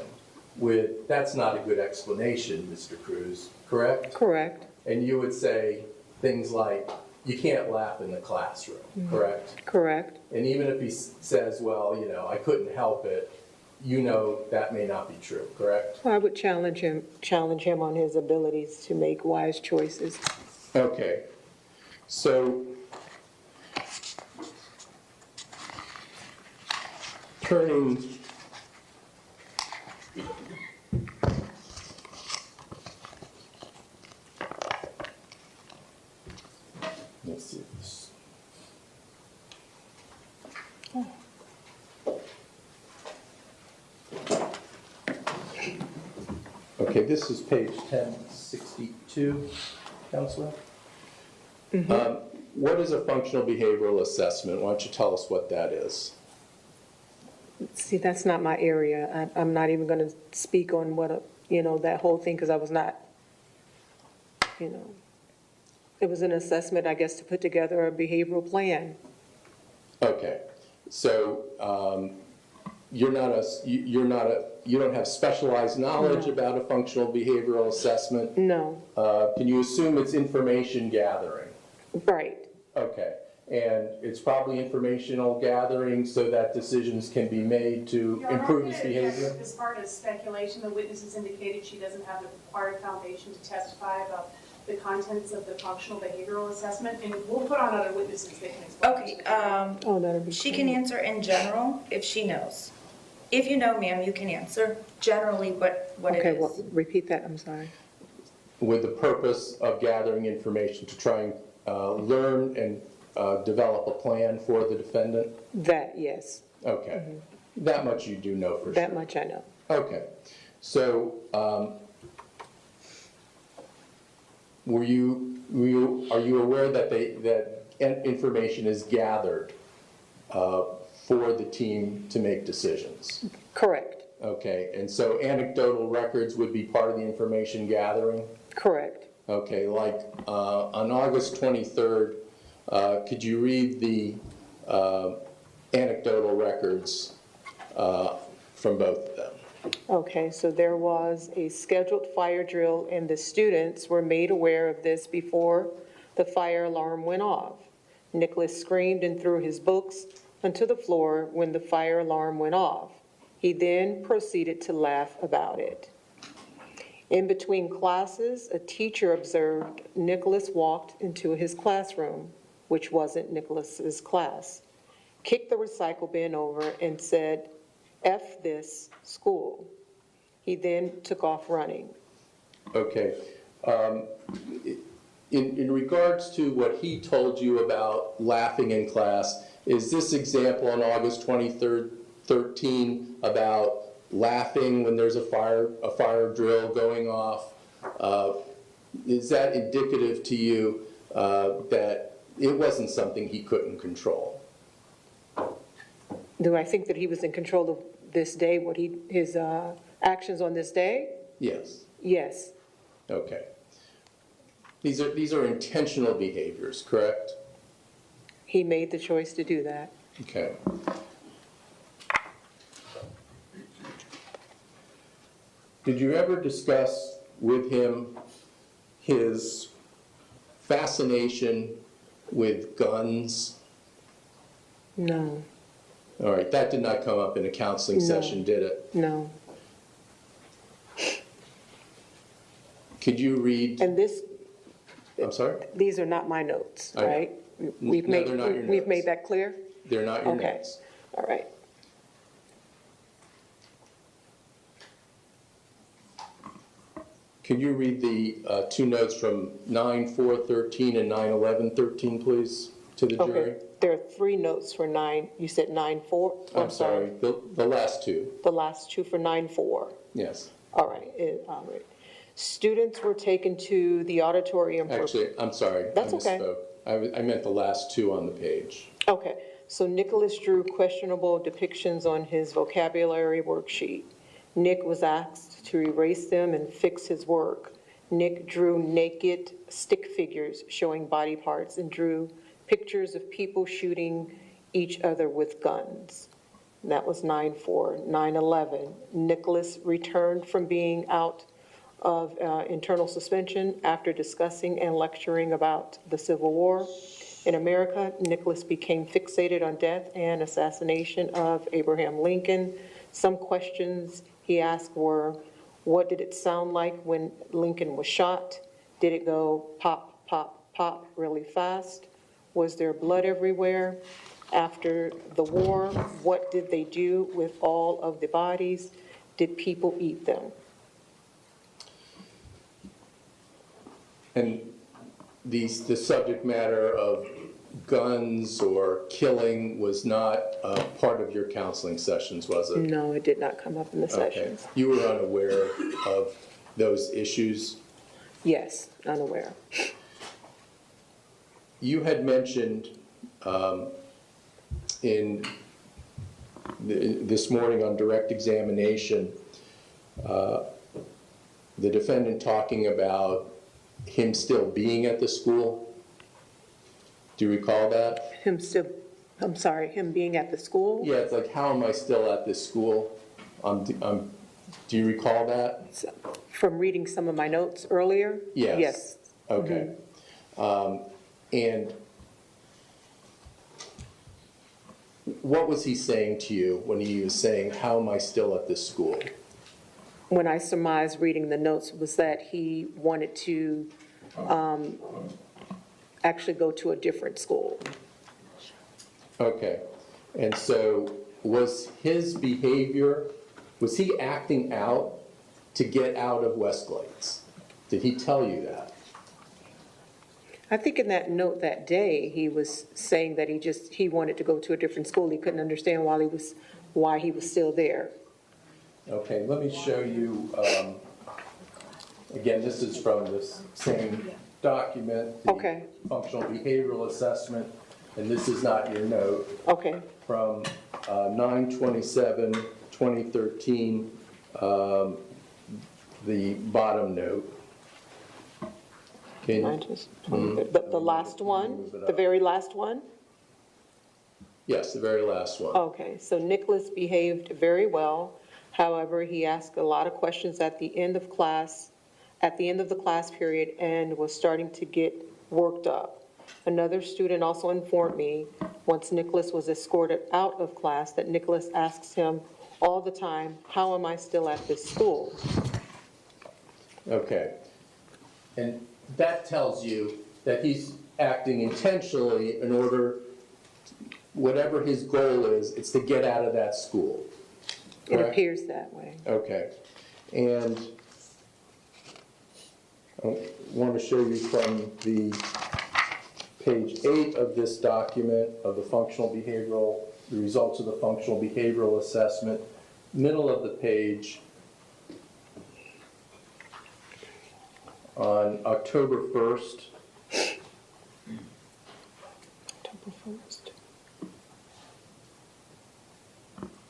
with, that's not a good explanation, Mr. Cruz, correct? correct, And you would say things like, you can't laugh in the classroom, correct? correct, And even if he says, well, you know, I couldn't help it, you know that may not be true, correct? I would challenge him on his abilities to make wise choices. Okay, so turning let's see this. Okay, this is page 1062, Counselor. What is a functional behavioral assessment? Why don't you tell us what that is? See, that's not my area. I'm not even going to speak on what, that whole thing, because I was not, it was an assessment, I guess, to put together a behavioral plan. Okay, so you don't have specialized knowledge No. about a functional behavioral assessment? No, Can you assume it's information gathering? right, Okay, and it's probably informational gathering so that decisions can be made to improve his behavior? As far as speculation, the witness has indicated she doesn't have the required foundation to testify about the contents of the functional behavioral assessment, and we'll put on other witnesses that can explain. Okay, oh, that'd be she cool. can answer in general if she knows. If you know, ma'am, you can answer generally what it Okay, is. well, repeat that, I'm sorry. With the purpose of gathering information to try and learn and develop a plan for the defendant? That, yes, Okay, that much you do know for sure. that much I know. Okay, so are you aware that that information is gathered for the team to make decisions? Correct, Okay, and so anecdotal records would be part of the information gathering? correct. Okay, like on August 23rd, could you read the anecdotal records from both of them? Okay, so there was a scheduled fire drill, and the students were made aware of this before the fire alarm went off. Nikolas screamed and threw his books onto the floor when the fire alarm went off. He then proceeded to laugh about it. In between classes, a teacher observed Nikolas walked into his classroom, which wasn't Nikolas's class, kicked the recycle bin over and said, "F this school." He then took off running. Okay. In regards to what he told you about laughing in class, is this example on August 23rd, 13 about laughing when there's a fire drill going off? Is that indicative to you that it wasn't something he couldn't control? Do I think that he was in control of this day, his actions on this day? Yes. Yes, Okay. These are intentional behaviors, correct? he made the choice to do that. Okay. Did you ever discuss with him his fascination with guns? No, All right, that did not come up in a counseling No. session, did it? no. Could you read? And this I'm sorry? These are not my notes, I know. right? We've No, made, they're not your we've made notes. that clear? They're not your Okay. notes. All right. Can you read the two notes from 9/4/13 and 9/11/13, please, to the jury? Okay, there are 3 notes for 9, you said 9-4? I'm sorry, the last two, The last 2 for 9-4. yes. All right, all right. Students were taken to the auditorium for... Actually, I'm sorry. That's okay. I misspoke. I meant the last two on the page. Okay, so Nicholas drew questionable depictions on his vocabulary worksheet. Nick was asked to erase them and fix his work. Nick drew naked stick figures showing body parts and drew pictures of people shooting each other with guns. And that was 9-4. 9/11, Nicholas returned from being out of internal suspension after discussing and lecturing about the Civil War. In America, Nicholas became fixated on death and assassination of Abraham Lincoln. Some questions he asked were, what did it sound like when Lincoln was shot? Did it go pop, pop, pop really fast? Was there blood everywhere? After the war, what did they do with all of the bodies? Did people eat them? And the subject matter of guns or killing was not part of your counseling sessions, was it? No, it did not come up in the Okay. sessions. You were unaware of those issues? Yes, unaware. You had mentioned this morning on direct examination, the defendant talking about him still being at the school. Do you recall that? Him being at the school? Yeah, it's like, how am I still at this school? Do you recall that? From reading some of my notes earlier? Yes. Yes. Okay. And what was he saying to you when he was saying, how am I still at this school? When I surmised reading the notes was that he wanted to actually go to a different school. Okay. And so was his behavior, was he acting out to get out of Westglades? Did he tell you that? I think in that note that day, he was saying that he wanted to go to a different school. He couldn't understand why he was still there. Okay, let me show you, again, this is from this same document. the Okay. Functional behavioral assessment, and this is not your note, Okay, from 9/27/2013, the bottom note. Can, the last one, the very last one? yes, the very last one. Okay, so Nicholas behaved very well. However, he asked a lot of questions at the end of the class period, and was starting to get worked up. Another student also informed me, once Nicholas was escorted out of class, that Nicholas asks him all the time, how am I still at this school? Okay. And that tells you that he's acting intentionally in order, whatever his goal is, it's to get out of that school. It Correct? appears that way. Okay. And I want to show you from the page 8 of this document of the the results of the functional behavioral assessment, middle of the page, on October 1st. October 1st.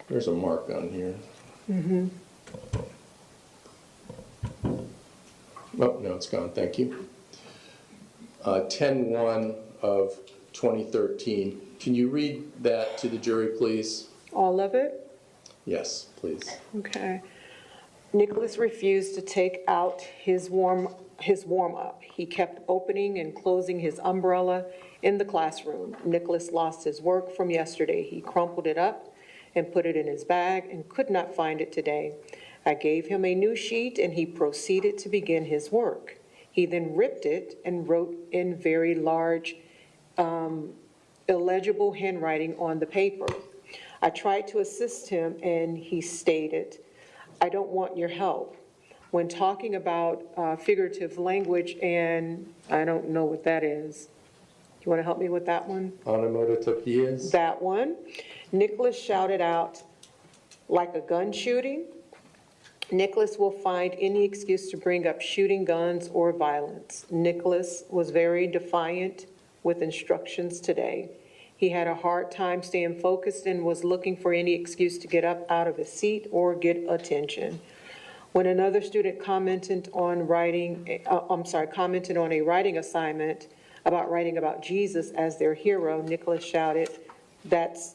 There's a mark on here. Oh, no, it's gone, thank you. 10/1 of 2013. Can you read that to the jury, please? All of it? Yes, please. Okay. Nicholas refused to take out his warm-up. He kept opening and closing his umbrella in the classroom. Nicholas lost his work from yesterday. He crumpled it up and put it in his bag and could not find it today. I gave him a new sheet and he proceeded to begin his work. He then ripped it and wrote in very large, illegible handwriting on the paper. I tried to assist him, and he stated, "I don't want your help." When talking about figurative language, and I don't know what that is. You want to help me with that one? Onomatopoeias? That one. Nikolas shouted out, "Like a gun shooting?" Nikolas will find any excuse to bring up shooting guns or violence. Nikolas was very defiant with instructions today. He had a hard time staying focused and was looking for any excuse to get up out of his seat or get attention. When another student commented on a writing assignment about writing about Jesus as their hero, Nikolas shouted, "That's,"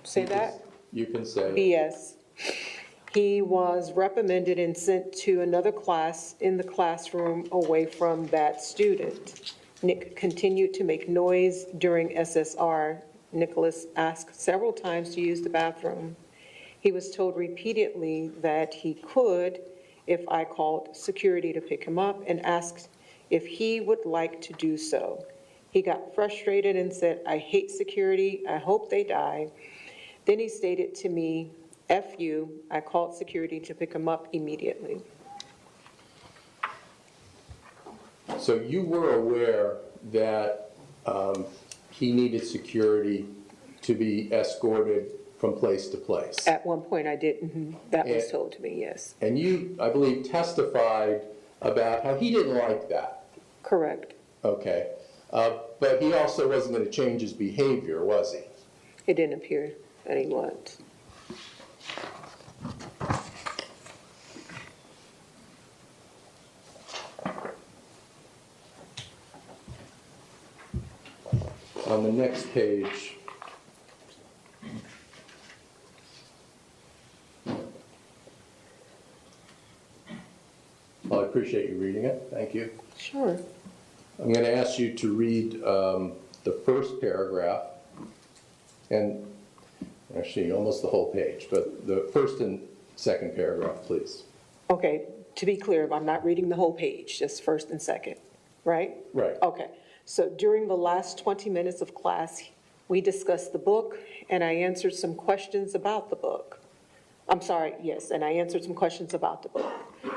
say that? You can say. BS. He was reprimanded and sent to another class in the classroom away from that student. Nick continued to make noise during SSR. Nikolas asked several times to use the bathroom. He was told repeatedly that he could if I called security to pick him up and asked if he would like to do so. He got frustrated and said, "I hate security. I hope they die." Then he stated to me, "F you." I called security to pick him up immediately. So you were aware that he needed security to be escorted from place to place? At one point I did, that was told to me, yes. And you, I believe, testified about how he didn't like that. Correct. Okay. But he also wasn't going to change his behavior, was he? It didn't appear that he was. On the next page, well, I appreciate you reading it. Thank you. Sure. I'm going to ask you to read the first paragraph, and actually almost the whole page, but the first and second paragraph, please. Okay, to be clear, I'm not reading the whole page, just first and second, right? Right. Okay, so during the last 20 minutes of class, we discussed the book, and I answered some questions about the book. I'm sorry, yes, and I answered some questions about the book.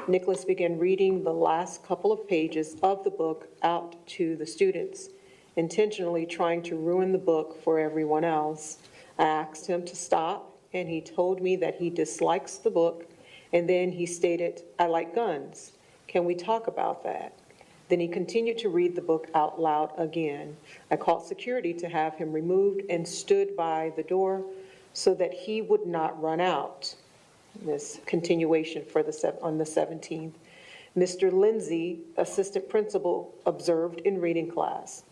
Nikolas began reading the last couple of pages of the book out to the students, intentionally trying to ruin the book for everyone else. I asked him to stop, and he told me that he dislikes the book, and then he stated, "I like guns. Can we talk about that?" Then he continued to read the book out loud again. I called security to have him removed and stood by the door so that he would not run out. This continuation on the 17th. Mr. Lindsay, assistant principal, observed in reading class.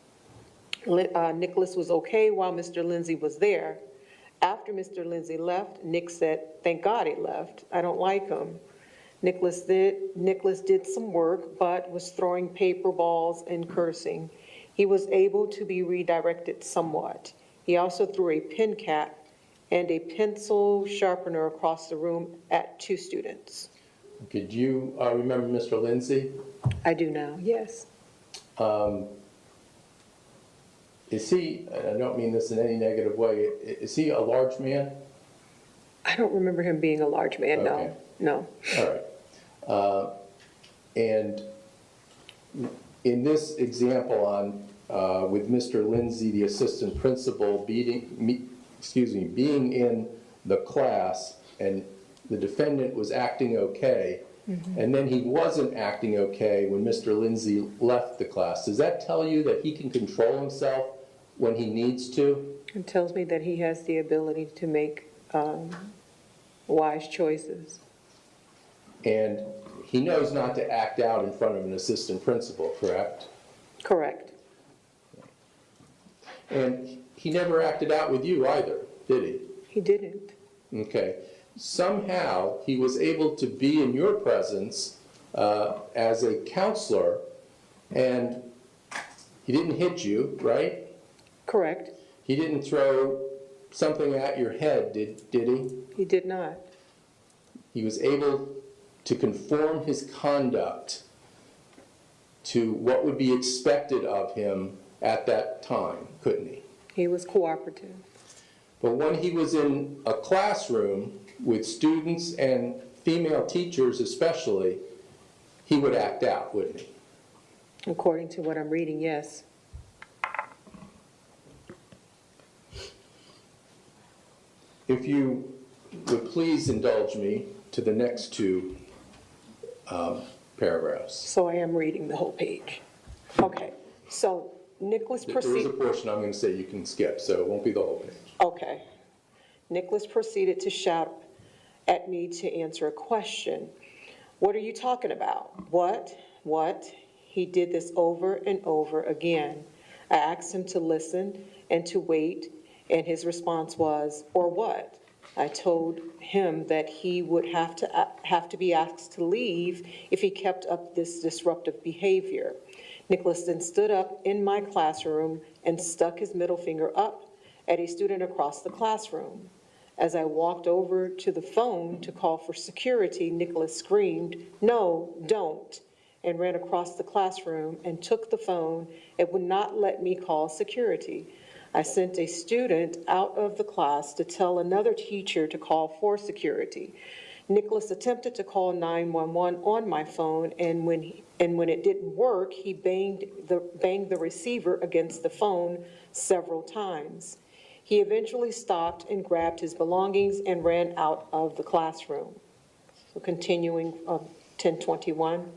Nikolas was okay while Mr. Lindsay was there. After Mr. Lindsay left, Nick said, "Thank God he left. I don't like him." Nikolas did some work, but was throwing paper balls and cursing. He was able to be redirected somewhat. He also threw a pen cap and a pencil sharpener across the room at 2 students. Could you remember Mr. Lindsay? I do now, yes. Is he, and I don't mean this in any negative way, is he a large man? I don't remember him being a large man, Okay. no. All right. And in this example on, with Mr. Lindsay, the assistant principal, being in the class, and the defendant was acting okay, and then he wasn't acting okay when Mr. Lindsay left the class. Does that tell you that he can control himself when he needs to? It tells me that he has the ability to make wise choices. And he knows not to act out in front of an assistant principal, correct? Correct. And he never acted out with you either, did he? He didn't. Okay. Somehow, he was able to be in your presence as a counselor, and he didn't hit you, right? Correct. He didn't throw something at your head, did he? He did not. He was able to conform his conduct to what would be expected of him at that time, couldn't he? He was cooperative. But when he was in a classroom with students and female teachers especially, he would act out, wouldn't he? According to what I'm reading, yes. If you would please indulge me to the next two paragraphs. So I am reading the whole page. Okay, so Nikolas There is a proceeded. portion I'm going to say you can skip, so it won't be the whole page. Okay. Nikolas proceeded to shout at me to answer a question. What are you talking about? What? What? He did this over and over again. I asked him to listen and to wait, and his response was, or what? I told him that he would have to be asked to leave if he kept up this disruptive behavior. Nikolas then stood up in my classroom and stuck his middle finger up at a student across the classroom. As I walked over to the phone to call for security, Nikolas screamed, "No, don't," and ran across the classroom and took the phone and would not let me call security. I sent a student out of the class to tell another teacher to call for security. Nikolas attempted to call 911 on my phone, and when it didn't work, he banged the receiver against the phone several times. He eventually stopped and grabbed his belongings and ran out of the classroom. So continuing 1021.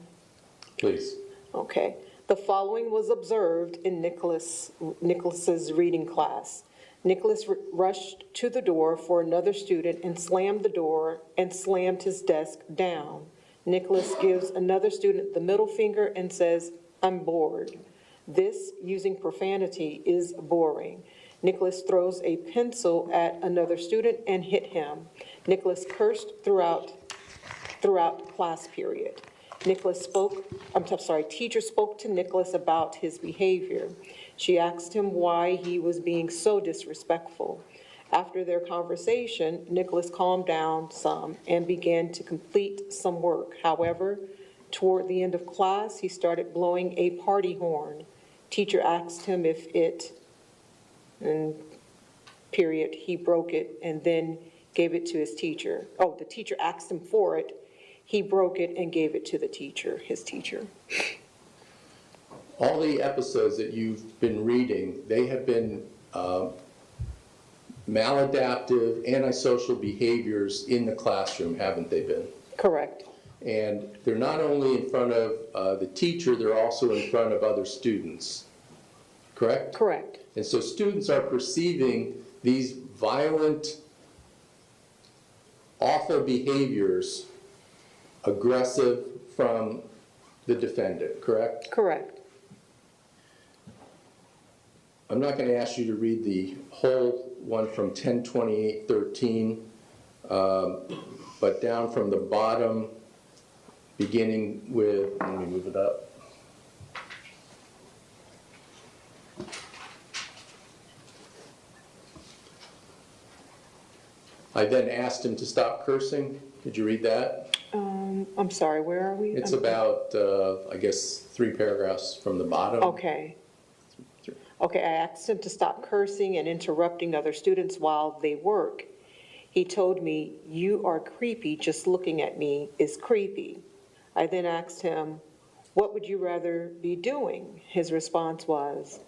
Please. Okay. The following was observed in Nikolas's reading class. Nikolas rushed to the door for another student and slammed the door and slammed his desk down. Nikolas gives another student the middle finger and says, "I'm bored." This, using profanity, is boring. Nikolas throws a pencil at another student and hit him. Nikolas cursed throughout class period. Teacher spoke to Nikolas about his behavior. She asked him why he was being so disrespectful. After their conversation, Nikolas calmed down some and began to complete some work. However, toward the end of class, he started blowing a party horn. Teacher asked him if it, and period, he broke it and then gave it to his teacher. Oh, the teacher asked him for it. He broke it and gave it to the teacher, his teacher. All the episodes that you've been reading, they have been maladaptive, antisocial behaviors in the classroom, haven't they been? Correct. And they're not only in front of the teacher, they're also in front of other students, correct? Correct. And so students are perceiving these violent, awful behaviors aggressive from the defendant, correct? Correct. I'm not going to ask you to read the whole one from 10:28:13, but down from the bottom, beginning with, let me move it up. I then asked him to stop cursing. Did you read that? I'm sorry, where are we? It's about, I guess, 3 paragraphs from the bottom. Okay. Okay, I asked him to stop cursing and interrupting other students while they work. He told me, "You are creepy, just looking at me is creepy." I then asked him, "What would you rather be doing?" His response was,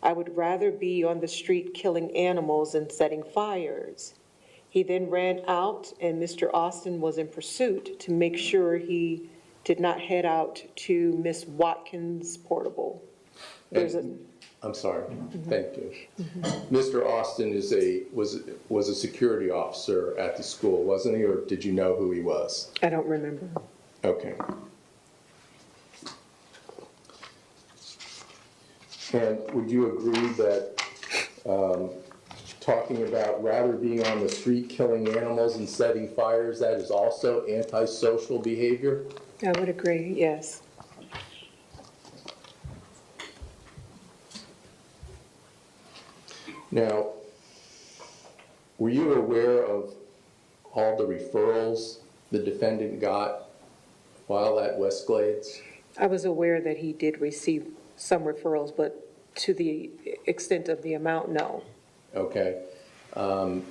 "I would rather be on the street killing animals and setting fires." He then ran out, and Mr. Austin was in pursuit to make sure he did not head out to Miss Watkins' portable. There's a, I'm sorry, thank you. Mr. Austin was a security officer at the school, wasn't he, or did you know who he was? I don't remember. Okay. And would you agree that talking about rather being on the street killing animals and setting fires, that is also antisocial behavior? I would agree, yes. Now, were you aware of all the referrals the defendant got while at West Glades? I was aware that he did receive some referrals, but to the extent of the amount, no. Okay. And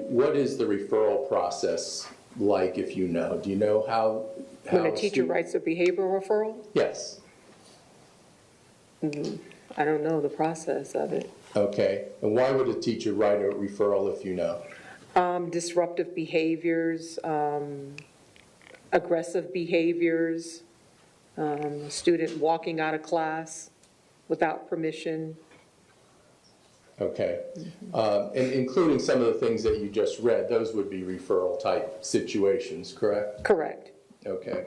what is the referral process like, if you know? Do you know how? When a teacher writes a behavioral referral, Yes. I don't know the process of it. Okay. And why would a teacher write a referral if you know? Disruptive behaviors, aggressive behaviors, student walking out of class without permission. Okay. And including some of the things that you just read, those would be referral type situations, correct? Correct. Okay.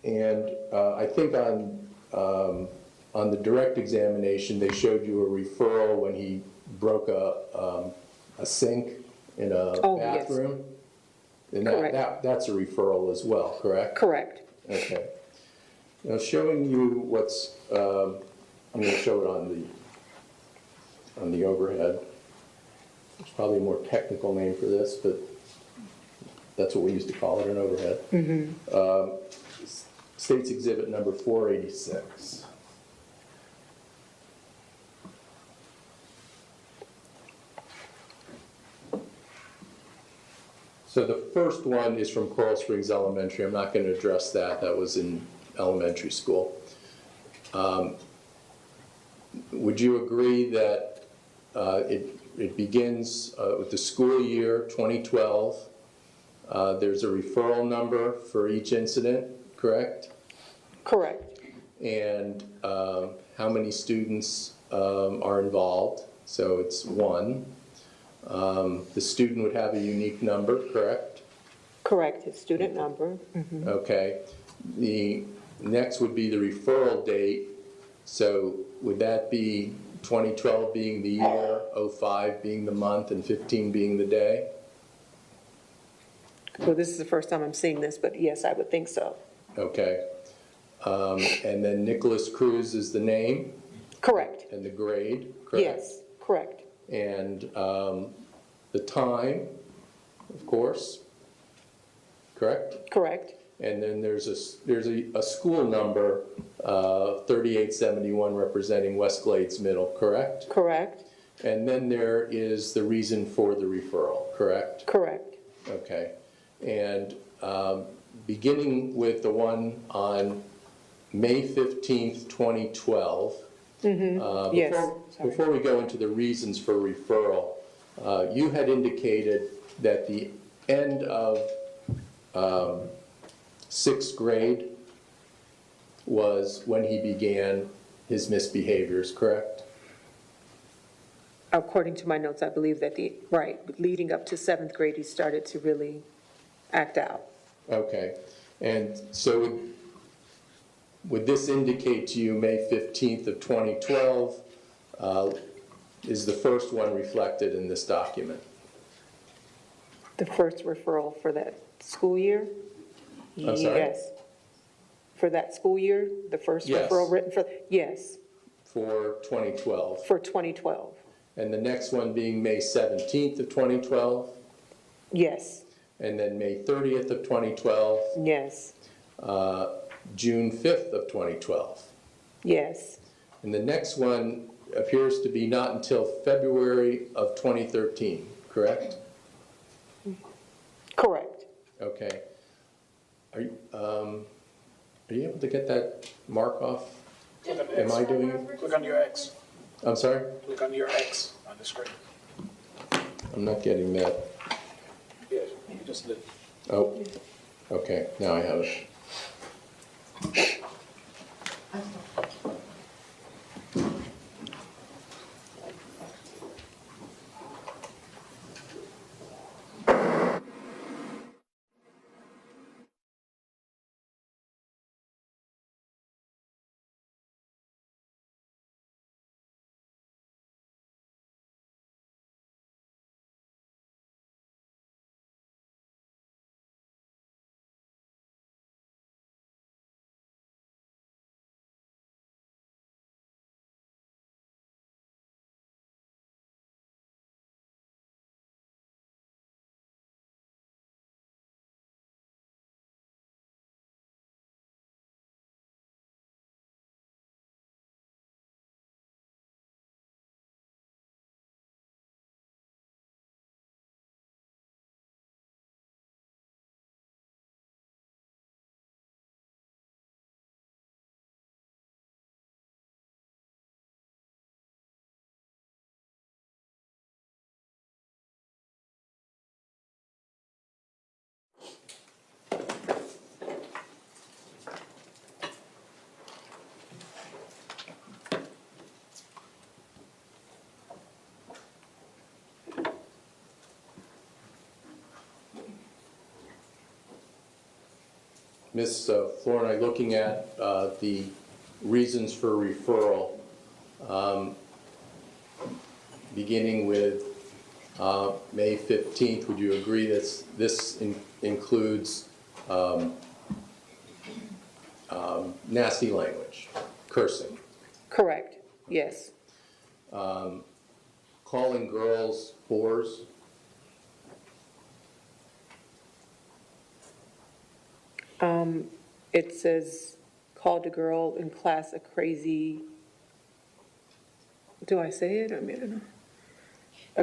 And I think on the direct examination, they showed you a referral when he broke a sink in a Oh, yes. bathroom? And Correct. that's a referral as well, correct? Correct. Okay. Now, showing you what's, I'm going to show it on the overhead. There's probably a more technical name for this, but that's what we used to call it, an overhead. States Exhibit number 486. So the first one is from Coral Springs Elementary. I'm not going to address that. That was in elementary school. Would you agree that it begins with the school year 2012? There's a referral number for each incident, correct? Correct. And how many students are involved? So it's one. The student would have a unique number, correct? Correct, his student number. Okay. The next would be the referral date. So would that be 2012 being the year, 05 being the month, and 15 being the day? Well, this is the first time I'm seeing this, but yes, I would think so. Okay. And then Nikolas Cruz is the name Correct. and the grade, correct? Yes, correct. And the time, of course, correct? Correct. And then there's a school number, 3871, representing West Glades Middle, correct? Correct. And then there is the reason for the referral, correct? Correct. Okay. And beginning with the one on May 15th, 2012. Yes. Sorry. Before we go into the reasons for referral, you had indicated that the end of 6th grade was when he began his misbehaviors, correct? According to my notes, I believe that leading up to 7th grade, he started to really act out. Okay. And so would this indicate to you May 15th of 2012 is the first one reflected in this document? The first referral for that school year? I'm sorry? Yes. For that school year, the first Yes. referral written for, yes, For 2012. for 2012. And the next one being May 17th of 2012, Yes, and then May 30th of 2012, yes, June 5th of 2012. yes, And the next one appears to be not until February of 2013, correct? correct. Okay. Are you able to get that mark off? Am I doing it? Click on your X. I'm sorry? Click on your X on the screen. I'm not getting that. Yes, you just did. Oh, okay, now I have it. Ms. Flournoy, looking at the reasons for referral, beginning with May 15th, would you agree that this includes nasty language, cursing, Correct, yes. calling girls whores? It says, called a girl in class a crazy, do I say it? I mean, I don't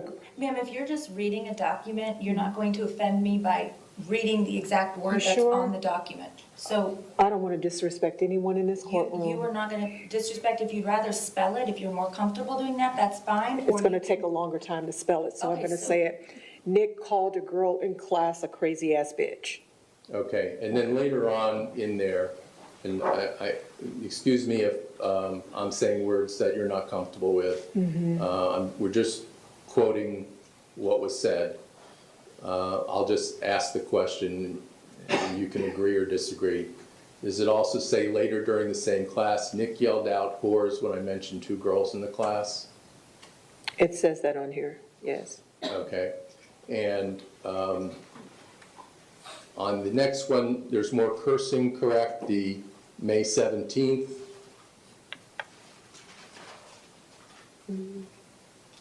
know. Ma'am, if you're just reading a document, you're not going to offend me by reading the exact word that's sure? on the document. So I don't want to disrespect anyone in this you courtroom. are not going to disrespect. If you'd rather spell it, if you're more comfortable doing that, that's fine. It's going to take a longer time to spell it, so I'm Okay, going to so- say it. Nick called a girl in class a crazy ass bitch. Okay, and then later on in there, and excuse me if I'm saying words that you're not comfortable with. We're just quoting what was said. I'll just ask the question, and you can agree or disagree. Does it also say later during the same class, Nick yelled out whores when I mentioned 2 girls in the class? It says that on here, yes. Okay, and on the next one, there's more cursing, correct? The May 17th.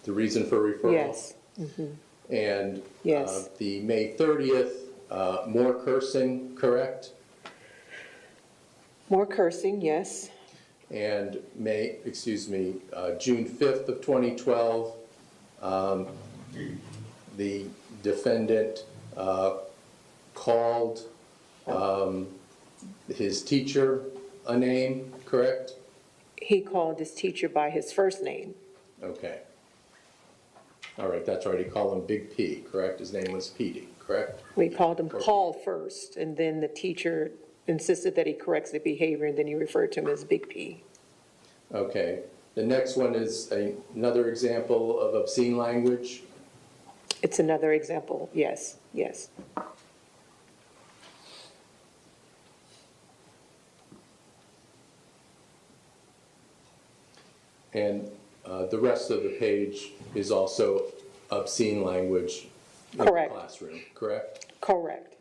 The reason for referral? Yes. And Yes. the May 30th, more cursing, correct? More cursing, yes. And June 5th of 2012, the defendant called his teacher a name, correct? He called his teacher by his first name. Okay. All right, that's right, he called him Big P, correct? His name was Petey, correct? We called him Paul first, and then the teacher insisted that he corrects the behavior, and then he referred to him as Big P. Okay. The next one is another example of obscene language. It's another example, yes, yes. And the rest of the page is also obscene language in the Correct. classroom, correct? Correct.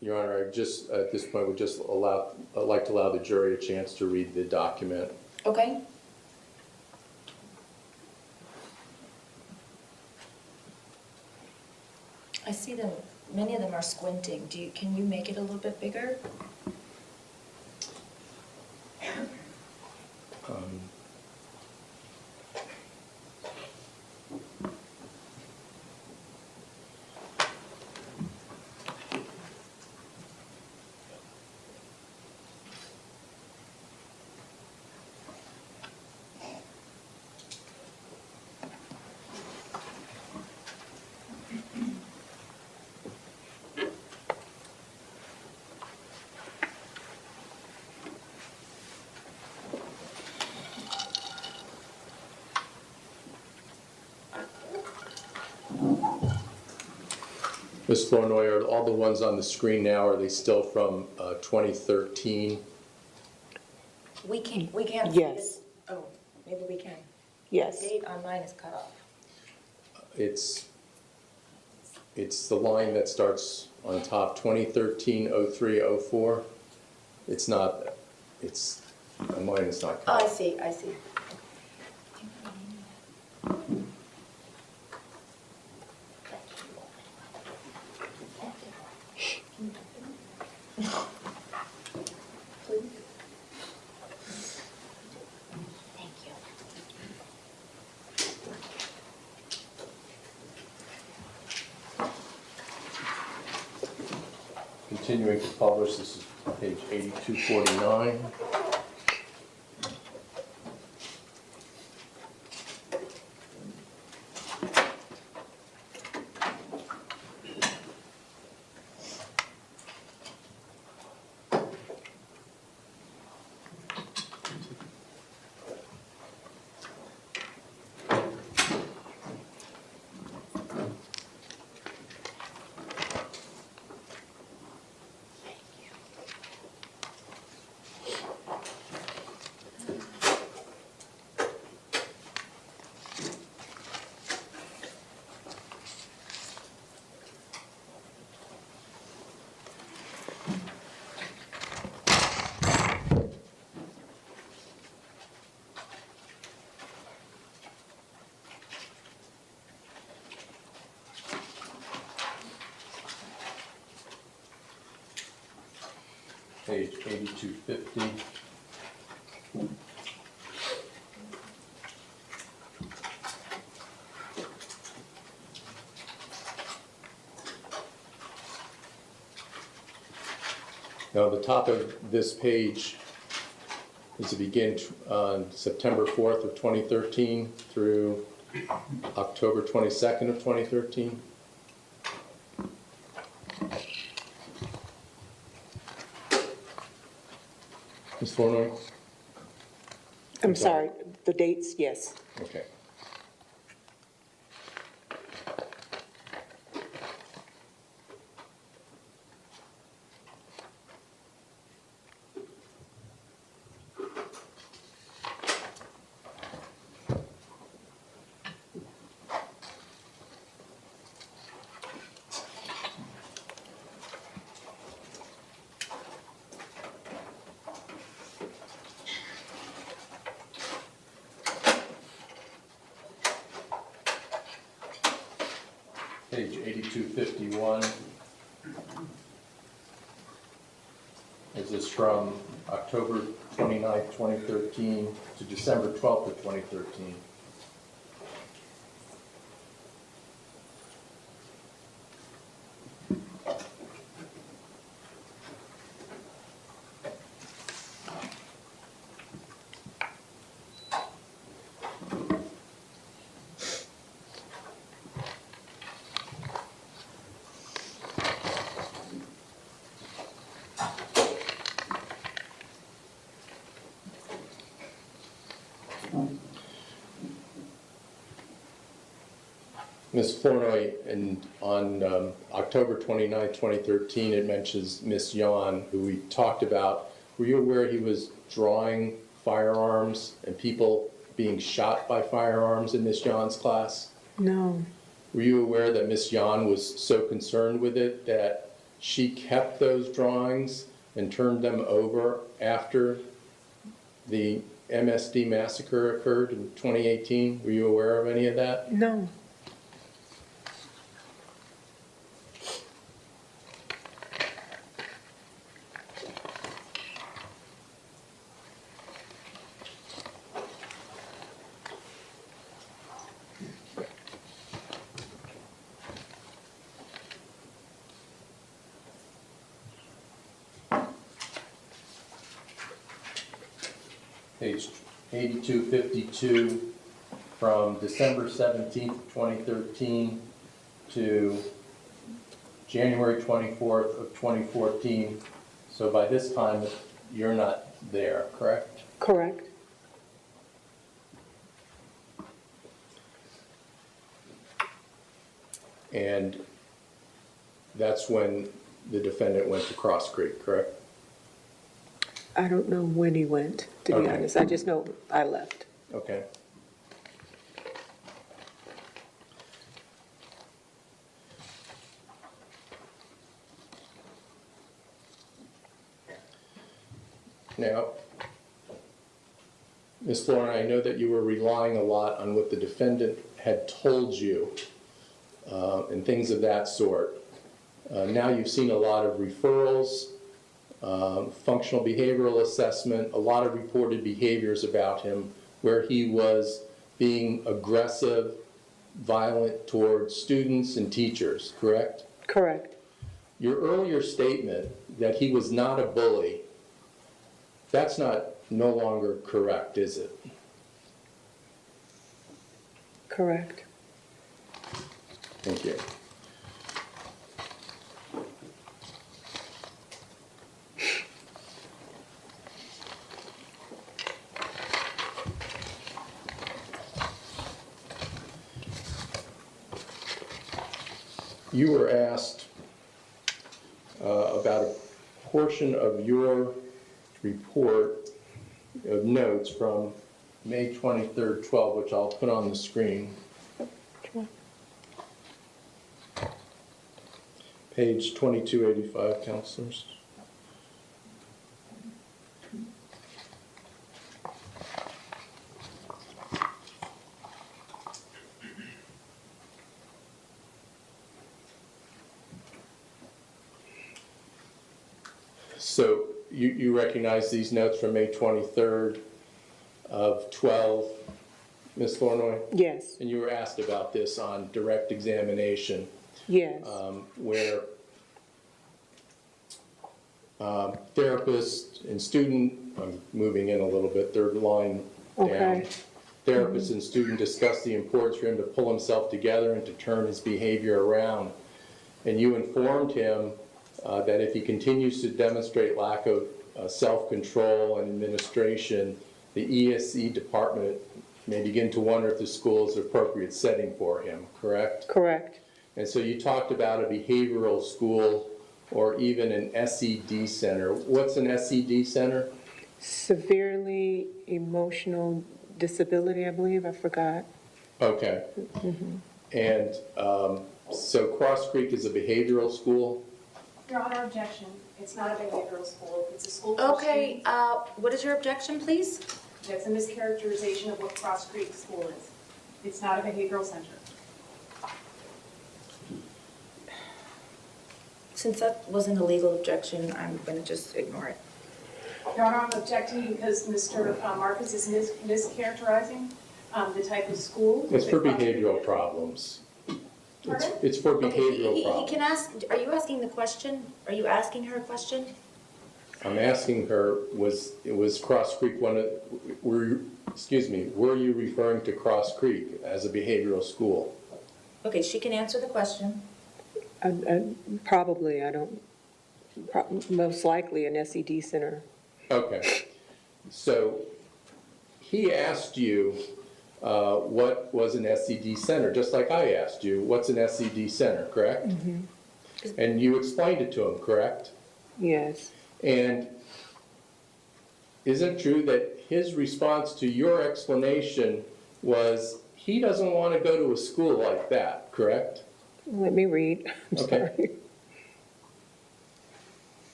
Your Honor, I just, at this point, would just I'd like to allow the jury a chance to read the document. Okay. I see them, many of them are squinting. Can you make it a little bit bigger? Ms. Flournoy, are all the ones on the screen now, are they still from 2013? We can't see Yes. it. Oh, maybe we can. Yes. The date on mine is cut off. It's the line that starts on top, 2013-03-04. It's not, mine is not Oh, cut. I see, I see. Thank you. Continuing to publish, this is page 8249. page 8250. Now, the top of this page is to begin on September 4th of 2013 through October 22nd of 2013. Ms. Flournoy? I'm sorry, the dates, yes. Okay. Page 8251. This is from October 29th, 2013 to December 12th of 2013. Ms. Flournoy, and on October 29th, 2013, it mentions Ms. Yon, who we talked about. Were you aware he was drawing firearms and people being shot by firearms in Ms. Yon's class? No. Were you aware that Ms. Yon was so concerned with it that she kept those drawings and turned them over after the MSD massacre occurred in 2018? Were you aware of any of that? No. Page 8252, from December 17th, 2013 to January 24th of 2014. So by this time, you're not there, correct? Correct. And that's when the defendant went to Cross Creek, correct? I don't know when he went, to be Okay. honest. I just know I left. Okay. Now, Ms. Florin, I know that you were relying a lot on what the defendant had told you and things of that sort. Now you've seen a lot of referrals, functional behavioral assessment, a lot of reported behaviors about him where he was being aggressive, violent towards students and teachers, correct? Correct. Your earlier statement that he was not a bully, that's no longer correct, is it? Correct. Thank you. You were asked about a portion of your report of notes from May 23rd, 12, which I'll put on the screen. Page 2285, counselors. So you recognize these notes from May 23rd of 12, Ms. Flournoy? Yes, And you were asked about this on direct examination, yes. where therapist and student, I'm moving in a little bit, third line down. Okay. Therapist and student discussed the importance for him to pull himself together and to turn his behavior around. And you informed him that if he continues to demonstrate lack of self-control and administration, the ESE department may begin to wonder if the school is the appropriate setting for him, correct? Correct. And so you talked about a behavioral school or even an SED center. What's an SED center? Severely emotional disability, I believe, I forgot. Okay. And so Cross Creek is a behavioral school? Your Honor, objection. It's not a behavioral school. It's a school for Okay, students. what is your objection, please? That's a mischaracterization of what Cross Creek School is. It's not a behavioral center. Since that wasn't a legal objection, I'm gonna just ignore it. Your Honor, I'm objecting because Mr. Marcus is mischaracterizing the type of school. It's for that Cross Creek behavioral is. problems. Pardon? It's for Okay, behavioral he problems. can ask, are you asking the question? Are you asking her a question? I'm asking her, was Cross Creek one of, were you referring to Cross Creek as a behavioral school? Okay, she can answer the question. Probably, I don't, most likely an SED center. Okay. So he asked you what was an SED center, just like I asked you, what's an SED center, correct? And you explained it to him, correct? Yes, And isn't it true that his response to your explanation was he doesn't want to go to a school like that, correct? let me read, I'm Okay. sorry.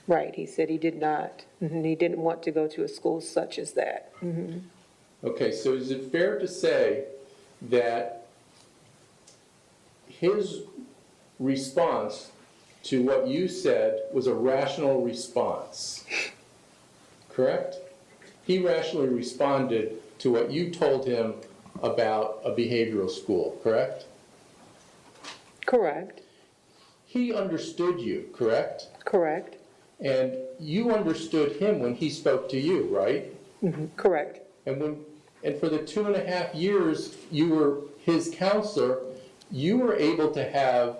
Right, he said he did not, he didn't want to go to a school such as that. Okay, so is it fair to say that his response to what you said was a rational response? Correct? He rationally responded to what you told him about a behavioral school, correct? Correct, He understood you, correct? correct, And you understood him when he spoke to you, right? correct, And for the 2.5 years you were his counselor, you were able to have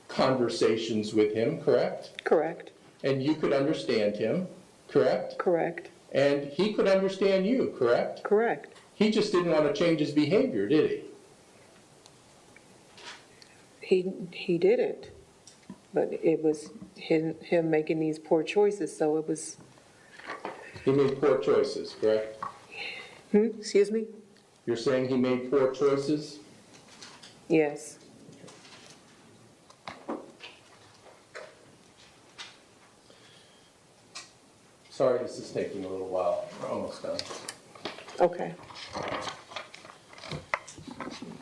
conversations with him, correct? correct, And you could understand him, correct? correct, And he could understand you, correct? correct. He just didn't want to change his behavior, did he? He didn't, but it was him making these poor choices, so it was, He made poor choices, correct? excuse me? You're saying he made poor choices? Yes, Sorry, this is taking a little while. We're almost done. okay.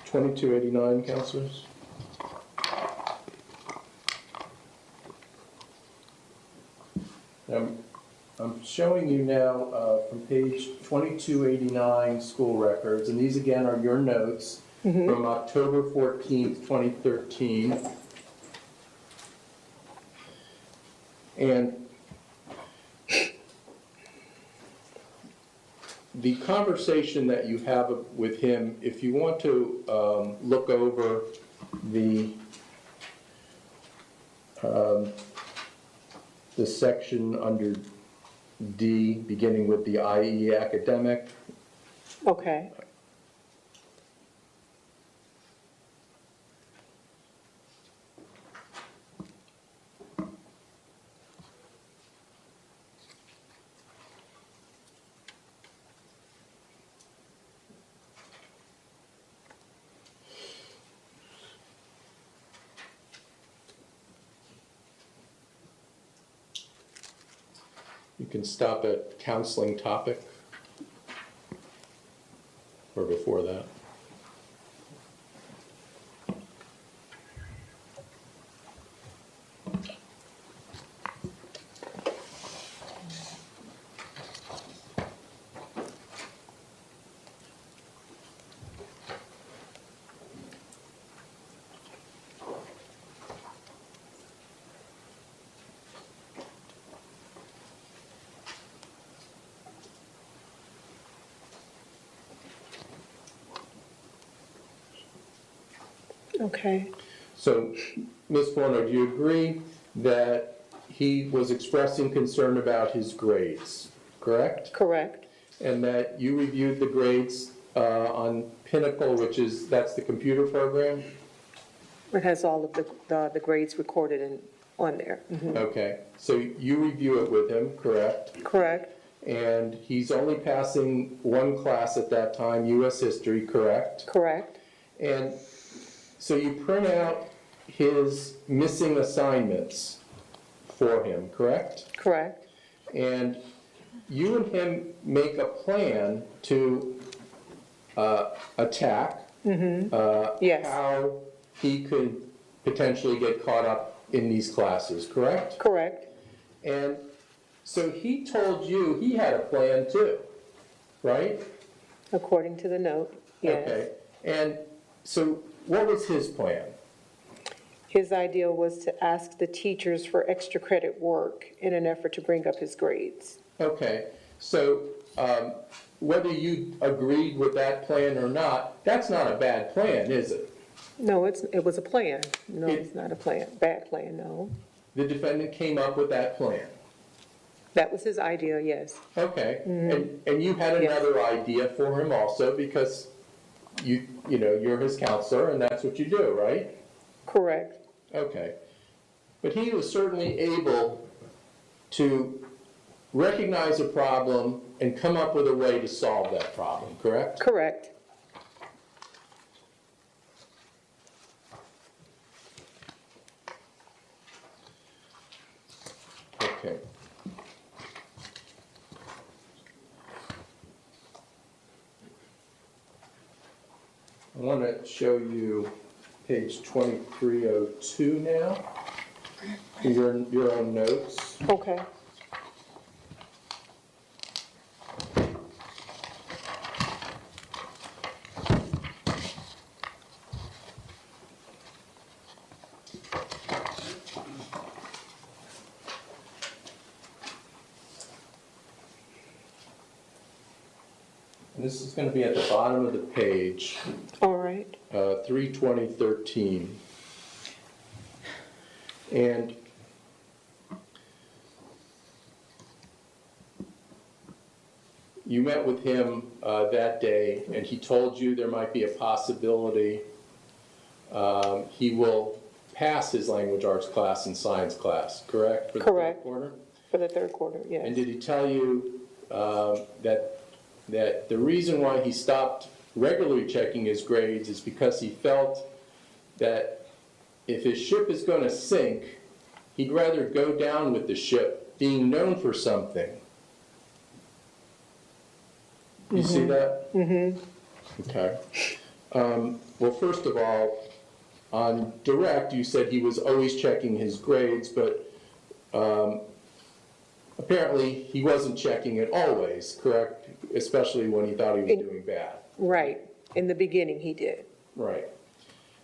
2289, counselors? I'm showing you now from page 2289, school records, and these again are your notes from October 14th, 2013. And the conversation that you have with him, if you want to look over the section under D, beginning with the IE academic, Okay, you can stop at counseling topic, or before that. Okay. So, Ms. Warner, do you agree that he was expressing concern about his grades, correct? Correct. And that you reviewed the grades on Pinnacle, that's the computer program? It has all of the grades recorded on there. Okay, so you review it with him, correct? Correct. And he's only passing one class at that time, US History, correct? Correct. And so you print out his missing assignments for him, correct? Correct. And you and him make a plan to attack Yes. how he could potentially get caught up in these classes, correct? Correct. And so he told you he had a plan too, right? According to the note, yes. Okay. And so what was his plan? His idea was to ask the teachers for extra credit work in an effort to bring up his grades. Okay, so whether you agreed with that plan or not, that's not a bad plan, is it? No, it was a plan. No, it's not a plan, bad plan, no. The defendant came up with that plan. That was his idea, yes. Okay, and you had another idea for him also because you're his counselor and that's what you do, right? Correct. Okay, but he was certainly able to recognize a problem and come up with a way to solve that problem, correct? Correct. Okay. I want to show you page 2302 now, your own notes. Okay. And this is going to be at the bottom of the page, All right. 3/20/13. And you met with him that day, and he told you there might be a possibility he will pass his language arts class and science class, correct? For the Correct. third quarter? For the third quarter, And yes. did he tell you that the reason why he stopped regularly checking his grades is because he felt that if his ship is going to sink, he'd rather go down with the ship being known for something? You see that? Mm-hmm. Okay. Well, first of all, on direct, you said he was always checking his grades, but apparently he wasn't checking it always, correct? Especially when he thought he was doing bad. Right. In the beginning, he did. Right.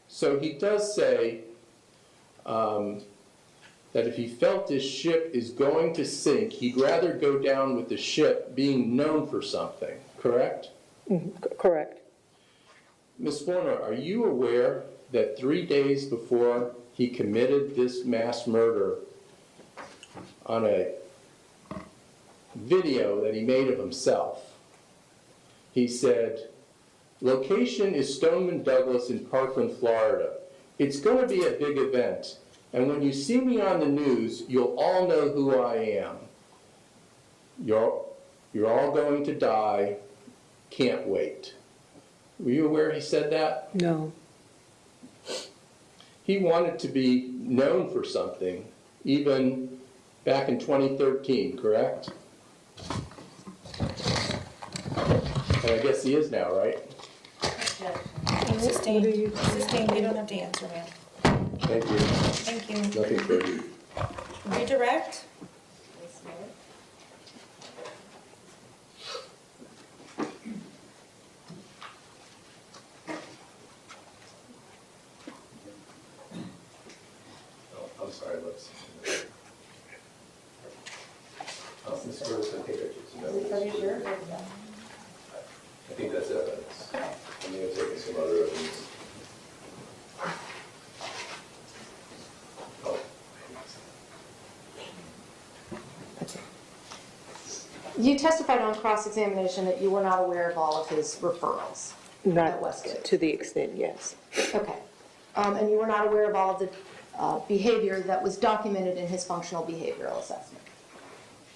So he does say that if he felt his ship is going to sink, he'd rather go down with the ship being known for something, correct? Correct. Ms. Warner, are you aware that 3 days before he committed this mass murder, on a video that he made of himself, he said, "Location is Stoneman Douglas in Parkland, Florida. It's going to be a big event, and when you see me on the news, you'll all know who I am. You're all going to die. Can't wait." Were you aware he said that? No. He wanted to be known for something, even back in 2013, correct? And I guess he is now, right? Sustained. Sustained, you don't have to answer, ma'am. Thank you. Thank you. Nothing further. Redirect. I'm sorry, let's. This goes to pictures. I think that's evidence. I'm going to take some other evidence. You testified on cross-examination that you were not aware of all of his referrals at Not Westgate. to the extent, yes. Okay. And you were not aware of all of the behavior that was documented in his functional behavioral assessment,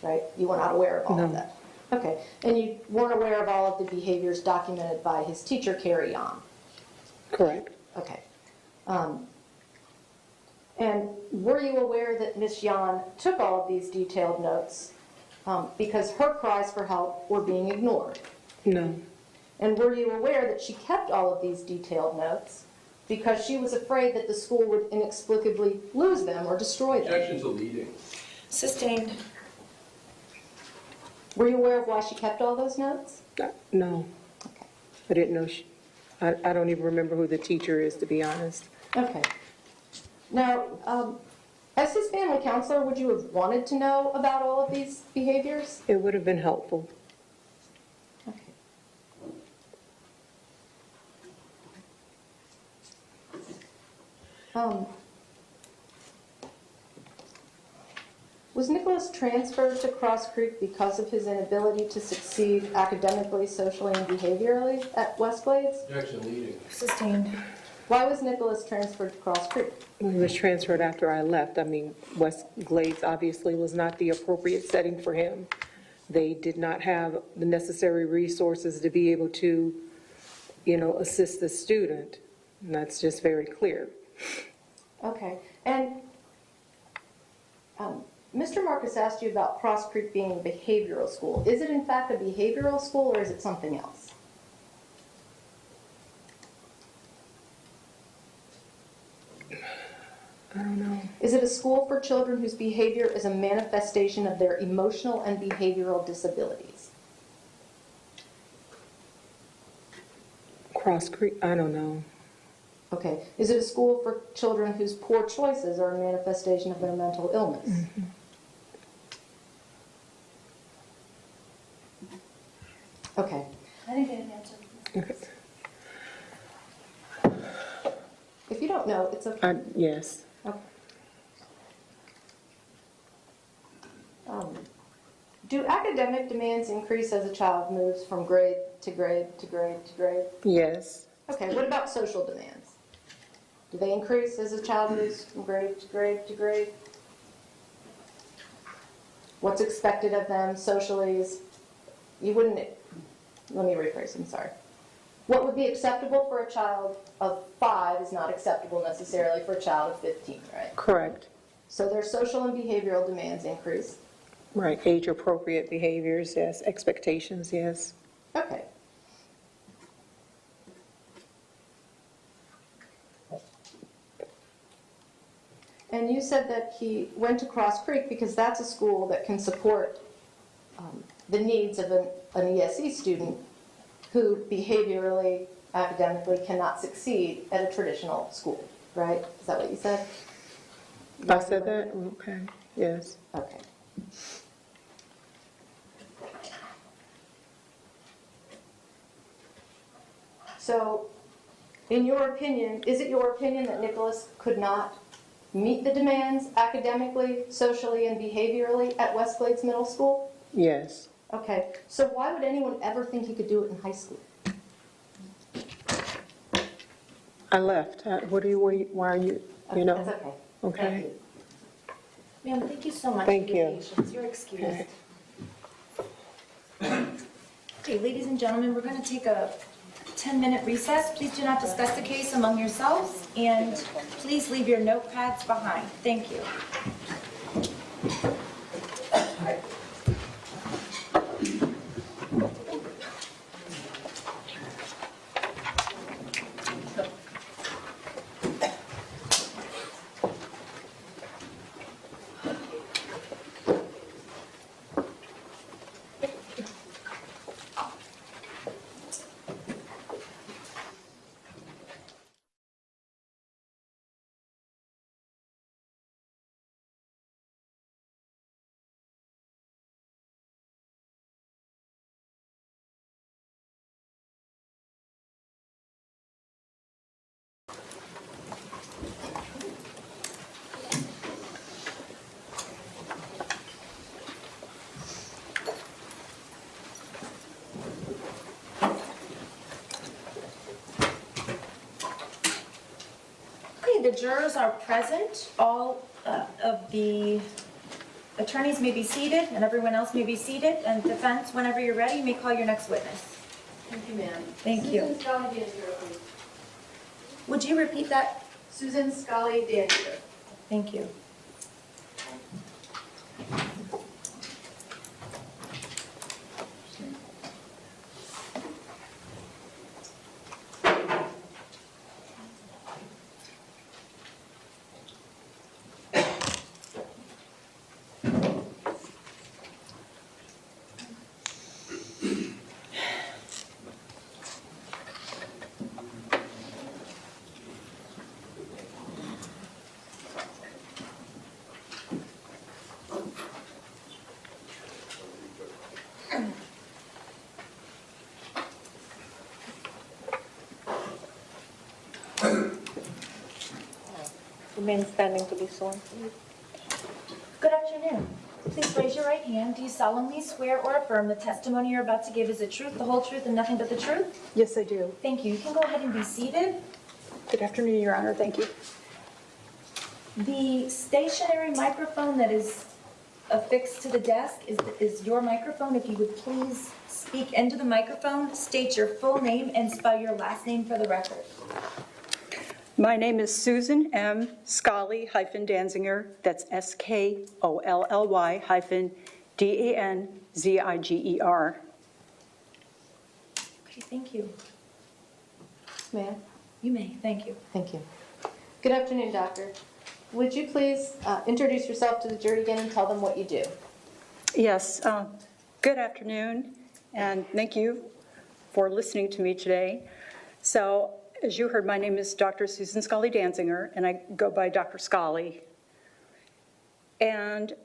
right? You were not aware of all of No. that? Okay. And you weren't aware of all of the behaviors documented by his teacher, Carrie Yon? Correct. Okay. And were you aware that Ms. Yon took all of these detailed notes because her cries for help were being ignored? No. And were you aware that she kept all of these detailed notes because she was afraid that the school would inexplicably lose them or destroy them? Objection to leading. Sustained. Were you aware of why she kept all those notes? No. Okay. I didn't know I don't even remember who the teacher is, to be honest. Okay. Now, as his family counselor, would you have wanted to know about all of these behaviors? It would have been helpful. Okay. Was Nikolas transferred to Cross Creek because of his inability to succeed academically, socially, and behaviorally at West Glades? Objection leading. Sustained. Why was Nikolas transferred to Cross Creek? He was transferred after I left. I mean, West Glades obviously was not the appropriate setting for him. They did not have the necessary resources to be able to, assist the student. And that's just very clear. Okay. And Mr. Marcus asked you about Cross Creek being a behavioral school. Is it in fact a behavioral school or is it something else? I don't know. Is it a school for children whose behavior is a manifestation of their emotional and behavioral disabilities? Cross Creek, I don't know. Okay. Is it a school for children whose poor choices are a manifestation of their mental illness? Mm-hmm. Okay. I didn't get an answer. Okay. If you don't know, it's okay. Yes. Okay. Do academic demands increase as a child moves from grade to grade to grade to grade? Yes. Okay, what about social demands? Do they increase as a child moves from grade to grade to grade? What's expected of them socially is, you wouldn't, let me rephrase, I'm sorry. What would be acceptable for a child of 5 is not acceptable necessarily for a child of 15, right? Correct. So their social and behavioral demands increase. Right. Age-appropriate behaviors, yes. Expectations, yes. Okay. And you said that he went to Cross Creek because that's a school that can support the needs of an ESE student who behaviorally, academically cannot succeed at a traditional school, right? Is that what you said? I said that? Okay. Yes. Okay. So, in your opinion, is it your opinion that Nikolas could not meet the demands academically, socially, and behaviorally at West Glades Middle School? Yes. Okay, so why would anyone ever think he could do it in high school? I left. Why are you, That's okay. Okay. Thank you. Ma'am, thank you so much Thank for your you. patience. You're excused. Okay, ladies and gentlemen, we're going to take a 10-minute recess. Please do not discuss the case among yourselves, and please leave your notepads behind. Thank you. the jurors are present. All of the attorneys may be seated, and everyone else may be seated. And defense, whenever you're ready, you may call your next witness. Thank you, ma'am. Thank you. Susan Scully Danziger, please. Would you repeat that? Susan Scully Danziger. Thank you. Remain standing to be sworn. Good afternoon. Please raise your right hand. Do you solemnly swear or affirm the testimony you're about to give is the truth, the whole truth, and nothing but the truth? Yes, I do. Thank you. You can go ahead and be seated. Good afternoon, Your Honor. Thank you. The stationary microphone that is affixed to the desk is your microphone. If you would please speak into the microphone, state your full name, and spell your last name for the record. My name is Susan M. Scully-Danziger. That's SKOLLY-DANZIGER. Okay, thank you. Ma'am? You may. Thank you. Thank you. Good afternoon, doctor. Would you please introduce yourself to the jury again and tell them what you do? Yes, good afternoon, and thank you for listening to me today. So, as you heard, my name is Dr. Susan Scully-Danziger, and I go by Dr. Scully. And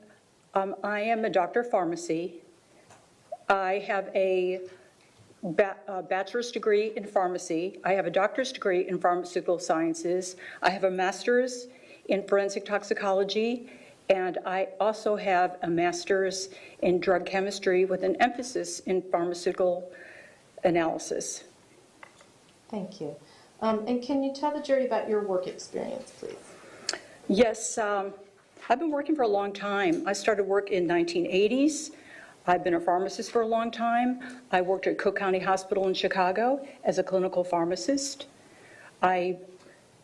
I am a doctor of pharmacy. I have a bachelor's degree in pharmacy. I have a doctor's degree in pharmaceutical sciences. I have a master's in forensic toxicology, and I also have a master's in drug chemistry with an emphasis in pharmaceutical analysis. Thank you. And can you tell the jury about your work experience, please? Yes, I've been working for a long time. I started work in 1980s. I've been a pharmacist for a long time. I worked at Cook County Hospital in Chicago as a clinical pharmacist. I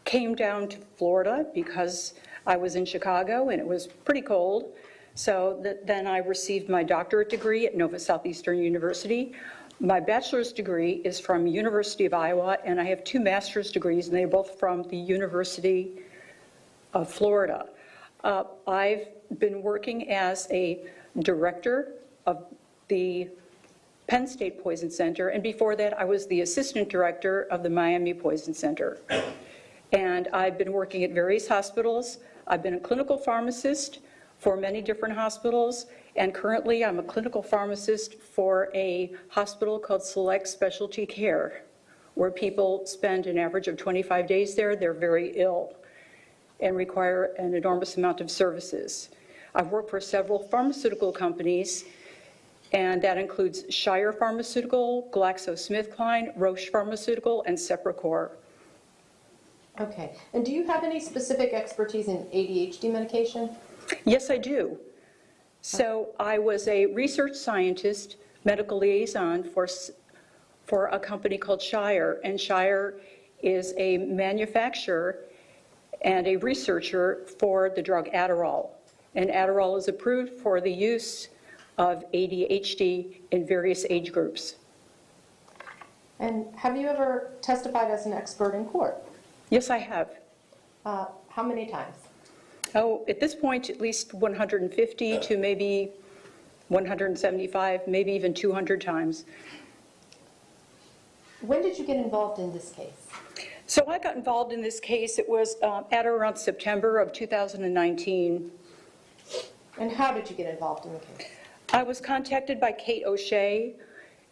came down to Florida because I was in Chicago and it was pretty cold. So then I received my doctorate degree at Nova Southeastern University. My bachelor's degree is from University of Iowa, and I have 2 master's degrees, and they're both from the University of Florida. I've been working as a director of the Penn State Poison Center, and before that I was the assistant director of the Miami Poison Center. And I've been working at various hospitals. I've been a clinical pharmacist for many different hospitals, and currently I'm a clinical pharmacist for a hospital called Select Specialty Care, where people spend an average of 25 days there. They're very ill and require an enormous amount of services. I've worked for several pharmaceutical companies, and that includes Shire Pharmaceutical, GlaxoSmithKline, Roche Pharmaceutical, and Seprecor. Okay. And do you have any specific expertise in ADHD medication? Yes, I do. So I was a research scientist, medical liaison for a company called Shire, and Shire is a manufacturer and a researcher for the drug Adderall. And Adderall is approved for the use of ADHD in various age groups. And have you ever testified as an expert in court? Yes, I have. How many times? Oh, at this point, at least 150 to maybe 175, maybe even 200 times. When did you get involved in this case? So I got involved in this case, it was at around September of 2019. And how did you get involved in the case? I was contacted by Kate O'Shea,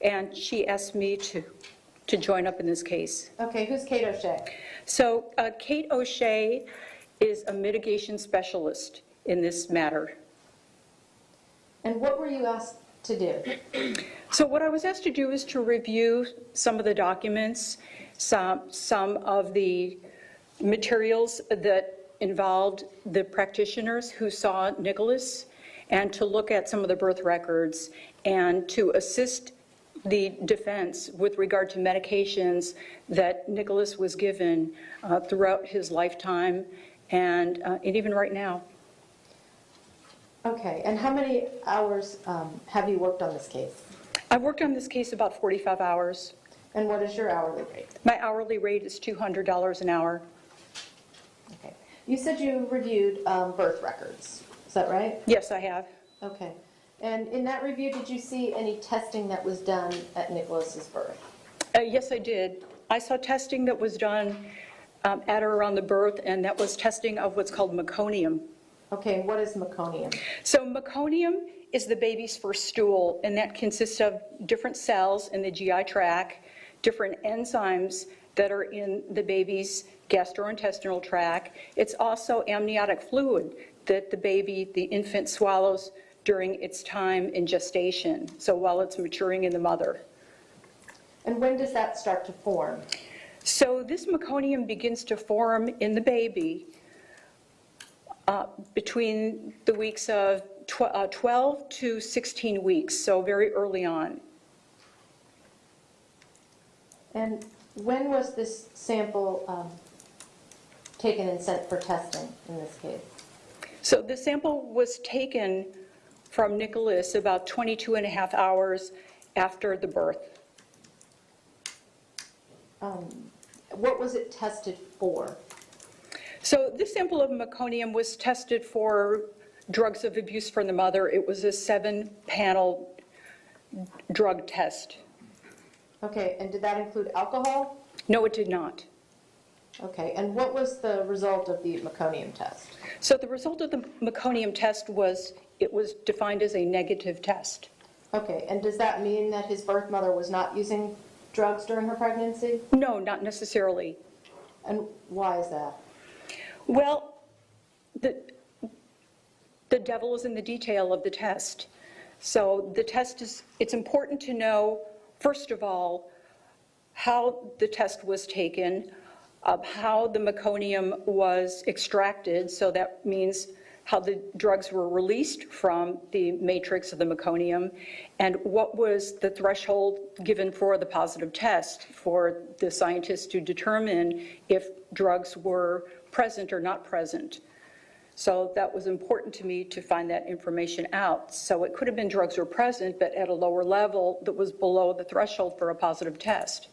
and she asked me to join up in this case. Okay, who's Kate O'Shea? So Kate O'Shea is a mitigation specialist in this matter. And what were you asked to do? So what I was asked to do is to review some of the documents, some of the materials that involved the practitioners who saw Nikolas, and to look at some of the birth records and to assist the defense with regard to medications that Nikolas was given throughout his lifetime and even right now. Okay, and how many hours have you worked on this case? I've worked on this case about 45 hours. And what is your hourly rate? My hourly rate is $200 an hour. Okay. You said you reviewed birth records. Is that right? Yes, I have. Okay. And in that review, did you see any testing that was done at Nikolas's birth? Yes, I did. I saw testing that was done at or around the birth, and that was testing of what's called meconium. Okay, what is meconium? So meconium is the baby's first stool, and that consists of different cells in the GI tract, different enzymes that are in the baby's gastrointestinal tract. It's also amniotic fluid that the infant swallows during its time in gestation, so while it's maturing in the mother. And when does that start to form? So this meconium begins to form in the baby between the weeks of 12 to 16 weeks, so very early on. And when was this sample taken and sent for testing in this case? So the sample was taken from Nikolas about 22 and a half hours after the birth. What was it tested for? So this sample of meconium was tested for drugs of abuse from the mother. It was a 7-panel drug test. Okay, and did that include alcohol? No, it did not. Okay, and what was the result of the meconium test? So the result of the meconium test was, it was defined as a negative test. Okay, and does that mean that his birth mother was not using drugs during her pregnancy? No, not necessarily. And why is that? Well, the devil is in the detail of the test. So the test is, it's important to know, first of all, how the test was taken, how the meconium was extracted, so that means how the drugs were released from the matrix of the meconium, and what was the threshold given for the positive test for the scientists to determine if drugs were present or not present. So that was important to me to find that information out. So it could have been drugs were present, but at a lower level that was below the threshold for a positive test.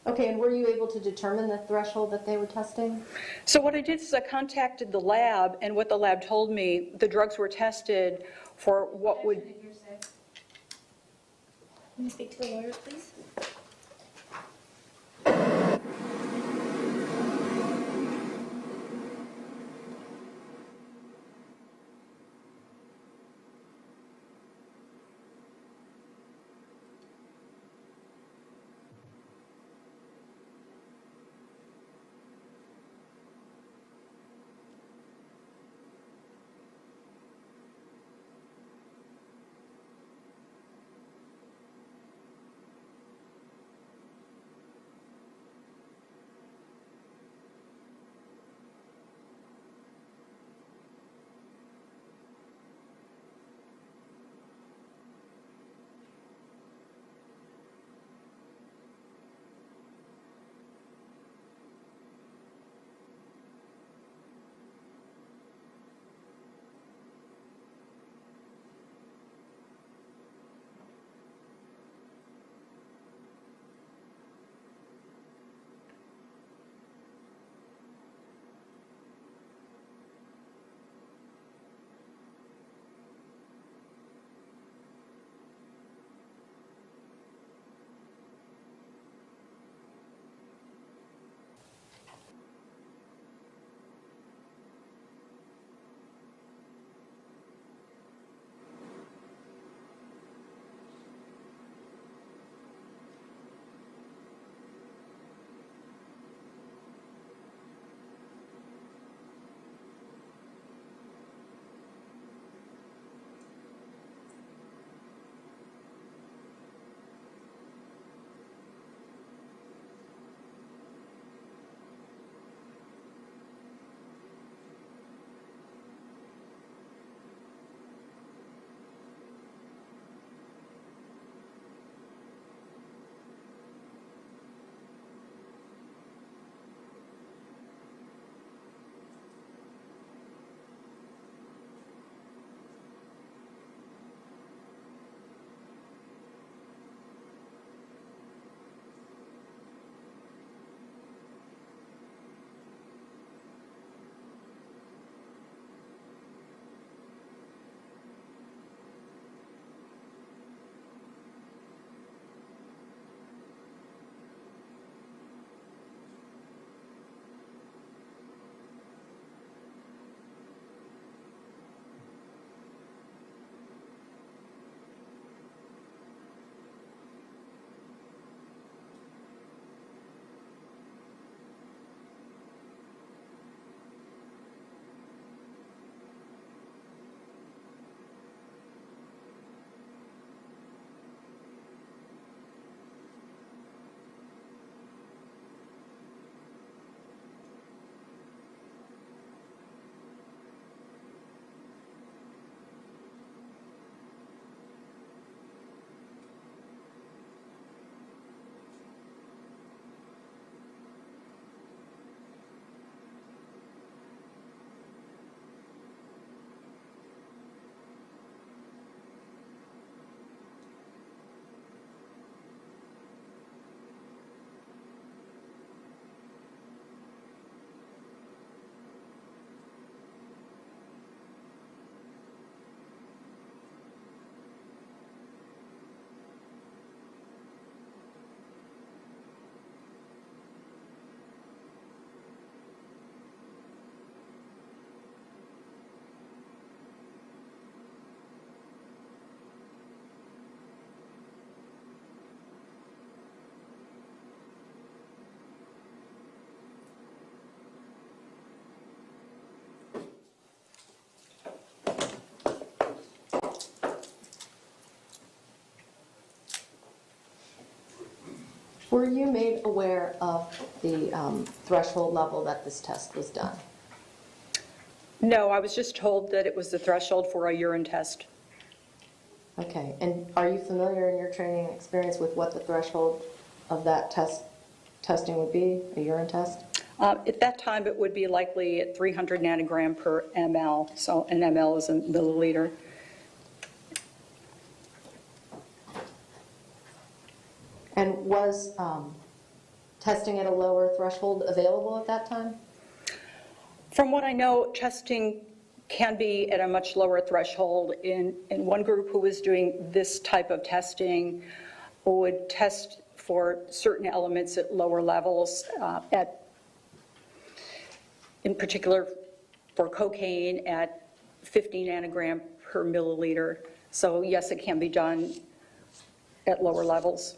Okay, and were you able to determine the threshold that they were testing? So what I did is I contacted the lab, and what the lab told me, the drugs were tested for what would... Can you speak to the lawyer, please? Were you made aware of the threshold level that this test was done? No, I was just told that it was the threshold for a urine test. Okay, and are you familiar in your training and experience with what the threshold of that testing would be, a urine test? At that time, it would be likely at 300 nanogram per ml, so an ml is a milliliter. And was testing at a lower threshold available at that time? From what I know, testing can be at a much lower threshold. In one group who was doing this type of testing would test for certain elements at lower levels, in particular for cocaine at 50 nanogram per milliliter. So yes, it can be done at lower levels.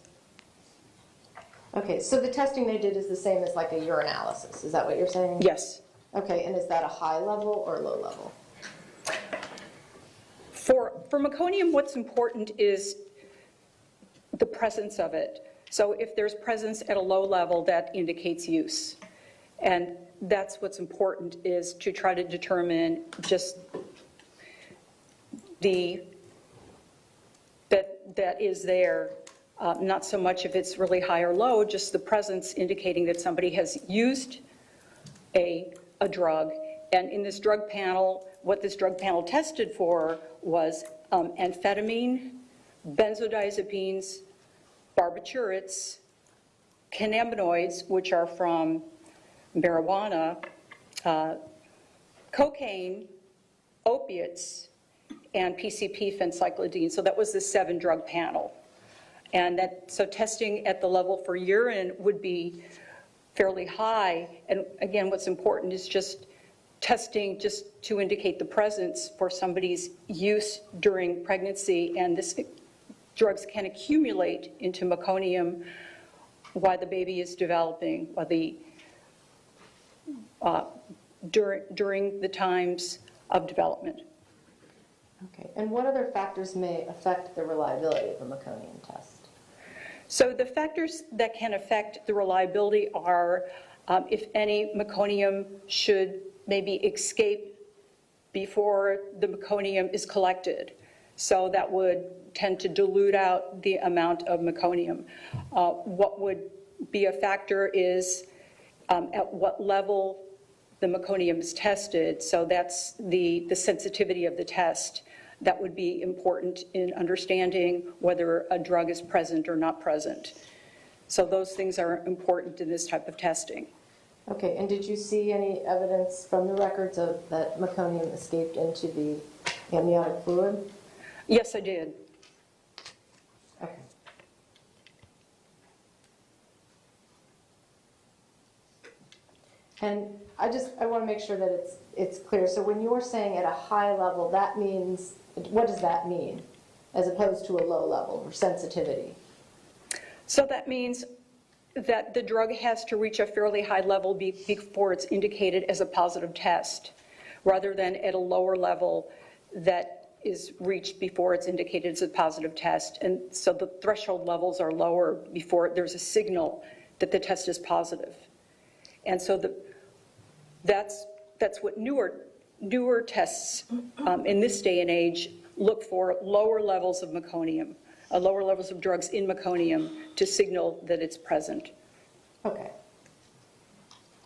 Okay, so the testing they did is the same as like a urinalysis, is that what you're saying? Yes. Okay, and is that a high level or low level? For meconium, what's important is the presence of it. So if there's presence at a low level, that indicates use. And that's what's important, is to try to determine just that is there. Not so much if it's really high or low, just the presence indicating that somebody has used a drug. And in this drug panel, what this drug panel tested for was amphetamine, benzodiazepines, barbiturates, cannabinoids, which are from marijuana, cocaine, opiates, and PCP phencyclidine. So that was the 7-drug panel. And so testing at the level for urine would be fairly high. And again, what's important is just testing just to indicate the presence for somebody's use during pregnancy. And drugs can accumulate into meconium while the baby is developing, during the times of development. Okay, and what other factors may affect the reliability of a meconium test? So the factors that can affect the reliability are if any meconium should maybe escape before the meconium is collected. So that would tend to dilute out the amount of meconium. What would be a factor is at what level the meconium is tested. So that's the sensitivity of the test. That would be important in understanding whether a drug is present or not present. So those things are important in this type of testing. Okay, and did you see any evidence from the records of that meconium escaped into the amniotic fluid? Yes, I did. Okay. And I want to make sure that it's clear. So when you're saying at a high level, that means, what does that mean as opposed to a low level or sensitivity? So that means that the drug has to reach a fairly high level before it's indicated as a positive test, rather than at a lower level that is reached before it's indicated as a positive test. And so the threshold levels are lower before there's a signal that the test is positive. And so that's what newer tests in this day and age look for, lower levels of meconium, lower levels of drugs in meconium to signal that it's present. Okay.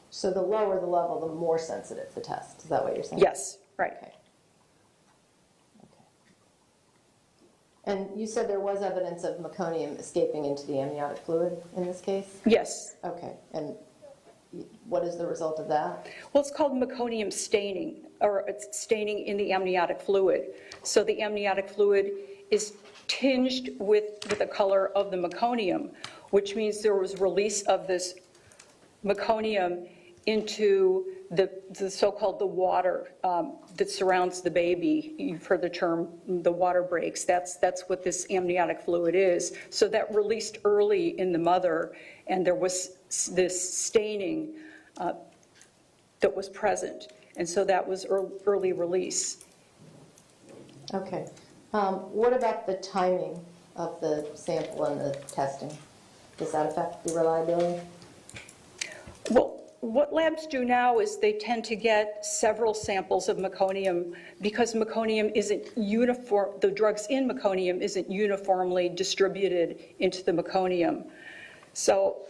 So the lower the level, the more sensitive the test. Is that what you're saying? Yes, right. Okay. And you said there was evidence of meconium escaping into the amniotic fluid in this case? Yes. Okay. And what is the result of that? Well, it's called meconium staining, or it's staining in the amniotic fluid. So the amniotic fluid is tinged with the color of the meconium, which means there was release of this meconium into the so-called the water that surrounds the baby. You've heard the term the water breaks. That's what this amniotic fluid is. So that released early in the mother, and there was this staining that was present. And so that was early release. Okay. What about the timing of the sample and the testing? Does that affect the reliability? Well, what labs do now is they tend to get several samples of meconium because meconium isn't uniform, the drugs in meconium isn't uniformly distributed into the meconium. So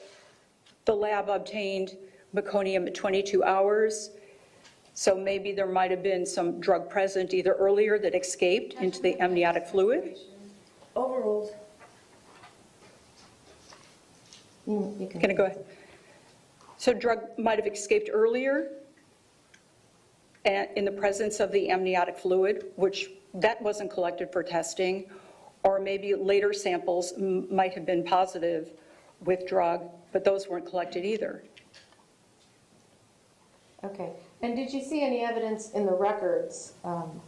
the lab obtained meconium at 22 hours. So maybe there might have been some drug present either earlier that escaped into the amniotic fluid. Overruled. You can. Can I go ahead? So drug might have escaped earlier and in the presence of the amniotic fluid, which that wasn't collected for testing, or maybe later samples might have been positive with drug, but those weren't collected either. Okay. And did you see any evidence in the records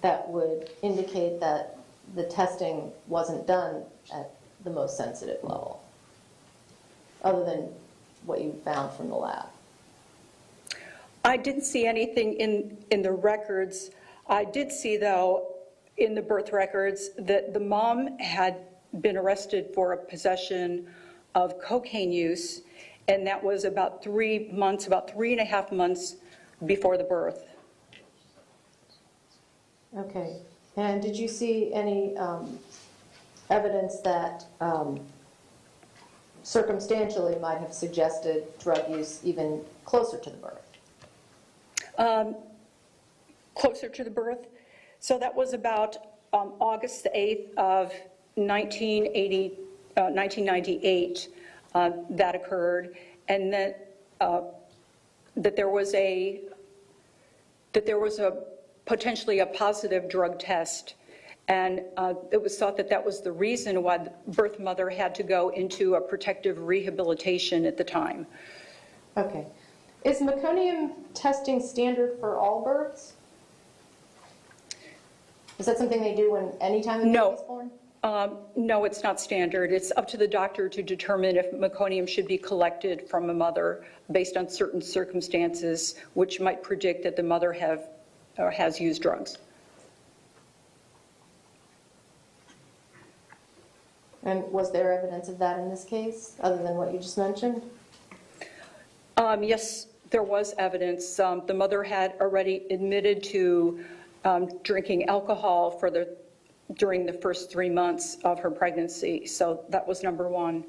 that would indicate that the testing wasn't done at the most sensitive level, other than what you found from the lab? I didn't see anything in the records. I did see, though, in the birth records that the mom had been arrested for a possession of cocaine use, and that was about 3 months, about 3.5 months before the birth. Okay. And did you see any evidence that circumstantially might have suggested drug use even closer to the birth? Closer to the birth. So that was about August the 8th of 1998 that occurred, and that there was a potentially a positive drug test, and it was thought that that was the reason why the birth mother had to go into a protective rehabilitation at the time. Okay. Is meconium testing standard for all births? Is that something they do when any time a baby is born? No, it's not standard. It's up to the doctor to determine if meconium should be collected from a mother based on certain circumstances, which might predict that the mother has used drugs. And was there evidence of that in this case, other than what you just mentioned? Yes, there was evidence. The mother had already admitted to drinking alcohol during the first 3 months of her pregnancy, so that was number one.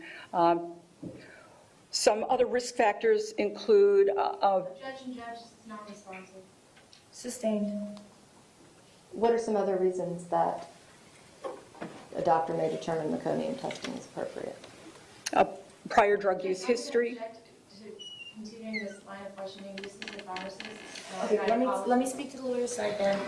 Some other risk factors include... Judge is not responsive. Sustained. What are some other reasons that a doctor may determine meconium testing is appropriate? Prior drug use history. Continuing this line of questioning, this is the viruses. Okay, let me speak to the lawyer's side then.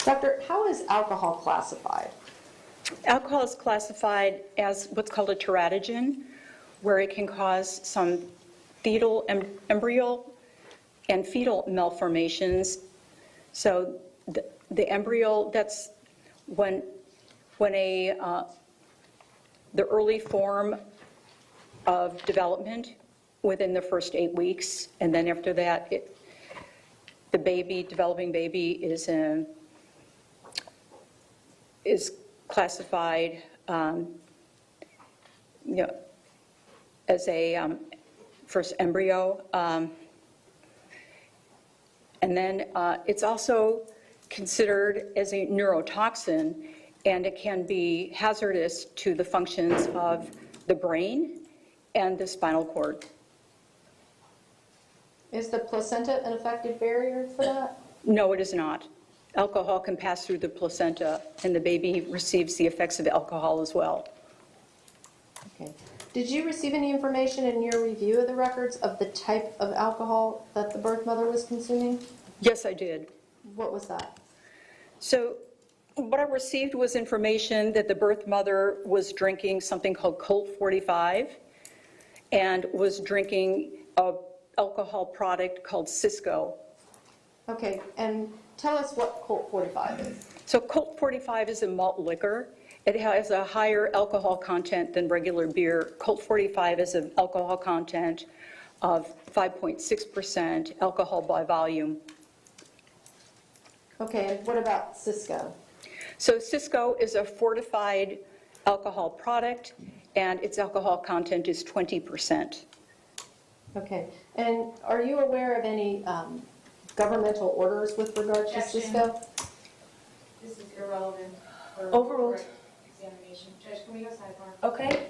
Doctor, how is alcohol classified? Alcohol is classified as what's called a teratogen, where it can cause some fetal, embryo and fetal malformations. So the embryo, that's when the early form of development within the first 8 weeks, and then after that, the developing baby is classified as a first embryo. And then it's also considered as a neurotoxin, and it can be hazardous to the functions of the brain and the spinal cord. Is the placenta an effective barrier for that? No, it is not. Alcohol can pass through the placenta, and the baby receives the effects of alcohol as well. Okay. Did you receive any information in your review of the records of the type of alcohol that the birth mother was consuming? Yes, I did. What was that? So what I received was information that the birth mother was drinking something called Colt 45 and was drinking an alcohol product called Cisco. Okay, and tell us what Colt 45 is. So Colt 45 is a malt liquor. It has a higher alcohol content than regular beer. Colt 45 is an alcohol content of 5.6% alcohol by volume. Okay, and what about Cisco? So Cisco is a fortified alcohol product, and its alcohol content is 20%. Okay, and are you aware of any governmental orders with regards to Objection. Cisco? This is irrelevant for Overruled. for examination. Judge, can we go sidebar? Okay.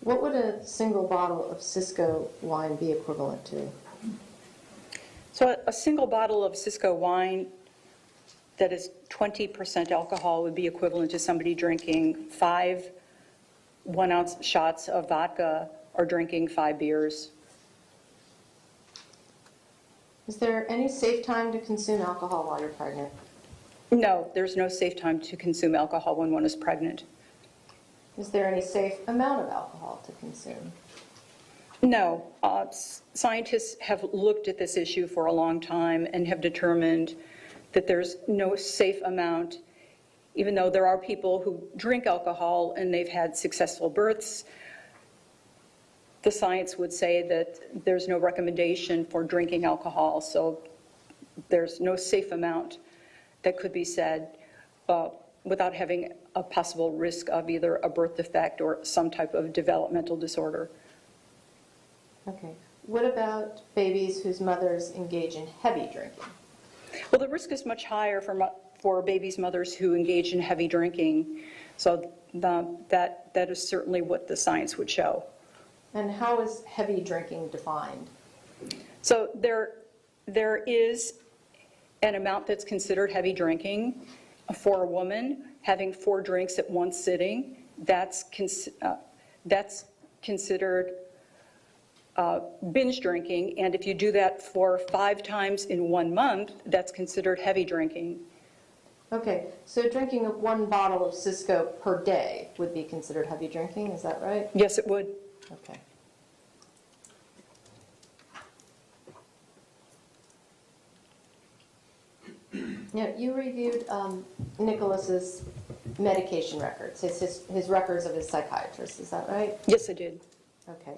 What would a single bottle of Cisco wine be equivalent to? So a single bottle of Cisco wine that is 20% alcohol would be equivalent to somebody drinking 5 1-ounce shots of vodka or drinking 5 beers. Is there any safe time to consume alcohol while you're pregnant? No, there's no safe time to consume alcohol when one is pregnant. Is there any safe amount of alcohol to consume? No, scientists have looked at this issue for a long time and have determined that there's no safe amount, even though there are people who drink alcohol and they've had successful births. The science would say that there's no recommendation for drinking alcohol, so there's no safe amount that could be said without having a possible risk of either a birth defect or some type of developmental disorder. Okay. What about babies whose mothers engage in heavy drinking? Well, the risk is much higher for babies' mothers who engage in heavy drinking, so that is certainly what the science would show. And how is heavy drinking defined? So there is an amount that's considered heavy drinking. For a woman, having 4 drinks at one sitting, that's considered binge drinking, and if you do that for 5 times in 1 month, that's considered heavy drinking. Okay, so drinking 1 bottle of Cisco per day would be considered heavy drinking, is that right? Yes, it would. Okay. Now, you reviewed Nikolas's medication records, his records of his psychiatrist, is that right? Yes, I did. Okay.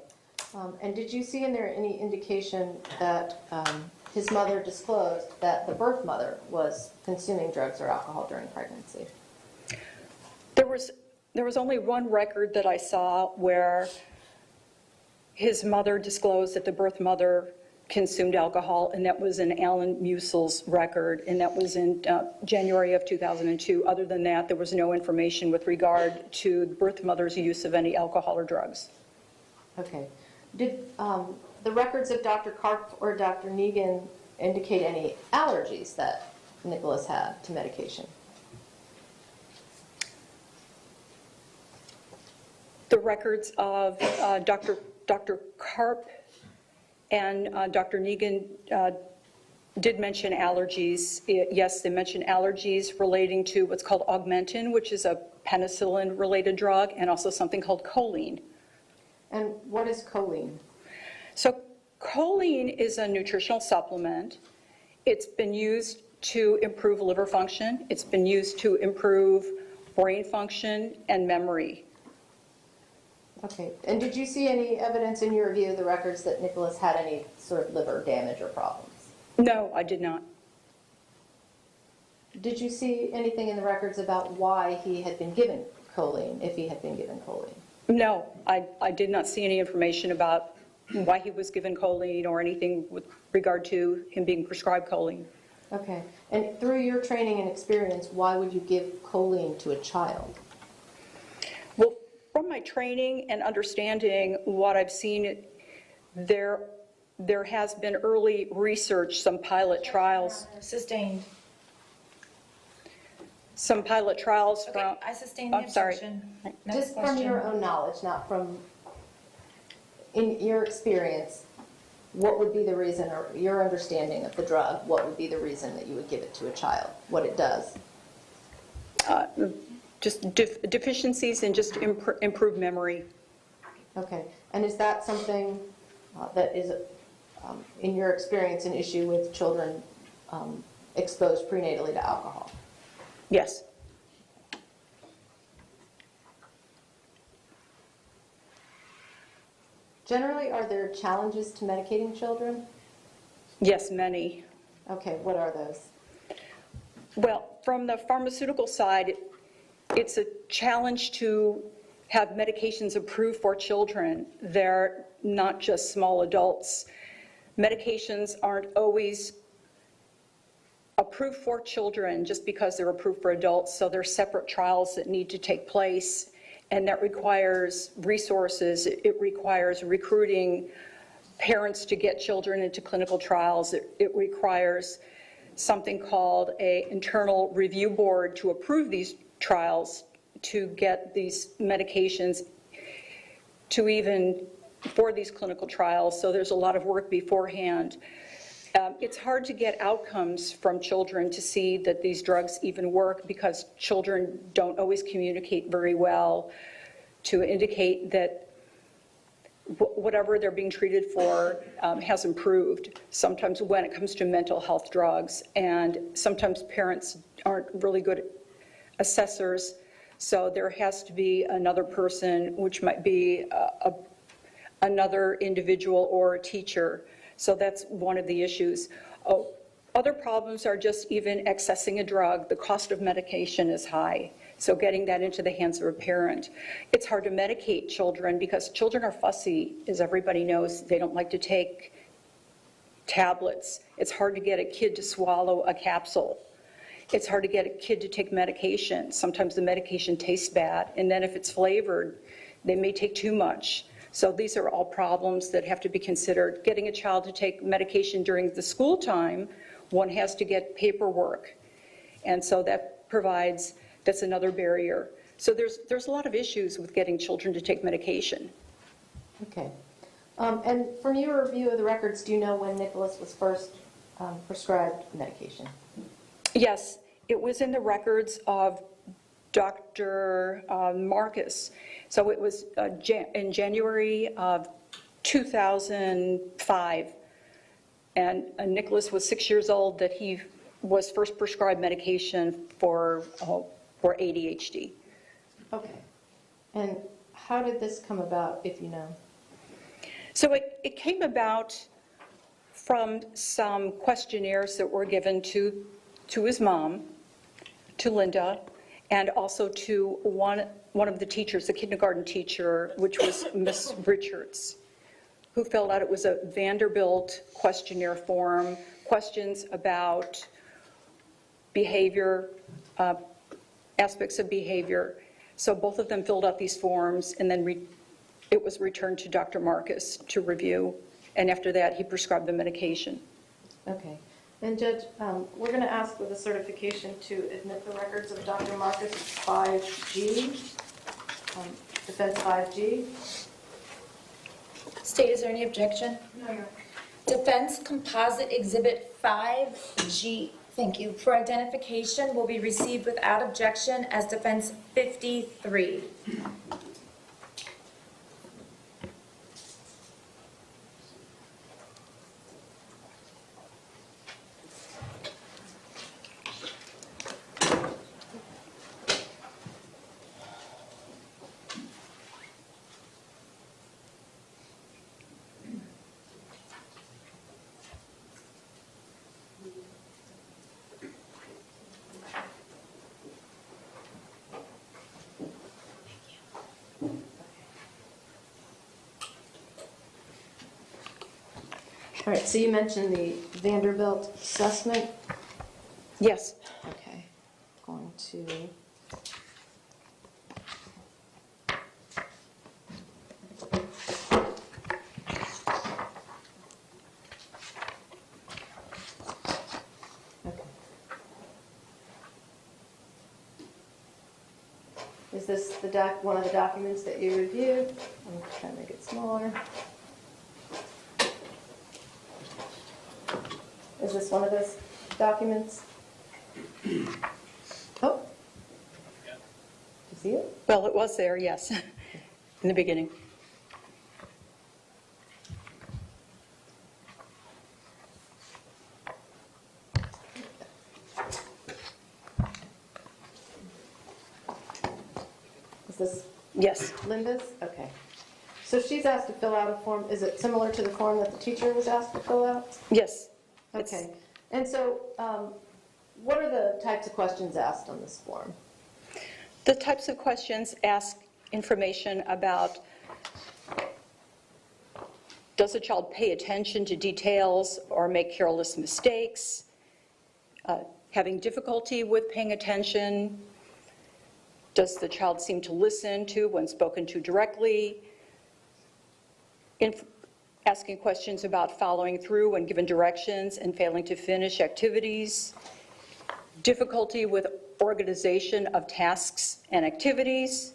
And did you see in there any indication that his mother disclosed that the birth mother was consuming drugs or alcohol during pregnancy? There was only one record that I saw where his mother disclosed that the birth mother consumed alcohol, and that was in Alan Musel's record, and that was in January of 2002. Other than that, there was no information with regard to the birth mother's use of any alcohol or drugs. Okay. Did the records of Dr. Karp or Dr. Negan indicate any allergies that Nikolas had to medication? The records of Dr. Karp and Dr. Negan did mention allergies. Yes, they mentioned allergies relating to what's called Augmentin, which is a penicillin-related drug, and also something called choline. And what is choline? So choline is a nutritional supplement. It's been used to improve liver function. It's been used to improve brain function and memory. Okay. And did you see any evidence in your review of the records that Nikolas had any sort of liver damage or problems? No, I did not. Did you see anything in the records about why he had been given choline, if he had been given choline? No, I did not see any information about why he was given choline or anything with regard to him being prescribed choline. Okay. And through your training and experience, why would you give choline to a child? Well, from my training and understanding what I've seen, there has been early research, some pilot trials. Sustained. Some pilot trials Okay, from. I sustain the I'm sorry. objection. Next Just from question. your own knowledge, not from, in your experience, what would be the reason, or your understanding of the drug, what would be the reason that you would give it to a child, what it does? Just deficiencies and just improve memory. Okay. And is that something that is, in your experience, an issue with children exposed prenatally to alcohol? Yes. Generally, are there challenges to medicating children? Yes, many. Okay, what are those? Well, from the pharmaceutical side, it's a challenge to have medications approved for children. They're not just small adults. Medications aren't always approved for children just because they're approved for adults, so there are separate trials that need to take place, And that requires resources. It requires recruiting parents to get children into clinical trials. It requires something called an internal review board to approve these trials, to get these medications to even for these clinical trials. So there's a lot of work beforehand. It's hard to get outcomes from children to see that these drugs even work, because children don't always communicate very well to indicate that whatever they're being treated for has improved. Sometimes when it comes to mental health drugs, and sometimes parents aren't really good assessors, so there has to be another person, which might be another individual or a teacher. So that's one of the issues. Other problems are just even accessing a drug. The cost of medication is high, so getting that into the hands of a parent. It's hard to medicate children because children are fussy, as everybody knows. They don't like to take tablets. It's hard to get a kid to swallow a capsule. It's hard to get a kid to take medication. Sometimes the medication tastes bad, and then if it's flavored, they may take too much. So these are all problems that have to be considered. Getting a child to take medication during the school time, one has to get paperwork. And so that's another barrier. So there's a lot of issues with getting children to take medication. Okay. And from your review of the records, do you know when Nikolas was first prescribed medication? Yes, it was in the records of Dr. Marcus. So it was in January of 2005. And Nikolas was 6 years old that he was first prescribed medication for ADHD. Okay. And how did this come about, if you know? So it came about from some questionnaires that were given to his mom, to Linda, and also to one of the teachers, the kindergarten teacher, which was Miss Richards, who filled out, it was a Vanderbilt questionnaire form, questions about behavior, aspects of behavior. So both of them filled out these forms, and then it was returned to Dr. Marcus to review, and after that, he prescribed the medication. Okay. And Judge, we're going to ask for the certification to admit the records of Dr. Marcus 5G, Defense 5G. State, is there any objection? No, Your Honor. Defense Composite Exhibit 5G, thank you, for identification will be received without objection as Defense 53. All right, so you mentioned the Vanderbilt assessment. Yes. Okay, going to. Okay. Is this one of the documents that you reviewed? I'm trying to make it smaller. Is this one of those documents? Oh. You see it? Well, it was there, yes, in the beginning. Is this Yes. Linda's? Okay. So she's asked to fill out a form. Is it similar to the form that the teacher was asked to fill out? Yes. Okay. And so what are the types of questions asked on this form? The types of questions ask information about, does a child pay attention to details or make careless mistakes, having difficulty with paying attention, Does the child seem to listen to when spoken to directly? Asking questions about following through when given directions and failing to finish activities. Difficulty with organization of tasks and activities.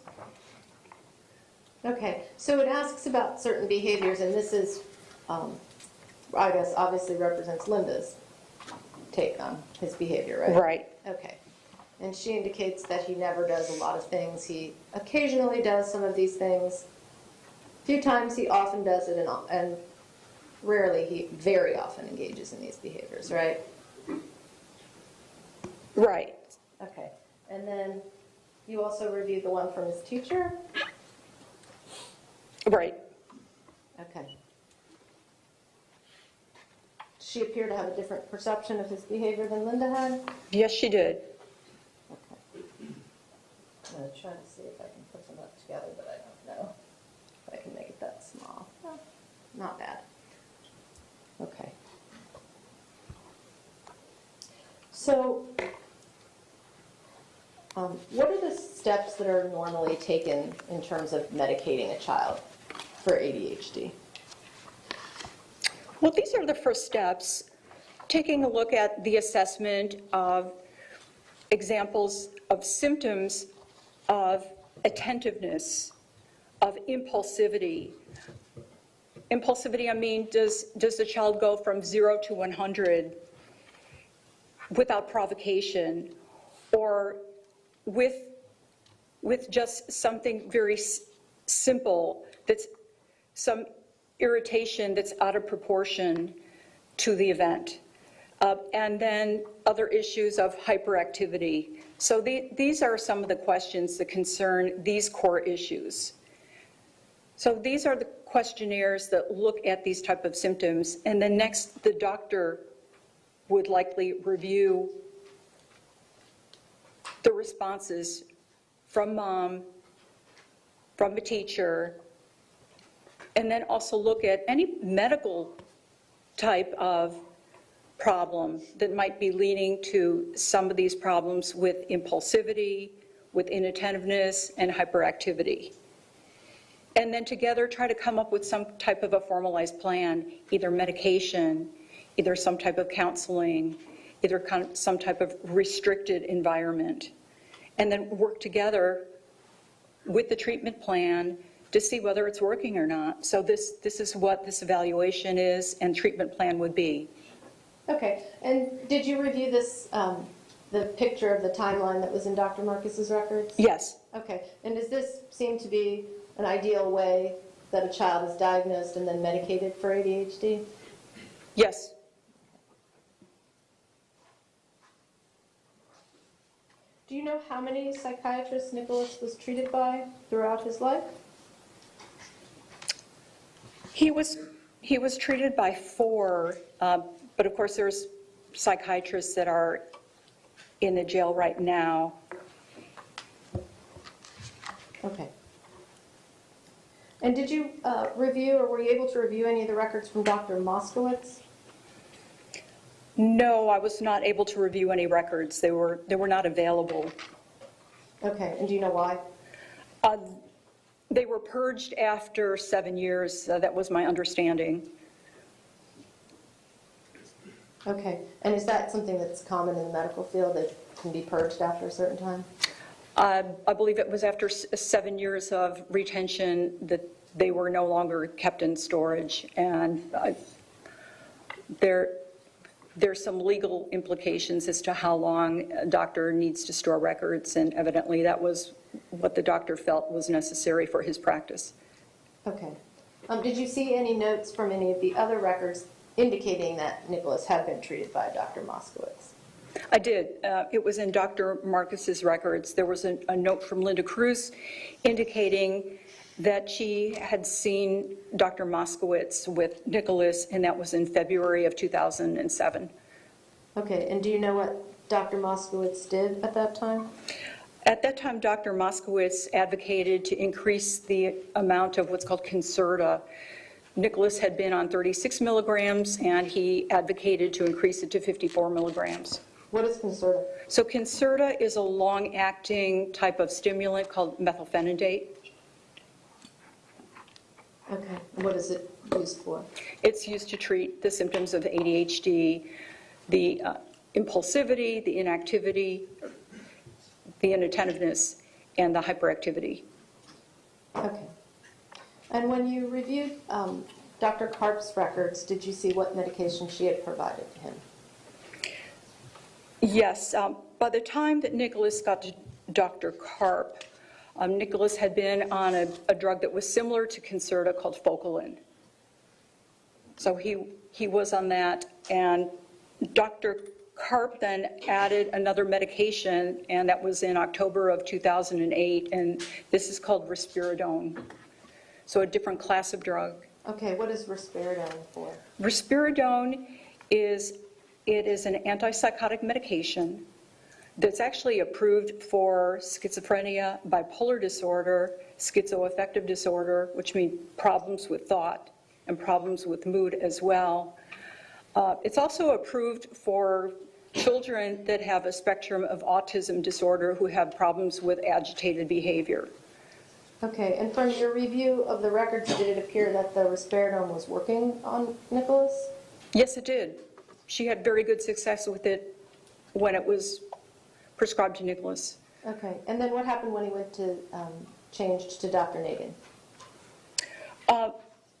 Okay, so it asks about certain behaviors, and this is, I guess, obviously represents Linda's take on his behavior, right? Right. Okay. And she indicates that he never does a lot of things. He occasionally does some of these things. A few times he often does it, and rarely he very often engages in these behaviors, right? Right. Okay. And then you also reviewed the one from his teacher? Right. Okay. Does she appear to have a different perception of his behavior than Linda had? Yes, she did. Okay. I'm going to try to see if I can put them up together, but I don't know if I can make it that small. Oh, not bad. Okay. So, what are the steps that are normally taken in terms of medicating a child for ADHD? Well, these are the first steps. Taking a look at the assessment of examples of symptoms of attentiveness, of impulsivity. Impulsivity, I mean, does the child go from 0 to 100 without provocation, or with just something very simple, that's some irritation that's out of proportion to the event. And then other issues of hyperactivity. So these are some of the questions that concern these core issues. So these are the questionnaires that look at these type of symptoms, and then next the doctor would likely review the responses from mom, from the teacher, and then also look at any medical type of problem that might be leading to some of these problems with impulsivity, with inattentiveness, and hyperactivity. And then together try to come up with some type of a formalized plan, either medication, either some type of counseling, either some type of restricted environment, and then work together with the treatment plan to see whether it's working or not. So this is what this evaluation is and treatment plan would be. Okay, and did you review this, the picture of the timeline that was in Dr. Marcus's records? Yes. Okay, and does this seem to be an ideal way that a child is diagnosed and then medicated for ADHD? Yes. Do you know how many psychiatrists Nikolas was treated by throughout his life? He was treated by 4, but of course there's psychiatrists that are in the jail right now. Okay. And did you review, or were you able to review any of the records from Dr. Moskowitz? No, I was not able to review any records. They were not available. Okay, and do you know why? They were purged after 7 years. That was my understanding. Okay, and is that something that's common in the medical field, that can be purged after a certain time? I believe it was after 7 years of retention that they were no longer kept in storage, and there's some legal implications as to how long a doctor needs to store records, and evidently that was what the doctor felt was necessary for his practice. Okay. Did you see any notes from any of the other records indicating that Nikolas had been treated by Dr. Moskowitz? I did. It was in Dr. Marcus's records. There was a note from Linda Cruz indicating that she had seen Dr. Moskowitz with Nikolas, and that was in February of 2007. Okay, and do you know what Dr. Moskowitz did at that time? At that time, Dr. Moskowitz advocated to increase the amount of what's called Concerta. Nikolas had been on 36 milligrams, and he advocated to increase it to 54 milligrams. What is Concerta? So Concerta is a long-acting type of stimulant called methylphenidate. Okay, what is it used for? It's used to treat the symptoms of ADHD, the impulsivity, the inactivity, the inattentiveness, and the hyperactivity. Okay. And when you reviewed Dr. Karp's records, did you see what medication she had provided to him? Yes, by the time that Nikolas got to Dr. Karp, Nikolas had been on a drug that was similar to Concerta called Focalin. So he was on that, and Dr. Karp then added another medication, and that was in October of 2008, and this is called risperidone. So a different class of drug. Okay, what is risperidone for? Risperidone is an antipsychotic medication that's actually approved for schizophrenia, bipolar disorder, schizoaffective disorder, which means problems with thought and problems with mood as well. It's also approved for children that have a spectrum of autism disorder who have problems with agitated behavior. Okay, and from your review of the records, did it appear that the risperidone was working on Nikolas? Yes, it did. She had very good success with it when it was prescribed to Nikolas. Okay, and then what happened when he went to, changed to Dr. Nagin?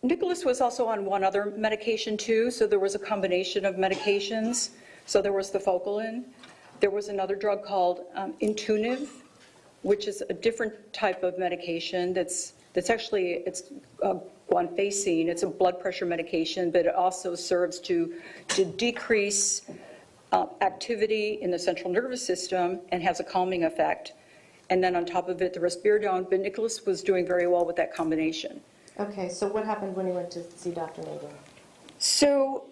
Nikolas was also on one other medication too, so there was a combination of medications. So there was the Focalin. There was another drug called Intuniv, which is a different type of medication that's actually, it's guanfacine. It's a blood pressure medication, but it also serves to decrease activity in the central nervous system and has a calming effect. And then on top of it, the risperidone, but Nikolas was doing very well with that combination. Okay, so what happened when he went to see Dr. Nagin? So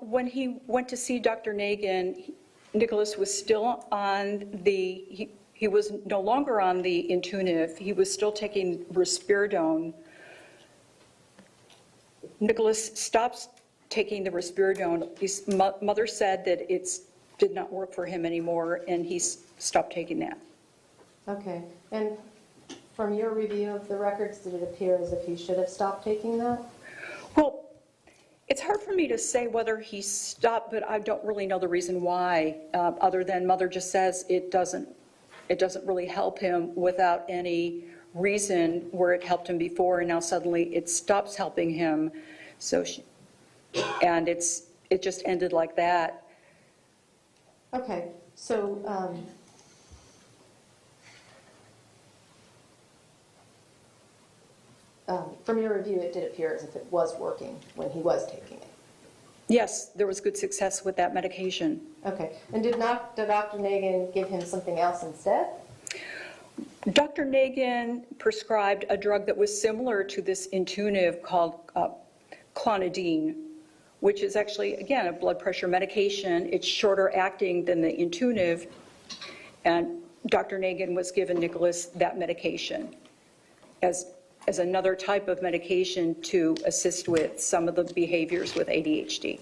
when he went to see Dr. Nagin, Nikolas was still on the, he was no longer on the Intuniv. He was still taking risperidone. Nikolas stops taking the risperidone. His mother said that it did not work for him anymore, and he stopped taking that. Okay, and from your review of the records, did it appear as if he should have stopped taking that? Well, it's hard for me to say whether he stopped, but I don't really know the reason why, other than mother just says it doesn't really help him without any reason where it helped him before, and now suddenly it stops helping him. So, and it just ended like that. Okay, so from your review, it did appear as if it was working when he was taking it. Yes, there was good success with that medication. Okay, and did Dr. Nagin give him something else instead? Dr. Nagin prescribed a drug that was similar to this Intuniv called clonidine, which is actually, again, a blood pressure medication. It's shorter acting than the Intuniv, and Dr. Nagin was given Nikolas that medication as another type of medication to assist with some of the behaviors with ADHD.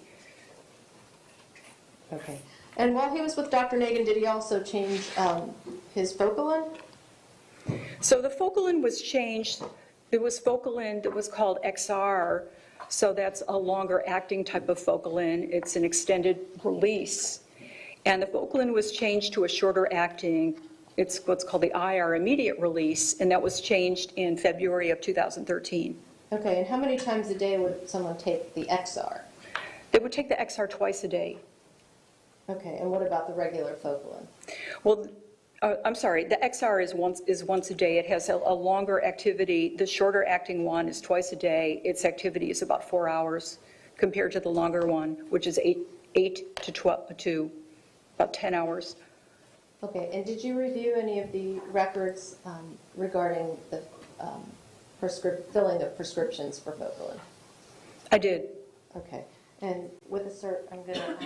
Okay, and while he was with Dr. Nagin, did he also change his Focalin? So the Focalin was changed. There was Focalin that was called XR, so that's a longer acting type of Focalin. It's an extended release. And the Focalin was changed to a shorter acting. It's what's called the IR, immediate release, and that was changed in February of 2013. Okay, and how many times a day would someone take the XR? They would take the XR twice a day. Okay, and what about the regular Focalin? Well, I'm sorry, the XR is once a day. It has a longer activity. The shorter acting one is twice a day. Its activity is about 4 hours compared to the longer one, which is 8 to 12 to about 10 hours. Okay, and did you review any of the records regarding the filling of prescriptions for Focalin? I did. Okay, and with a cert, I'm going to ask.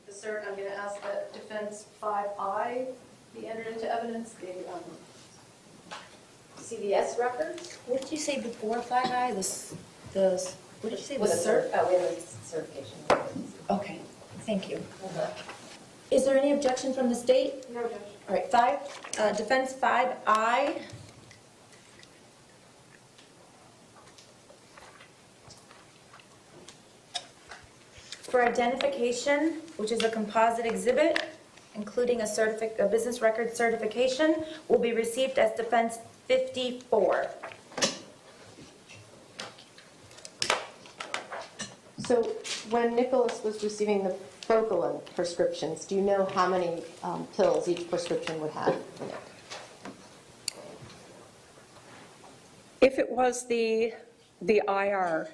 The cert, I'm going to ask that defense 5I be entered into evidence. The CVS records? What did you say before 5I? What did you say? With a cert? cert, we have a certification. Okay, thank you. Is there any objection from the state? No, Judge. All right, defense 5I. For identification, which is a composite exhibit, including a business record certification, will be received as defense 54. So when Nikolas was receiving the Focalin prescriptions, do you know how many pills each prescription would have in it? If it was the IR,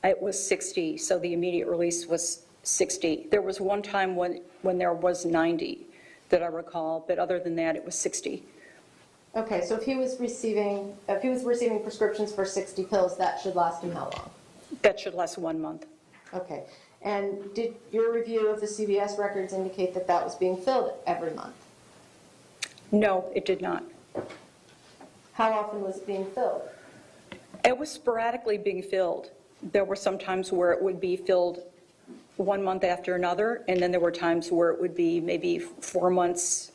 it was 60, so the immediate release was 60. There was one time when there was 90 that I recall, but other than that, it was 60. Okay, so if he was receiving prescriptions for 60 pills, that should last him how long? That should last 1 month. Okay, and did your review of the CVS records indicate that that was being filled every month? No, it did not. How often was it being filled? It was sporadically being filled. There were some times where it would be filled 1 month after another, and then there were times where it would be maybe 4 months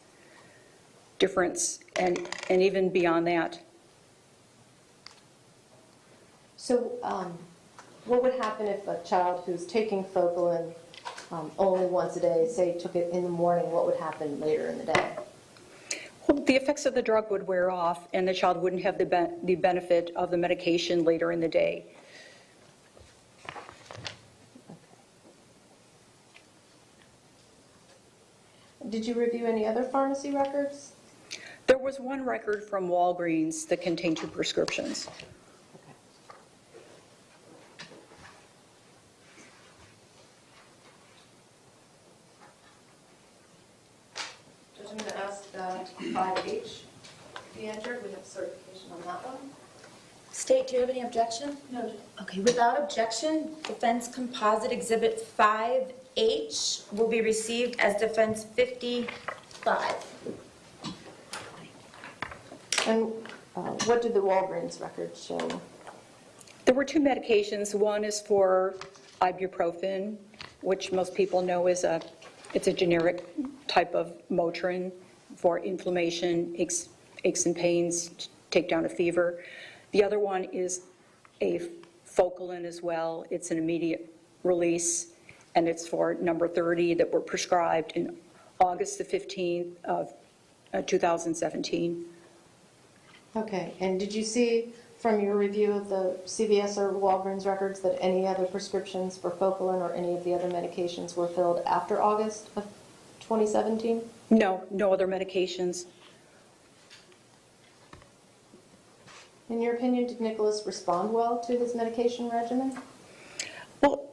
difference, and even beyond that. So what would happen if a child who's taking Focalin only once a day, say took it in the morning, what would happen later in the day? Well, the effects of the drug would wear off, and the child wouldn't have the benefit of the medication later in the day. Did you review any other pharmacy records? There was one record from Walgreens that contained 2 prescriptions. Judge, I'm going to ask that 5H be entered. We have certification on that one. State, do you have any objection? No, Judge. Okay, without objection, defense composite exhibit 5H will be received as defense 55. And what did the Walgreens records show? There were 2 medications. One is for ibuprofen, which most people know is it's a generic type of Motrin for inflammation, aches and pains, to take down a fever. The other one is a Focalin as well. It's an immediate release, and it's for number 30 that were prescribed in August the 15th of 2017. Okay, and did you see from your review of the CVS or Walgreens records that any other prescriptions for Focalin or any of the other medications were filled after August of 2017? No other medications. In your opinion, did Nikolas respond well to his medication regimen? Well,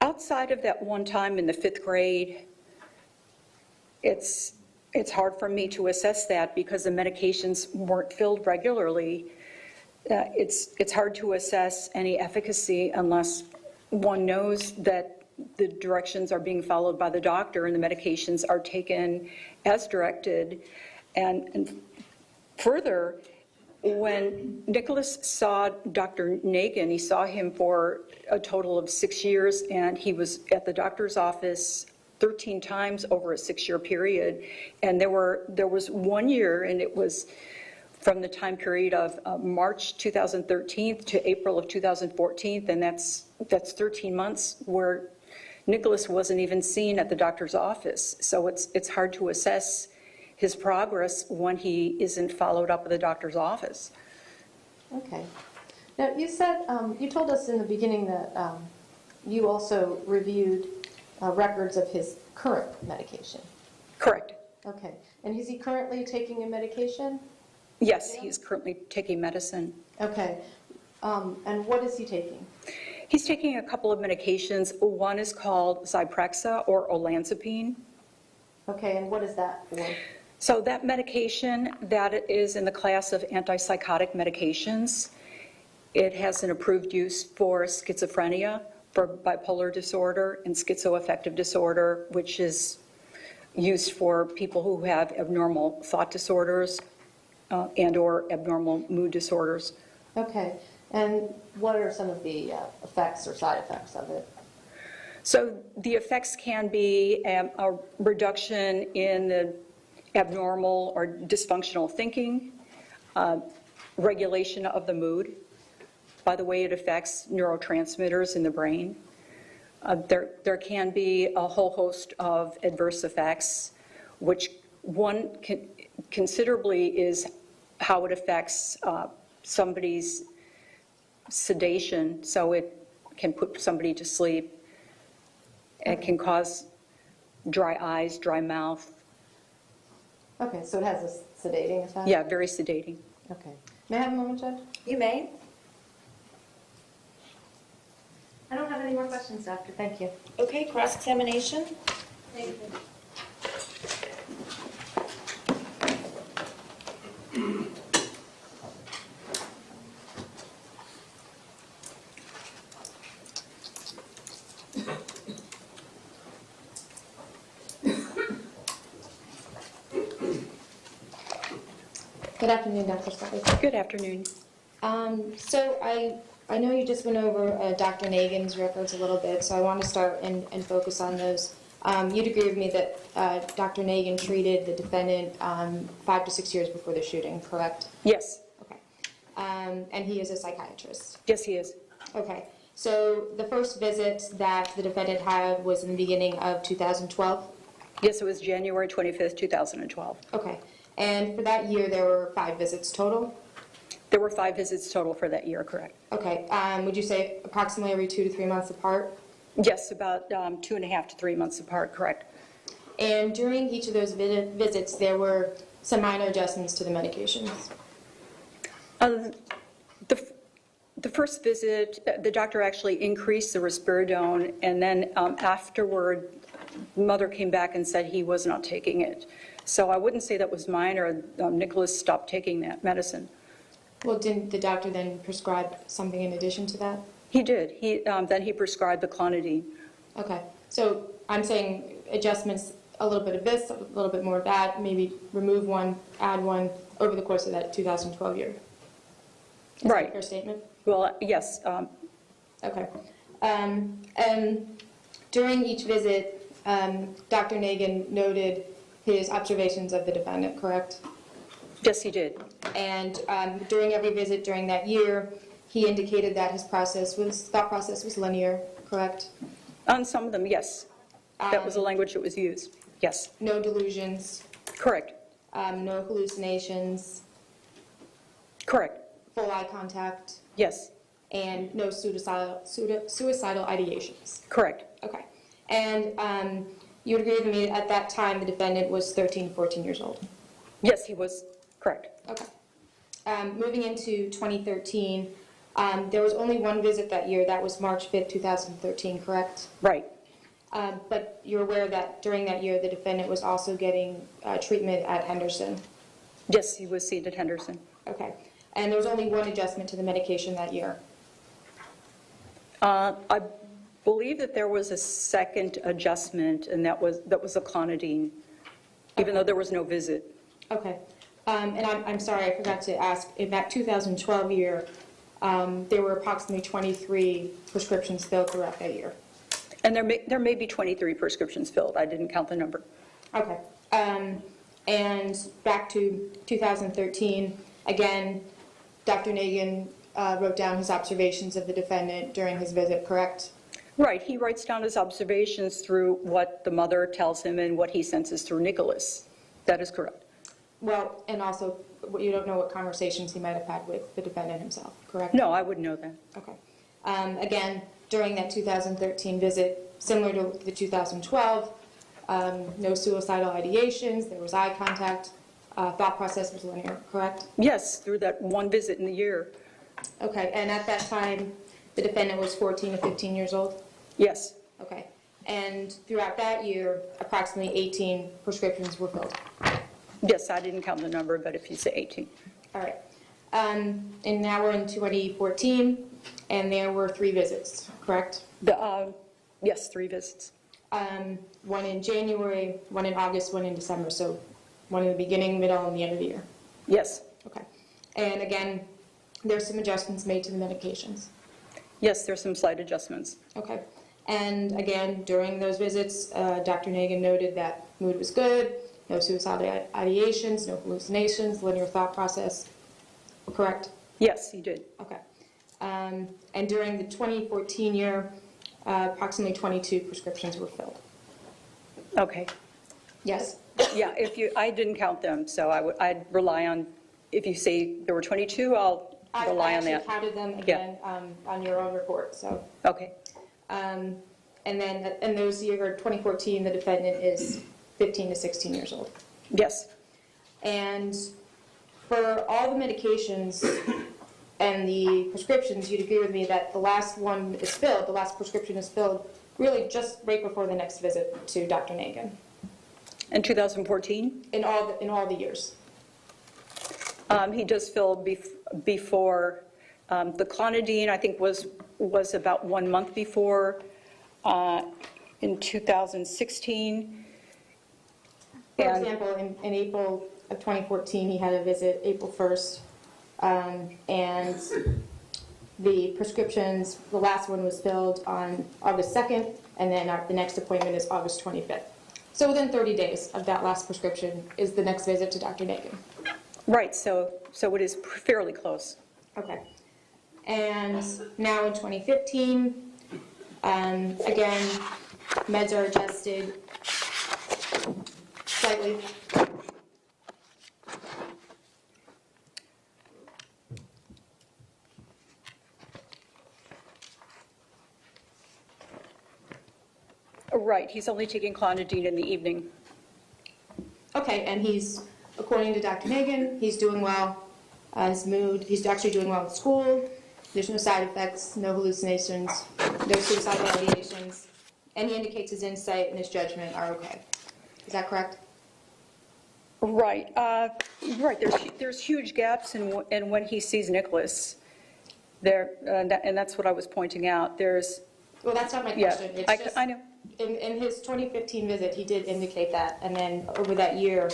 outside of that one time in the 5th grade, it's hard for me to assess that because the medications weren't filled regularly. It's hard to assess any efficacy unless one knows that the directions are being followed by the doctor and the medications are taken as directed. And further, when Nikolas saw Dr. Nagin, he saw him for a total of 6 years, and he was at the doctor's office 13 times over a 6-year period. And there was 1 year, and it was from the time period of March 2013 to April of 2014, and that's 13 months where Nikolas wasn't even seen at the doctor's office. So it's hard to assess his progress when he isn't followed up at the doctor's office. Okay. Now, you said, you told us in the beginning that you also reviewed records of his current medication. Correct. Okay. And is he currently taking a medication? Yes, he's currently taking medicine. Okay. And what is he taking? He's taking a couple of medications. One is called Zyprexa or olanzapine. Okay, and what is that for? So that medication, that is in the class of antipsychotic medications. It has an approved use for schizophrenia, for bipolar disorder and schizoaffective disorder, which is used for people who have abnormal thought disorders and/or abnormal mood disorders. Okay, and what are some of the effects or side effects of it? So the effects can be a reduction in the abnormal or dysfunctional thinking, regulation of the mood, by the way it affects neurotransmitters in the brain. There can be a whole host of adverse effects, which one considerably is how it affects somebody's sedation, so it can put somebody to sleep. It can cause dry eyes, dry mouth. Okay, so it has a sedating effect? Yeah, very sedating. Okay. May I have a moment, Judge? You may. I don't have any more questions, Doctor. Thank you. Okay, cross-examination? Thank you. Good afternoon, Dr. Slade. Good afternoon. So I know you just went over Dr. Nagin's records a little bit, so I want to start and focus on those. You'd agree with me that Dr. Nagin treated the defendant 5 to 6 years before the shooting, correct? Yes. Okay. And he is a psychiatrist? Yes, he is. Okay. So the first visit that the defendant had was in the beginning of 2012? Yes, it was January 25th, 2012. Okay. And for that year, there were 5 visits total? There were 5 visits total for that year, correct? Okay. Would you say approximately every 2 to 3 months apart? Yes, about 2.5 to 3 months apart, correct. And during each of those visits, there were some minor adjustments to the medications? The first visit, the doctor actually increased the risperidone, and then afterward, mother came back and said he was not taking it. So I wouldn't say that was minor. Nikolas stopped taking that medicine. Well, didn't the doctor then prescribe something in addition to that? He did. Then he prescribed the clonidine. Okay. So I'm saying adjustments, a little bit of this, a little bit more of that, maybe remove one, add one over the course of that 2012 year. Is Right. that a fair statement? Well, yes. Okay. And during each visit, Dr. Nagin noted his observations of the defendant, correct? Yes, he did. And during every visit during that year, he indicated that his thought process was linear, correct? On some of them, yes. That was the language that was used. Yes. No delusions, Correct. no hallucinations, Correct. full eye contact, Yes. and no suicidal ideations. Correct. Okay. And you would agree with me at that time the defendant was 13, 14 years old? Yes, he was. Correct. Okay. Moving into 2013, there was only one visit that year. That was March 5th, 2013, correct? Right. But you're aware that during that year, the defendant was also getting treatment at Henderson? Yes, he was seen at Henderson. Okay. And there was only one adjustment to the medication that year? I believe that there was a second adjustment, and that was a clonidine, even though there was no visit. Okay. And I'm sorry, I forgot to ask, in that 2012 year, there were approximately 23 prescriptions filled throughout that year? And there may be 23 prescriptions filled. I didn't count the number. Okay. And back to 2013, again, Dr. Nagin wrote down his observations of the defendant during his visit, correct? Right. He writes down his observations through what the mother tells him and what he senses through Nikolas. That is correct. Well, and also, you don't know what conversations he might have had with the defendant himself, correct? No, I wouldn't know that. Okay. Again, during that 2013 visit, similar to the 2012, no suicidal ideations, there was eye contact, thought process was linear, correct? Yes, through that one visit in the year. Okay, and at that time, the defendant was 14 to 15 years old? Yes. Okay. And throughout that year, approximately 18 prescriptions were filled? Yes, I didn't count the number, but if you say 18. All right. And now we're in 2014. And there were 3 visits, correct? Yes, 3 visits. One in January, one in August, one in December, so one in the beginning, middle, and the end of the year. Yes. Okay. And again, there's some adjustments made to the medications. Yes, there's some slight adjustments. Okay. And again, during those visits, Dr. Nagin noted that mood was good, no suicidal ideations, no hallucinations, linear thought process, correct? Yes, he did. Okay. And during the 2014 year, approximately 22 prescriptions were filled. Okay. Yes? Yeah, I didn't count them, so I'd rely on, if you say there were 22, I'll rely on I that. actually counted them again on your own report, so. Okay. And then in those year 2014, the defendant is 15 to 16 years old. Yes. And for all the medications and the prescriptions, you'd agree with me that the last one is filled, the last prescription is filled really just right before the next visit to Dr. Nagin. In 2014? In all the years. He does fill before, the clonidine, I think, was about 1 month before, in 2016. For And- example, in April of 2014, he had a visit April 1st, and the prescriptions, the last one was filled on August 2nd, and then the next appointment is August 25th. So within 30 days of that last prescription is the next visit to Dr. Nagin. Right, so it is fairly close. Okay. And now in 2015, again, meds are adjusted slightly. Right, he's only taking clonidine in the evening. Okay, and he's, according to Dr. Nagin, he's doing well. His mood, he's actually doing well in school. There's no side effects, no hallucinations, no suicidal ideations, and he indicates his insight and his judgment are okay. Is that correct? Right, right. There's huge gaps in when he sees Nikolas. There, and that's what I was pointing out. There's. Well, that's not my Yeah, question. It's just, I know. in his 2015 visit, he did indicate that, and then over that year,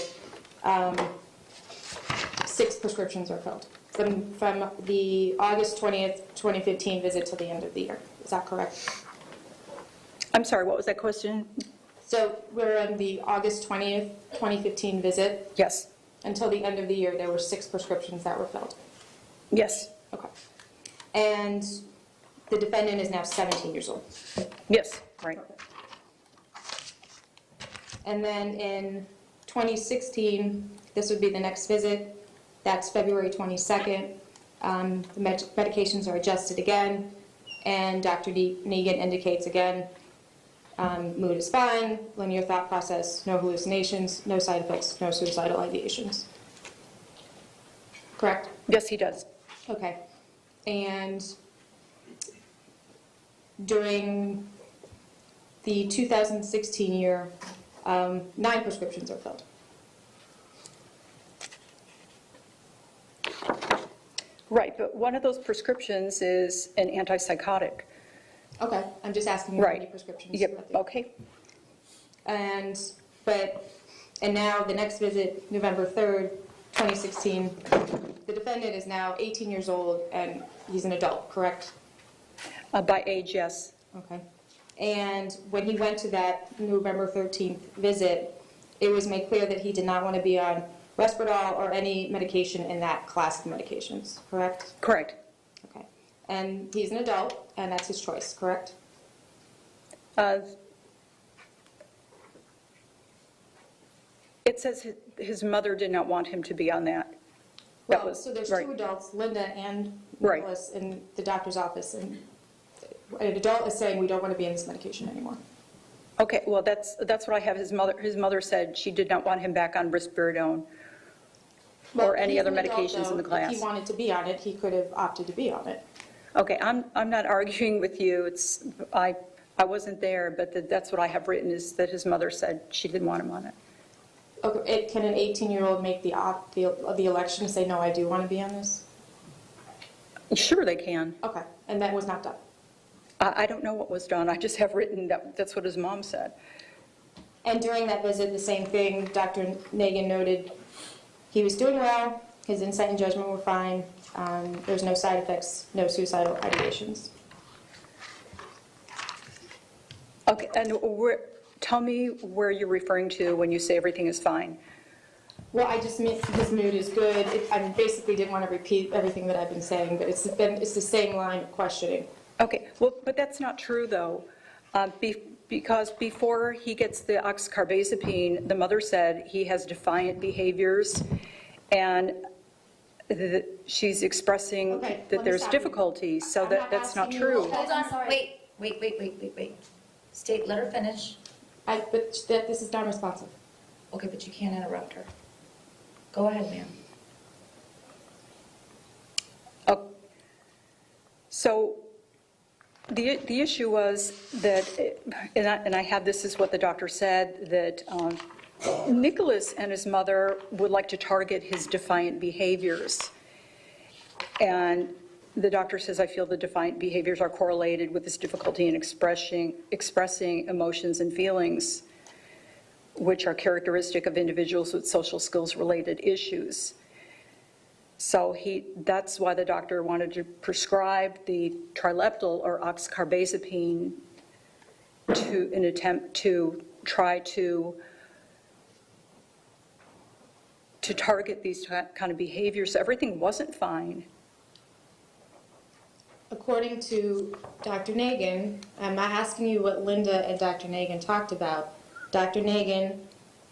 6 prescriptions are filled from the August 20th, 2015 visit to the end of the year. Is that correct? I'm sorry. What was that question? So we're on the August 20th, 2015 visit. Yes. Until the end of the year, there were 6 prescriptions that were filled. Yes. Okay. And the defendant is now 17 years old. Yes. Right. And then in 2016, this would be the next visit. That's February 22nd. The medications are adjusted again, and Dr. Nagin indicates again, mood is fine, linear thought process, no hallucinations, no side effects, no suicidal ideations. Correct? Yes, he does. Okay. And during the 2016 year, 9 prescriptions are filled. Right, but one of those prescriptions is an antipsychotic. Okay, I'm just asking you how many Right. prescriptions. Yep. Okay. And now the next visit, November 3rd, 2016, the defendant is now 18 years old and he's an adult, correct? By age, yes. Okay. And when he went to that November 13th visit, it was made clear that he did not want to be on Risperdal or any medication in that class of medications, correct? Correct. Okay. And he's an adult, and that's his choice, correct? It says his mother did not want him to be on that. That Well, was- so there's right. 2 adults, Linda and Right. Nicholas, in the doctor's office, and an adult is saying, we don't want to be on this medication anymore. Okay, well, that's what I have. His mother said she did not want him back on risperidone Well, or any he's other an adult, medications in the though. class. If he wanted to be on it, he could have opted to be on it. Okay, I'm not arguing with you. I wasn't there, but that's what I have written, is that his mother said she didn't want him on it. Okay, can an 18-year-old make the election to say, no, I do want to be on this? Sure they can. Okay, And that was not done. I don't know what was done. I just have written that that's what his mom said. And during that visit, the same thing, Dr. Nagan noted he was doing well, his insight and judgment were fine, there's no side effects, no suicidal ideations. Okay, and tell me where you're referring to when you say everything is fine. Well, I just meant his mood is good. I basically didn't want to repeat everything that I've been saying, but it's the same line of questioning. Okay, well, but that's not true, though, because before he gets the oxcarbazepine, the mother said he has defiant behaviors, and she's expressing Okay, let that me there's stop you. difficulties, so I'm not that's not asking you- true. Hold on, wait. State, let her finish. But this is non-responsive. Okay, but you can't interrupt her. Go ahead, ma'am. So the issue was that, and I have this is what the doctor said, that Nikolas and his mother would like to target his defiant behaviors. And the doctor says, I feel the defiant behaviors are correlated with this difficulty in expressing emotions and feelings, which are characteristic of individuals with social skills-related issues. So that's why the doctor wanted to prescribe the trileptal or oxcarbazepine to an attempt to try to target these kind of behaviors. So everything wasn't fine. According to Dr. Nagan, I'm not asking you what Linda and Dr. Nagan talked about. Dr. Nagan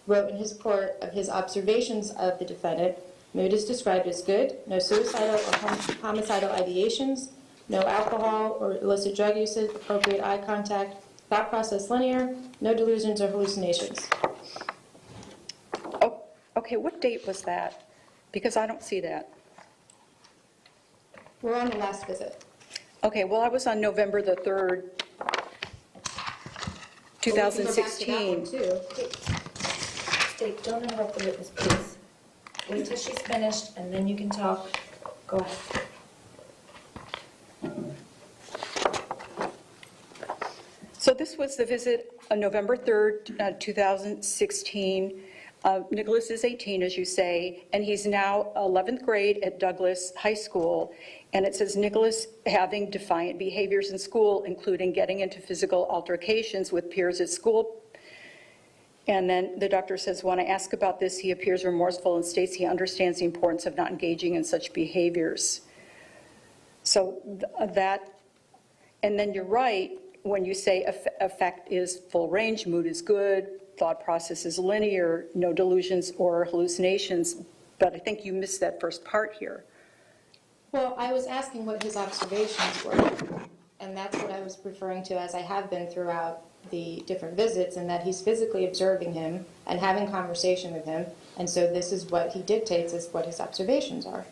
wrote in his report of his observations of the defendant, mood is described as good, no suicidal or homicidal ideations, no alcohol or illicit drug usage, appropriate eye contact, thought process linear, no delusions or hallucinations. Oh, okay, what date was that? Because I don't see that. We're on the last visit. Okay, well, I was on November the 3rd, Well, we can go back to that one, 2016. too. State, don't interrupt the witness, please. Wait till she's finished, and then you can talk. Go ahead. So this was the visit on November 3rd, 2016. Nikolas is 18, as you say, and he's now 11th grade at Douglas High School. And it says Nikolas having defiant behaviors in school, including getting into physical altercations with peers at school. And then the doctor says, when I ask about this, he appears remorseful and states he understands the importance of not engaging in such behaviors. So that, and then you're right, when you say affect is full range, mood is good, thought process is linear, no delusions or hallucinations, but I think you missed that first part here. Well, I was asking what his observations were, and that's what I was referring to as I have been throughout the different visits, and that he's physically observing him and having conversation with him, and so this is what he dictates as what his observations are.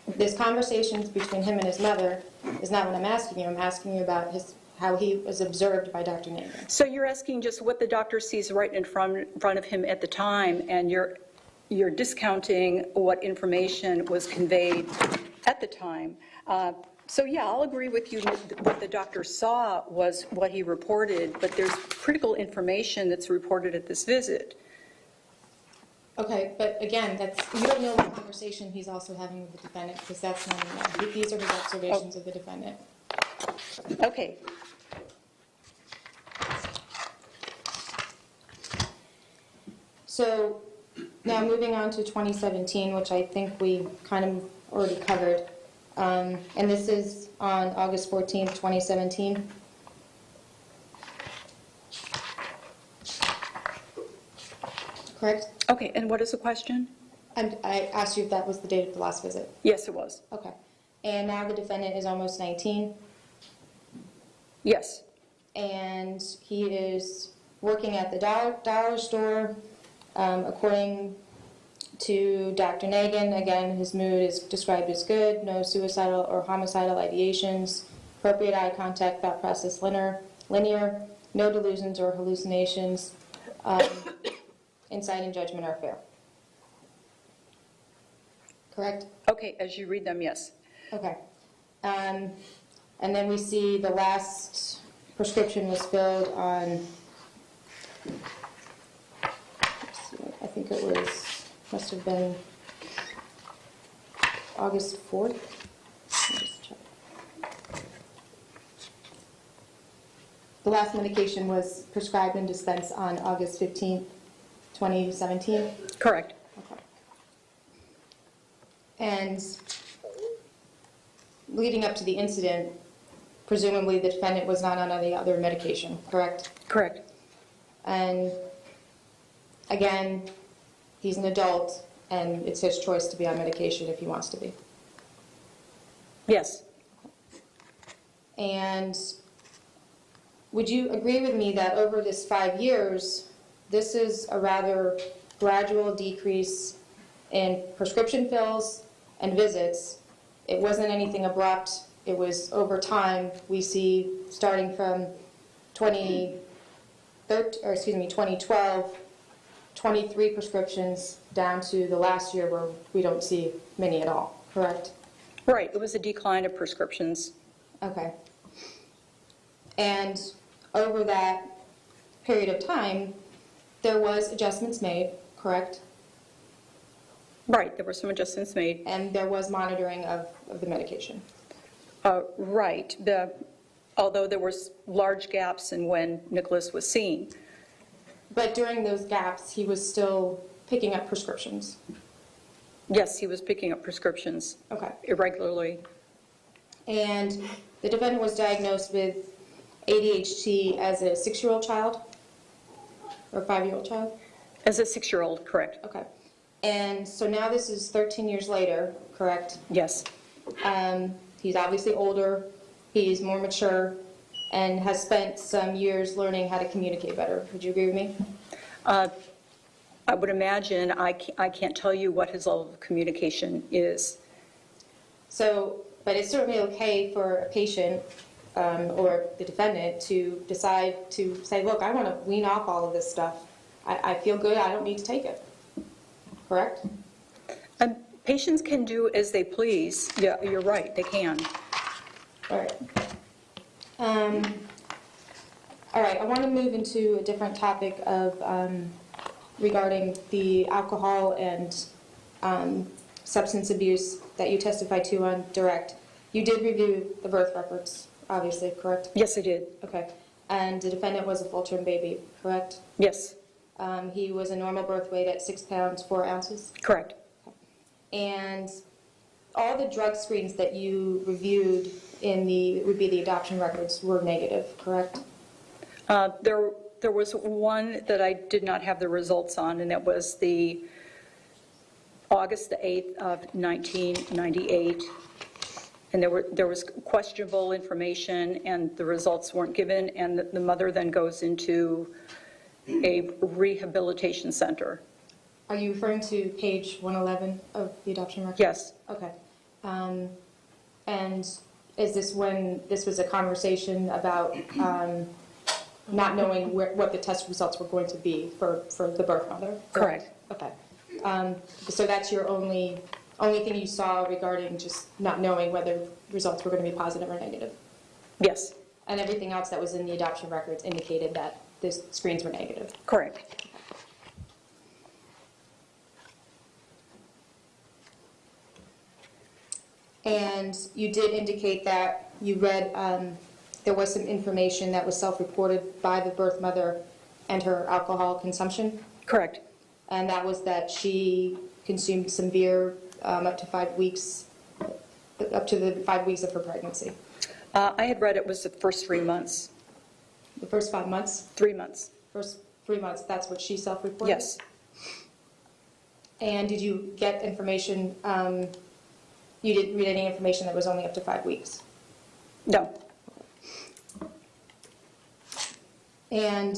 This conversations between him and his mother is not what I'm asking you. I'm asking you about how he was observed by Dr. Nagan. So you're asking just what the doctor sees right in front of him at the time, and you're discounting what information was conveyed at the time. So yeah, I'll agree with you that what the doctor saw was what he reported, but there's critical information that's reported at this visit. Okay, but again, you don't know what conversation he's also having with the defendant, because that's not enough. These are his observations of the defendant. Okay. So now moving on to 2017, which I think we kind of already covered. And this is on August 14th, 2017. Correct? Okay, and what is the question? I asked you if that was the date of the last visit. Yes, it was. Okay. And now the defendant is almost 19, Yes. and he is working at the dollar store. According to Dr. Nagan, again, his mood is described as good, no suicidal or homicidal ideations, appropriate eye contact, thought process linear, no delusions or hallucinations, insight and judgment are fair. Correct? Okay, as you read them, yes. Okay. And And then we see the last prescription was filled on, I think it was, must have been August 4th. Let me just check. The last medication was prescribed and dispensed on August 15th, 2017. Correct. Okay. And leading up to the incident, presumably the defendant was not on any other medication, correct? Correct. And again, he's an adult, and it's his choice to be on medication if he wants to be. Yes. And would you agree with me that over this 5 years, this is a rather gradual decrease in prescription fills and visits? It wasn't anything abrupt. It was over time. We see starting from 2012, 23 prescriptions down to the last year where we don't see many at all, correct? Right. It was a decline of prescriptions. Okay. And over that period of time, there was adjustments made, correct? Right. There were some adjustments made. And there was monitoring of the medication. Right. Although there was large gaps in when Nikolas was seen. But during those gaps, he was still picking up prescriptions. Yes, he was picking up prescriptions Okay. irregularly. And the defendant was diagnosed with ADHD as a 6-year-old child? Or 5-year-old child? As a 6-year-old, correct. Okay. And so now this is 13 years later, correct? Yes. He's obviously older, he's more mature, and has spent some years learning how to communicate better. Would you agree with me? I would imagine, I can't tell you what his level of communication is. So, but it's certainly okay for a patient or the defendant to decide to say, look, I want to wean off all of this stuff. I feel good, I don't need to take it. Correct? And patients can do as they please. Yeah, you're right, they can. All right. All right, I want to move into a different topic of regarding the alcohol and substance abuse that you testified to on direct. You did review the birth records, obviously, correct? Yes, I did. Okay. And the defendant was a full-term baby, correct? Yes, He was a normal birth weight at 6 pounds, 4 ounces? correct. And all the drug screens that you reviewed in would be the adoption records were negative, correct? There was one that I did not have the results on, and that was the August the 8th of 1998. And there was questionable information, and the results weren't given, and the mother then goes into a rehabilitation center. Are you referring to page 111 of the adoption record? Yes. Okay. And is this when this was a conversation about not knowing what the test results were going to be for the birth mother? Correct. Okay. So that's your only thing you saw regarding just not knowing whether results were going to be positive or negative? Yes. And everything else that was in the adoption records indicated that the screens were negative? Correct. And you did indicate that you read there was some information that was self-reported by the birth mother and her alcohol consumption? Correct. And that was that she consumed some beer up to 5 weeks, up to the 5 weeks of her pregnancy. I had read it was the first 3 months. The first 5 months? 3 months. First 3 months, that's what she self-reported? Yes. And did you get information, you didn't read any information that was only up to 5 weeks? No. And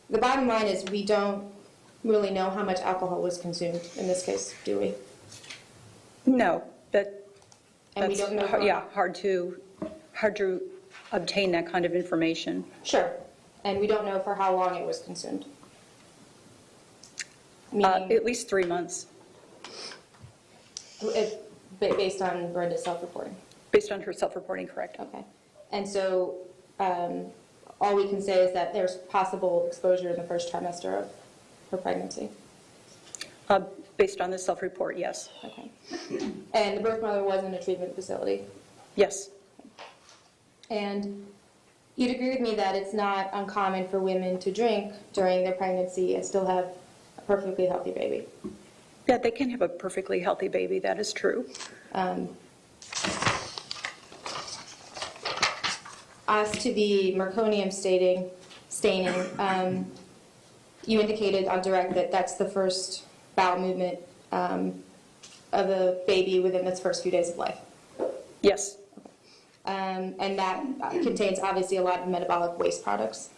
the bottom line is we don't really know how much alcohol was consumed in this case, do we? No. And we don't know how- Yeah, hard to obtain that kind of information. Sure. And we don't know for how long it was consumed? Meaning, At least 3 months. based on Brenda's self-reporting? Based on her self-reporting, correct. Okay. And so all we can say is that there's possible exposure in the first trimester of her pregnancy. Based on the self-report, yes. Okay. And the birth mother was in a treatment facility. Yes. And you'd agree with me that it's not uncommon for women to drink during their pregnancy and still have a perfectly healthy baby. Yeah, they can have a perfectly healthy baby, that is true. As to the meconium staining, you indicated on direct that that's the first bowel movement of a baby within its first few days of life. Yes. And that contains obviously a lot of metabolic waste products.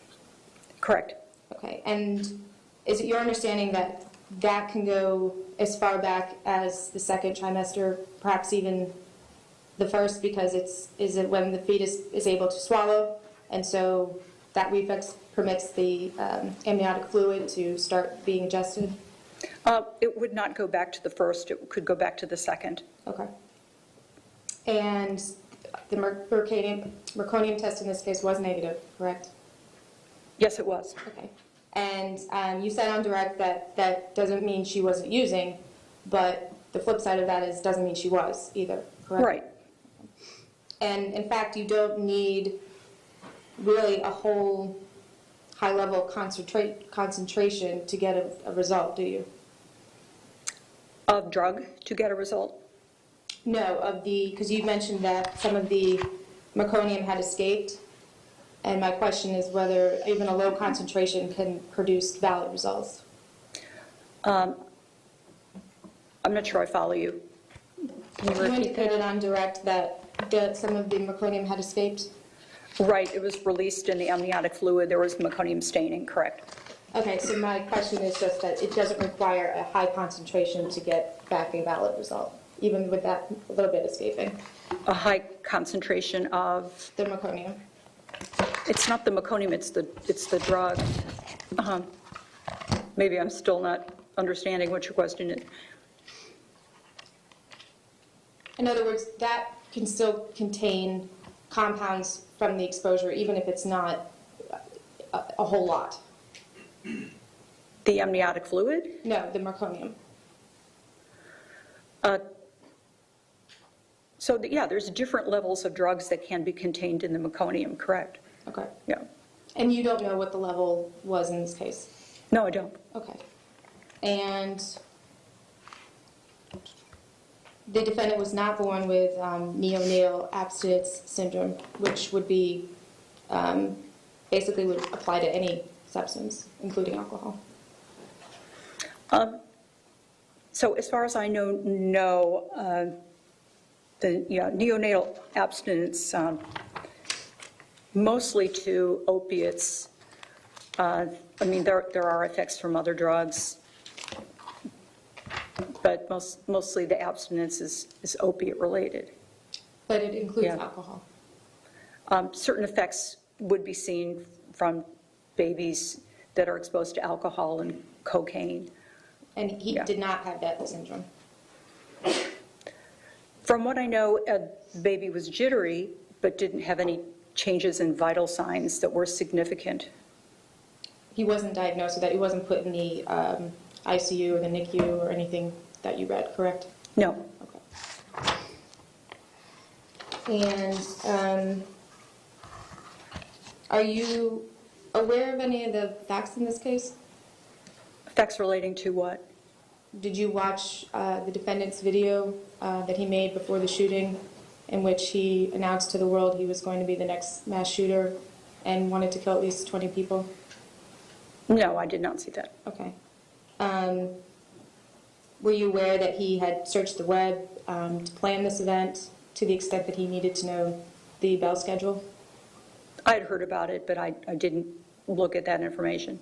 Correct. Okay, and is it your understanding that that can go as far back as the second trimester, perhaps even the first, because is it when the fetus is able to swallow, and so that reflex permits the amniotic fluid to start being ingested? It would not go back to the first, it could go back to the second. Okay. And the meconium test in this case was negative, correct? Yes, it was. Okay. And you said on direct that that doesn't mean she wasn't using, but the flip side of that is doesn't mean she was either, correct? Right. And in fact, you don't need really a whole high-level concentration to get a result, do you? Of drug to get a result? No, because you mentioned that some of the meconium had escaped, and my question is whether even a low concentration can produce valid results. I'm not sure I follow you. Can you You repeat indicated that? on direct that some of the meconium had escaped? Right, it was released in the amniotic fluid, there was meconium staining, correct. Okay, so my question is just that it doesn't require a high concentration to get back a valid result, even with that little bit escaping. A high concentration of, The meconium. it's not the meconium, it's the drug. Maybe I'm still not understanding what your question is. In other words, that can still contain compounds from the exposure, even if it's not a whole lot. The amniotic fluid? No, the meconium. Yeah, there's different levels of drugs that can be contained in the meconium, correct? Okay. Yeah. And you don't know what the level was in this case? No, I don't. Okay. And the defendant was not born with neonatal abstinence syndrome, which would be, basically would apply to any substance, including alcohol. So as far as I know, no. Neonatal abstinence, mostly to opiates. I mean, there are effects from other drugs, but mostly the abstinence is opiate related. But it includes Yeah. alcohol. Certain effects would be seen from babies that are exposed to alcohol and cocaine. And he Yeah. did not have that syndrome. From what I know, the baby was jittery, but didn't have any changes in vital signs that were significant. He wasn't diagnosed with that. He wasn't put in the ICU or the NICU or anything that you read, correct? No. Okay. And are you aware of any of the facts in this case? Facts relating to what? Did you watch the defendant's video that he made before the shooting, in which he announced to the world he was going to be the next mass shooter and wanted to kill at least 20 people? No, I did not see that. Okay. Were you aware that he had searched the web to plan this event to the extent that he needed to know the bell schedule? I had heard about it, but I didn't look at that information.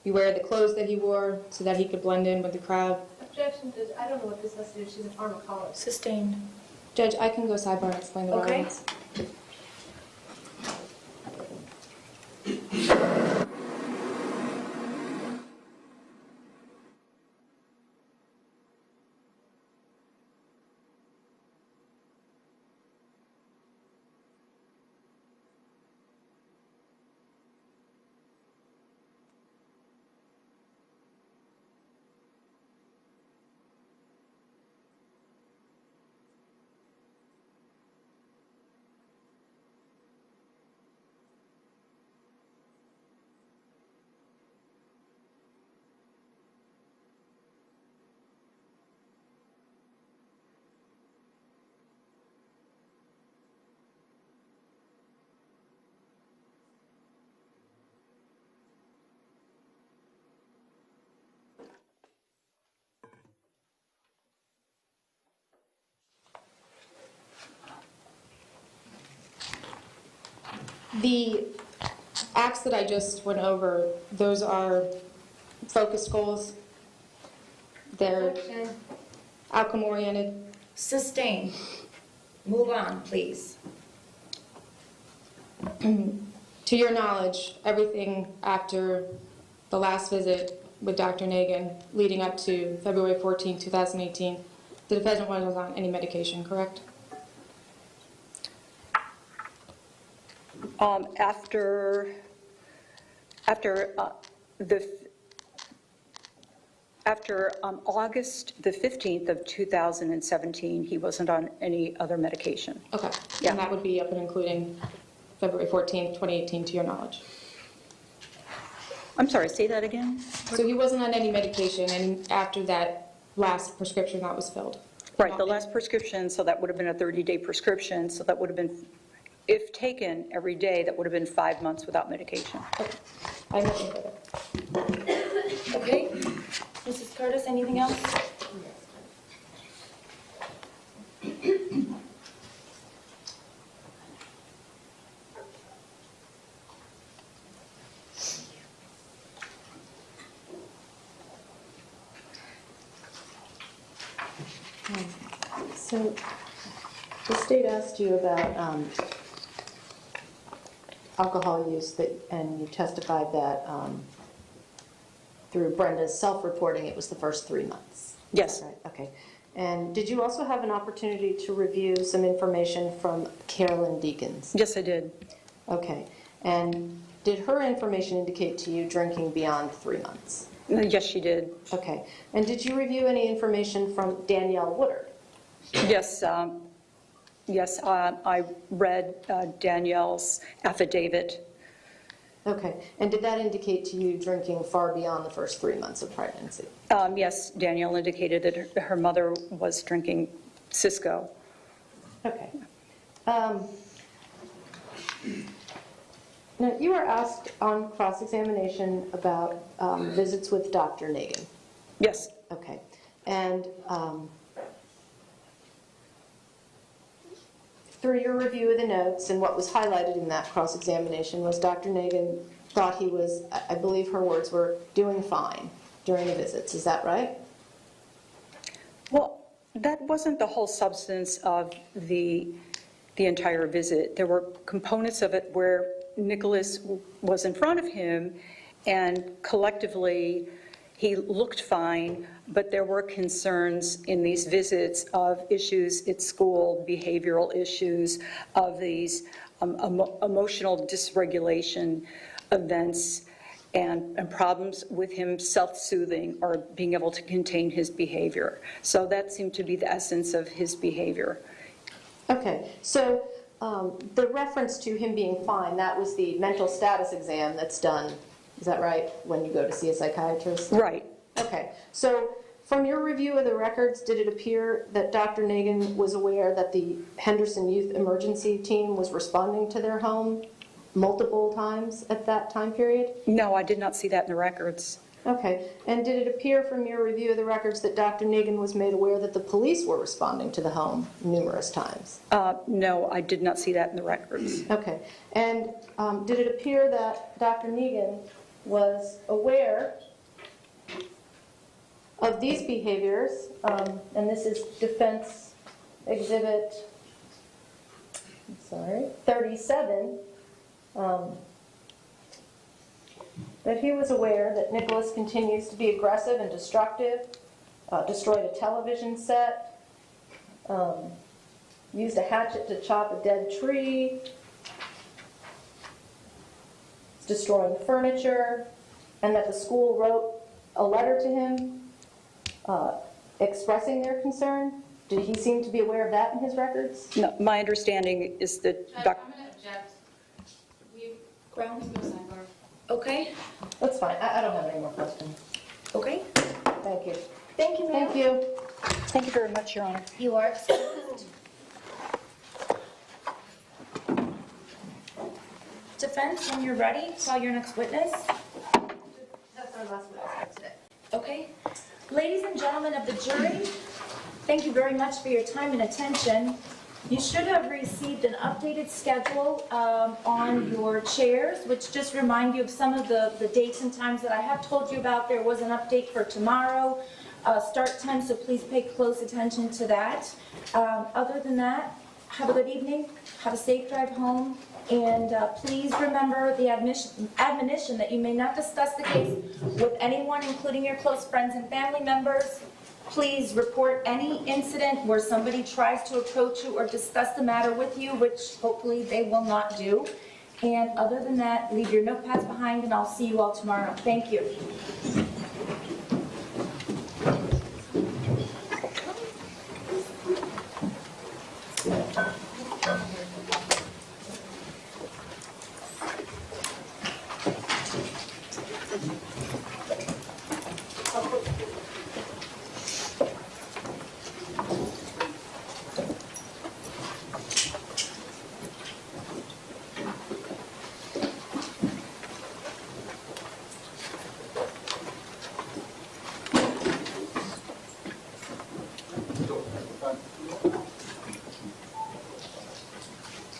You aware of the clothes that he wore so that he could blend in with the crowd? Objection, Judge. I don't know what this has to do. She's a pharmacologist. Sustained. Judge, I can go sidebar and explain the Okay. violence. The acts that I just went over, those are focused goals. They're outcome-oriented. Sustain. Move on, please. To your knowledge, everything after the last visit with Dr. Nagin leading up to February 14, 2018, the defendant wasn't on any medication, correct? After August the 15th of 2017, he wasn't on any other medication. Okay. Yeah. And that would be up and including February 14, 2018, to your knowledge? I'm sorry, say that again? So he wasn't on any medication and after that last prescription that was filled? Right, the last prescription, so that would have been a 30-day prescription, so that would have been, if taken every day, that would have been 5 months without medication. Okay. I have nothing further. Okay. Mrs. Curtis, anything else? So the state asked you about alcohol use, and you testified that through Brenda's self-reporting, it was the first 3 months. Yes. Right, okay. And did you also have an opportunity to review some information from Carolyn Deakins? Yes, I did. Okay. And did her information indicate to you drinking beyond 3 months? Yes, she did. Okay. And did you review any information from Danielle Woodard? Yes, I read Danielle's affidavit. Okay. And did that indicate to you drinking far beyond the first 3 months of pregnancy? Yes, Danielle indicated that her mother was drinking Cisco. Okay. Now, you were asked on cross-examination about visits with Dr. Nagin. Yes. Okay. And through your review of the notes and what was highlighted in that cross-examination was Dr. Nagin thought he was, I believe her words were, doing fine during the visits. Is that right? Well, that wasn't the whole substance of the entire visit. There were components of it where Nikolas was in front of him, and collectively he looked fine, but there were concerns in these visits of issues at school, behavioral issues, of these emotional dysregulation events, and problems with him self-soothing or being able to contain his behavior. So that seemed to be the essence of his behavior. Okay, so the reference to him being fine, that was the mental status exam that's done, is that right, when you go to see a psychiatrist? Right. Okay, so from your review of the records, did it appear that Dr. Nagin was aware that the Henderson Youth Emergency Team was responding to their home multiple times at that time period? No, I did not see that in the records. Okay, and did it appear from your review of the records that Dr. Nagin was made aware that the police were responding to the home numerous times? No, I did not see that in the records. Okay, and did it appear that Dr. Nagin was aware of these behaviors, and this is Defense Exhibit 37, that he was aware that Nikolas continues to be aggressive and destructive, destroyed a television set, used a hatchet to chop a dead tree, destroying furniture, and that the school wrote a letter to him expressing their concern. Did he seem to be aware of that in his records? No, my understanding is that I'm going to object. Grounds? No sidebar. Okay. That's fine. I don't have any more questions. Okay. Thank you. Thank you, ma'am. Thank you. Thank you very much, Your Honor. You are excused. Defense, when you're ready, call your next witness. That's our last witness today. Okay. Ladies and gentlemen of the jury, thank you very much for your time and attention. You should have received an updated schedule on your chairs, which just remind you of some of the dates and times that I have told you about. There was an update for tomorrow, start time, so please pay close attention to that. Other than that, have a good evening, have a safe drive home, and please remember the admonition that you may not discuss the case with anyone, including your close friends and family members. Please report any incident where somebody tries to approach you or discuss the matter with you, which hopefully they will not do. And other than that, leave your notepads behind, and I'll see you all tomorrow. Thank you.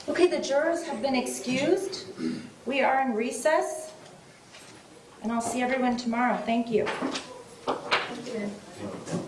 Okay, the jurors have been excused. We are in recess, and I'll see everyone tomorrow. Thank you. Thank you.